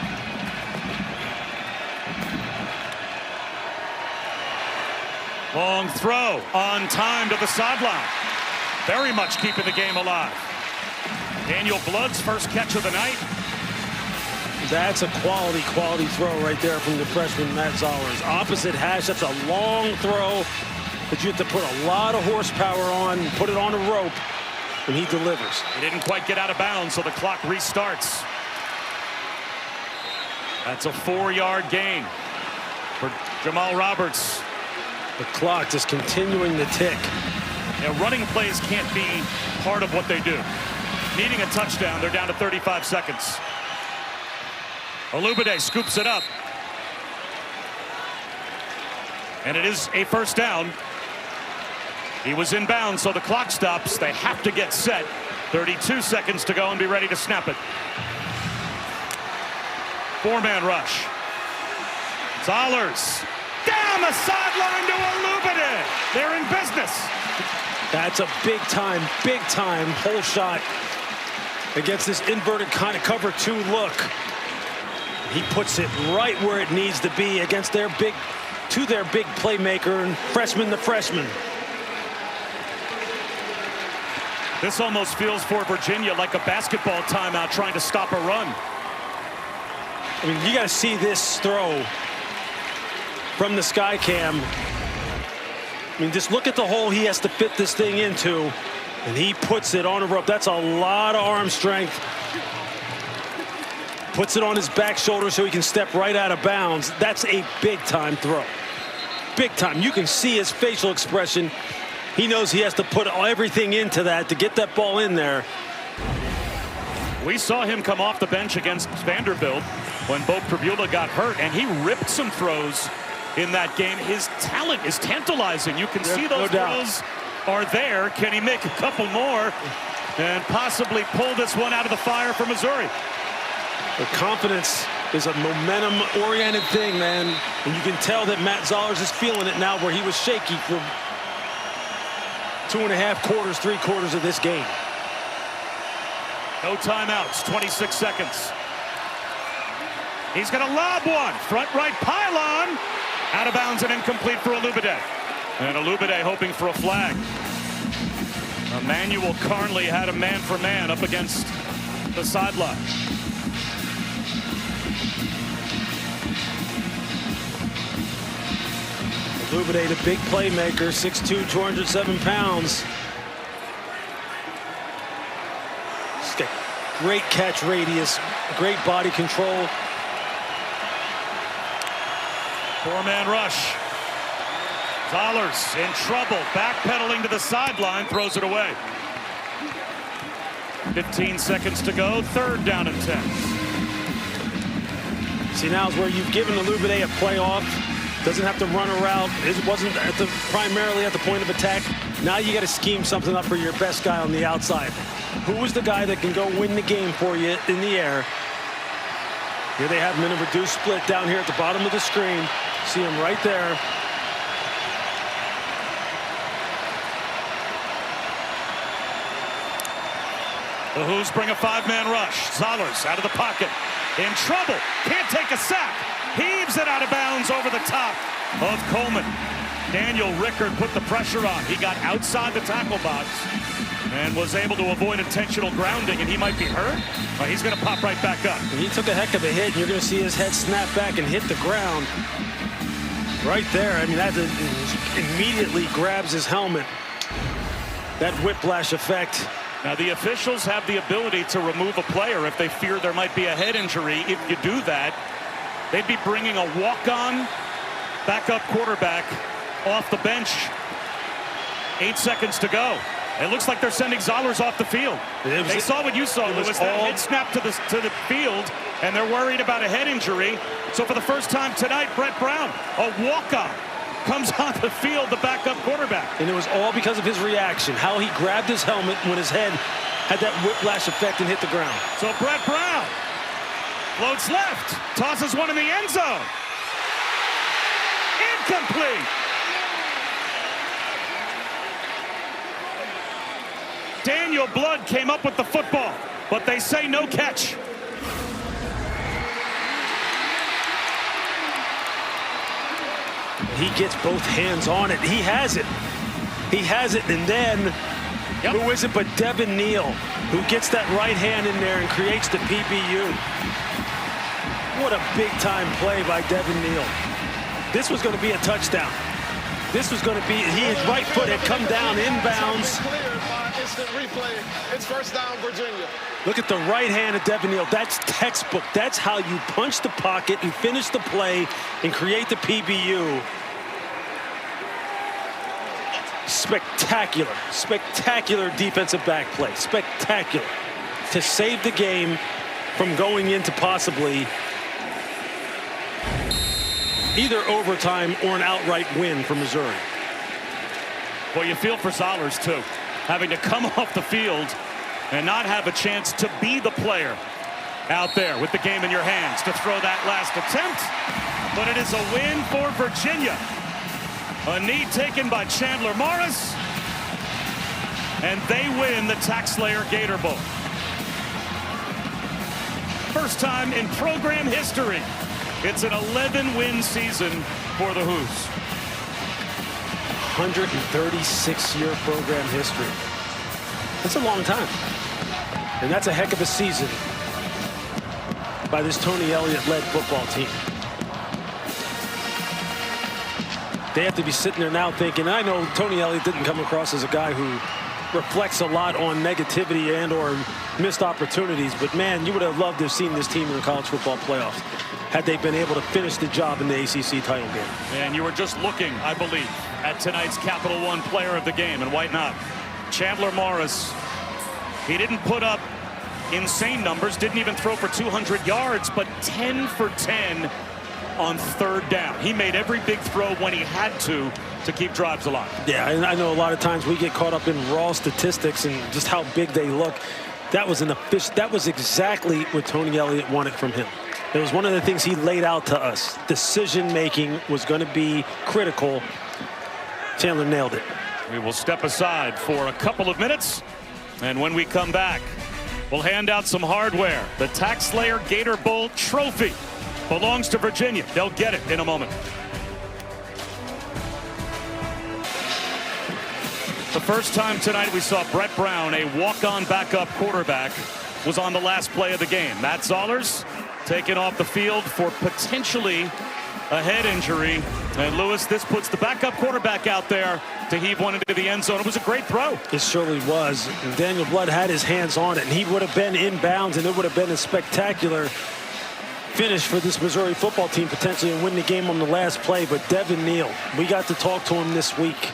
Long throw on time to the sideline. Very much keeping the game alive. Daniel Blood's first catch of the night. That's a quality throw right there from the freshman Matt Zollers. Opposite hash, that's a long throw that you have to put a lot of horsepower on, put it on a rope, and he delivers. He didn't quite get out of bounds, so the clock restarts. That's a 4-yard gain for Jamal Roberts. The clock just continuing to tick. Yeah, running plays can't be part of what they do. Needing a touchdown, they're down to 35 seconds. Olubide scoops it up. And it is a 1st down. He was in bounds, so the clock stops. They have to get set. 32 seconds to go and be ready to snap it. 4-man rush. Zollers down the sideline to Olubade. They're in business. That's a big time hole shot against this inverted kind of cover 2 look. He puts it right where it needs to be against their big playmaker and freshman to freshman. This almost feels for Virginia like a basketball timeout trying to stop a run. I mean, you got to see this throw from the sky cam. I mean, just look at the hole he has to fit this thing into, and he puts it on a rope. That's a lot of arm strength. Puts it on his back shoulder so he can step right out of bounds. That's a big-time throw. Big time. You can see his facial expression. He knows he has to put everything into that to get that ball in there. We saw him come off the bench against Vanderbilt when Bo Pribula got hurt, and he ripped some throws in that game. His talent is tantalizing. You can see those throws are there. Can he make a couple more and possibly pull this one out of the fire for Missouri? The confidence is a momentum-oriented thing, man. And you can tell that Matt Zollers is feeling it now, where he was shaky for 2.5 quarters, 3 quarters of this game. No timeouts, 26 seconds. He's going to lob one. Front right pylon. Out of bounds and incomplete for Olubade. And Olubade hoping for a flag. Emmanuel Carnley had a man-for-man up against the sideline. Olubade, the big playmaker, 6'2", 207 pounds. He's got great catch radius, great body control. 4-man rush. Zollers in trouble, backpedaling to the sideline, throws it away. 15 seconds to go, 3rd down and 10. See, now is where you've given Olubade a playoff. Doesn't have to run a route. It wasn't primarily at the point of attack. Now you got to scheme something up for your best guy on the outside. Who is the guy that can go win the game for you in the air? Here they have him in a reduced split down here at the bottom of the screen. See him right there. The Who's bring a 5-man rush. Zollers out of the pocket. In trouble. Can't take a sack. Heaves it out of bounds over the top of Coleman. Daniel Rickard put the pressure on. He got outside the tackle box and was able to avoid intentional grounding, and he might be hurt. He's going to pop right back up. And he took a heck of a hit, and you're going to see his head snap back and hit the ground. Right there. I mean, that immediately grabs his helmet. That whiplash effect. Now, the officials have the ability to remove a player if they fear there might be a head injury. If you do that, they'd be bringing a walk-on backup quarterback off the bench. 8 seconds to go. It looks like they're sending Zollers off the field. They saw what you saw, Lewis. That mid snap to the field, and they're worried about a head injury. So for the first time tonight, Brett Brown, a walk-on, comes on the field, the backup quarterback. And it was all because of his reaction, how he grabbed his helmet when his head had that whiplash effect and hit the ground. So Brett Brown floats left, tosses one in the end zone. Incomplete. Daniel Blood came up with the football, but they say no catch. He gets both hands on it. He has it. He has it. And then, who is it but Devin Neal, who gets that right hand in there and creates the PBU. What a big-time play by Devin Neal. This was going to be a touchdown. This was going to be, his right foot had come down inbounds. Instant replay. It's 1st down, Virginia. Look at the right hand of Devin Neal. That's textbook. That's how you punch the pocket and finish the play and create the PBU. Spectacular, spectacular defensive back play. Spectacular to save the game from going into possibly either overtime or an outright win for Missouri. Well, you feel for Zollers, too, having to come off the field and not have a chance to be the player out there with the game in your hands to throw that last attempt. but it is a win for Virginia. A knee taken by Chandler Morris, and they win the TaxSlayer Gator Bowl. First time in program history. It's an 11-win season for the Hoos. 136-year program history. That's a long time. And that's a heck of a season by this Tony Elliott-led football team. They have to be sitting there now thinking, I know Tony Elliott didn't come across as a guy who reflects a lot on negativity and or missed opportunities, but man, you would have loved to have seen this team in the college football playoffs had they been able to finish the job in the ACC title game. And you were just looking, I believe, at tonight's Capital One player of the game, and why not? Chandler Morris. He didn't put up insane numbers, didn't even throw for 200 yards, but 10 for 10 on third down. He made every big throw when he had to keep drives alive. Yeah, and I know a lot of times we get caught up in raw statistics and just how big they look. That was exactly what Tony Elliott wanted from him. It was one of the things he laid out to us. Decision-making was going to be critical. Chandler nailed it. We will step aside for a couple of minutes, and when we come back, we'll hand out some hardware. The TaxSlayer Gator Bowl trophy belongs to Virginia. They'll get it in a moment. The first time tonight we saw Brett Brown, a walk-on backup quarterback, was on the last play of the game. Matt Zollers taken off the field for potentially a head injury. And Lewis, this puts the backup quarterback out there to heave one into the end zone. It was a great throw. It surely was. And Daniel Blood had his hands on it, and he would have been in bounds, and it would have been a spectacular finish for this Missouri football team potentially and win the game on the last play. But Devin Neal, we got to talk to him this week.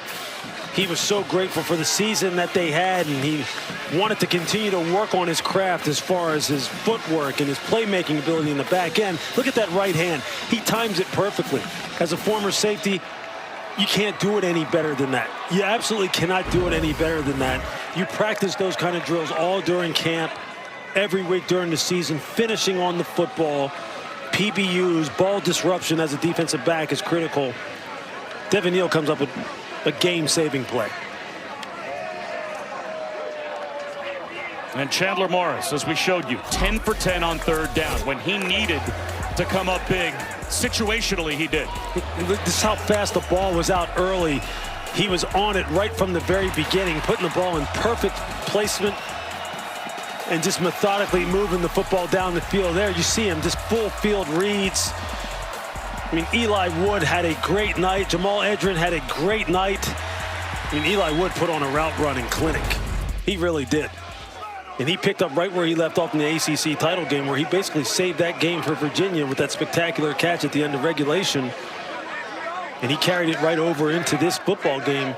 He was so grateful for the season that they had, and he wanted to continue to work on his craft as far as his footwork and his playmaking ability in the back end. Look at that right hand. He times it perfectly. As a former safety, you can't do it any better than that. You absolutely cannot do it any better than that. You practice those kind of drills all during camp, every week during the season, finishing on the football. PBUs, ball disruption as a defensive back is critical. Devin Neal comes up with a game-saving play. And Chandler Morris, as we showed you, 10 for 10 on third down. When he needed to come up big, situationally he did. This is how fast the ball was out early. He was on it right from the very beginning, putting the ball in perfect placement and just methodically moving the football down the field. There you see him, just full field reads. I mean, Eli Wood had a great night. Jamal Edrin had a great night. I mean, Eli Wood put on a route running clinic. He really did. And he picked up right where he left off in the ACC title game, where he basically saved that game for Virginia with that spectacular catch at the end of regulation. And he carried it right over into this football game.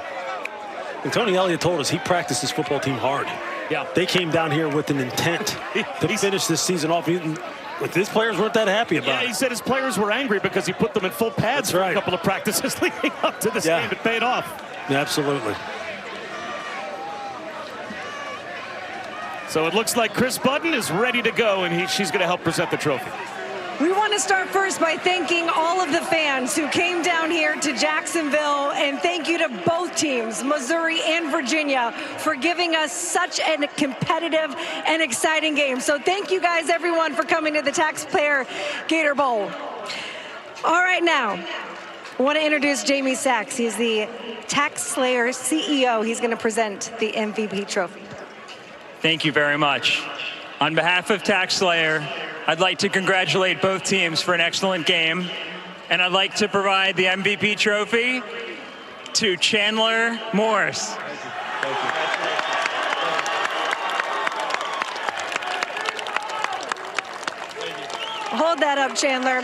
And Tony Elliott told us he practiced his football team hard. Yeah. They came down here with an intent to finish this season off. But his players weren't that happy about it. Yeah, he said his players were angry because he put them in full pads for a couple of practices leading up to this game. It paid off. Yeah, absolutely. So it looks like Chris Budden is ready to go, and she's going to help present the trophy. We want to start first by thanking all of the fans who came down here to Jacksonville, and thank you to both teams, Missouri and Virginia, for giving us such a competitive and exciting game. So thank you guys, everyone, for coming to the TaxSlayer Gator Bowl. All right, now, I want to introduce Jamie Sachs. He's the TaxSlayer CEO. He's going to present the MVP trophy. Thank you very much. On behalf of TaxSlayer, I'd like to congratulate both teams for an excellent game, and I'd like to provide the MVP trophy to Chandler Morris. Thank you. Hold that up, Chandler.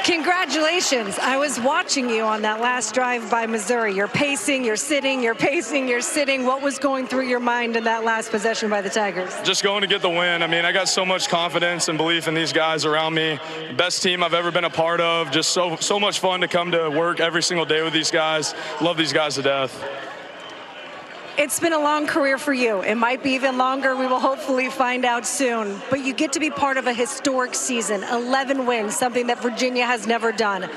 Congratulations. I was watching you on that last drive by Missouri. You're pacing, you're sitting, you're pacing, you're sitting. What was going through your mind in that last possession by the Tigers? Just going to get the win. I mean, I got so much confidence and belief in these guys around me. Best team I've ever been a part of. Just so much fun to come to work every single day with these guys. Love these guys to death. It's been a long career for you. It might be even longer. We will hopefully find out soon. But you get to be part of a historic season, 11 wins, something that Virginia has never done.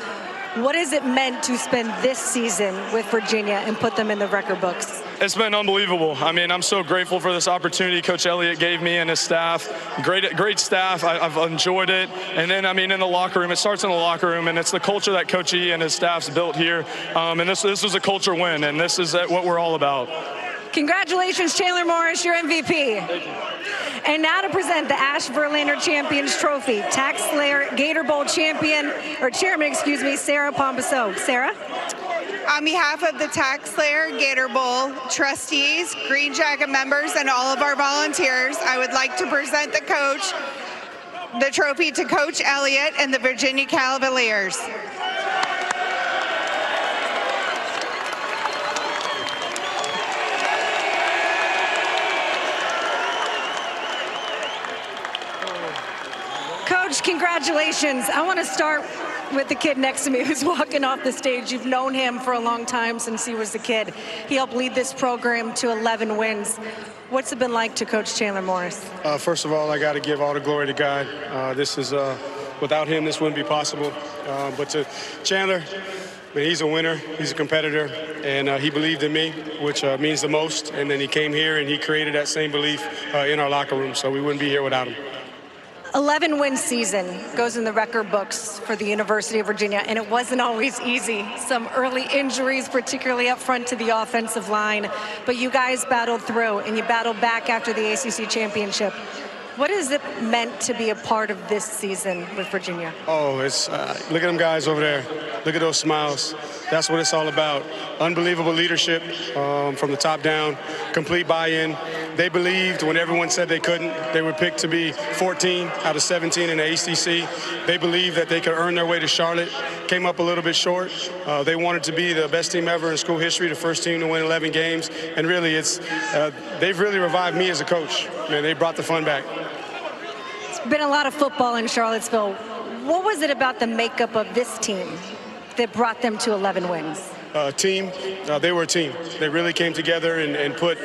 What has it meant to spend this season with Virginia and put them in the record books? It's been unbelievable. I mean, I'm so grateful for this opportunity Coach Elliott gave me and his staff. Great staff. I've enjoyed it. And then, I mean, in the locker room, it starts in the locker room, and it's the culture that Coach E and his staff's built here. And this was a culture win, and this is what we're all about. Congratulations, Chandler Morris, your MVP. Thank you. And now to present the Ash Verlander Champions Trophy, Tax Slayer Gator Bowl chairman, Sarah Pomposo. Sarah? On behalf of the Tax Slayer Gator Bowl trustees, Green Jacket members, and all of our volunteers, I would like to present the trophy to Coach Elliott and the Virginia Cavaliers. Coach, congratulations. I want to start with the kid next to me who's walking off the stage. You've known him for a long time, since he was a kid. He helped lead this program to 11 wins. What's it been like to coach Chandler Morris? First of all, I got to give all the glory to God. Without him, this wouldn't be possible. But to Chandler, he's a winner, he's a competitor, and he believed in me, which means the most. And then he came here and he created that same belief in our locker room, so we wouldn't be here without him. 11-win season goes in the record books for the University of Virginia, and it wasn't always easy. Some early injuries, particularly up front to the offensive line, but you guys battled through, and you battled back after the ACC championship. What has it meant to be a part of this season with Virginia? Oh, look at them guys over there. Look at those smiles. That's what it's all about. Unbelievable leadership from the top down, complete buy-in. They believed when everyone said they couldn't. They were picked to be 14 out of 17 in the ACC. They believed that they could earn their way to Charlotte. Came up a little bit short. They wanted to be the best team ever in school history, the first team to win 11 games. And really, they've really revived me as a coach. Man, they brought the fun back. It's been a lot of football in Charlottesville. What was it about the makeup of this team that brought them to 11 wins? Team. They were a team. They really came together and put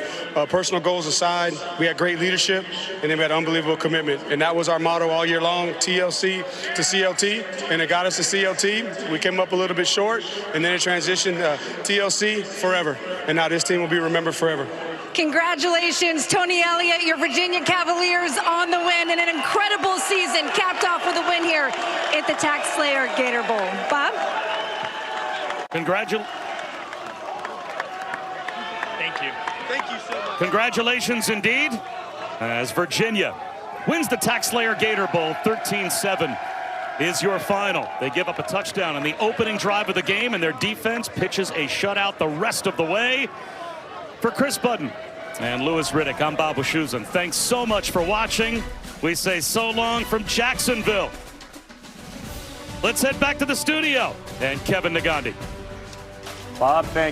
personal goals aside. We had great leadership, and they had unbelievable commitment. And that was our motto all year long, TLC to CLT, and it got us to CLT. We came up a little bit short, and then it transitioned TLC forever. And now this team will be remembered forever. Congratulations, Tony Elliott, your Virginia Cavaliers on the win, and an incredible season capped off with a win here at the Tax Slayer Gator Bowl. Bob? Thank you. Thank you so much. Congratulations indeed, as Virginia wins the Tax Slayer Gator Bowl. 13-7 is your final. They give up a touchdown on the opening drive of the game, and their defense pitches a shutout the rest of the way. For Chris Budden and Louis Riddick, I'm Bob Wischusen. Thanks so much for watching. We say so long from Jacksonville. Let's head back to the studio and Kevin Nagandi. Bob, thank you.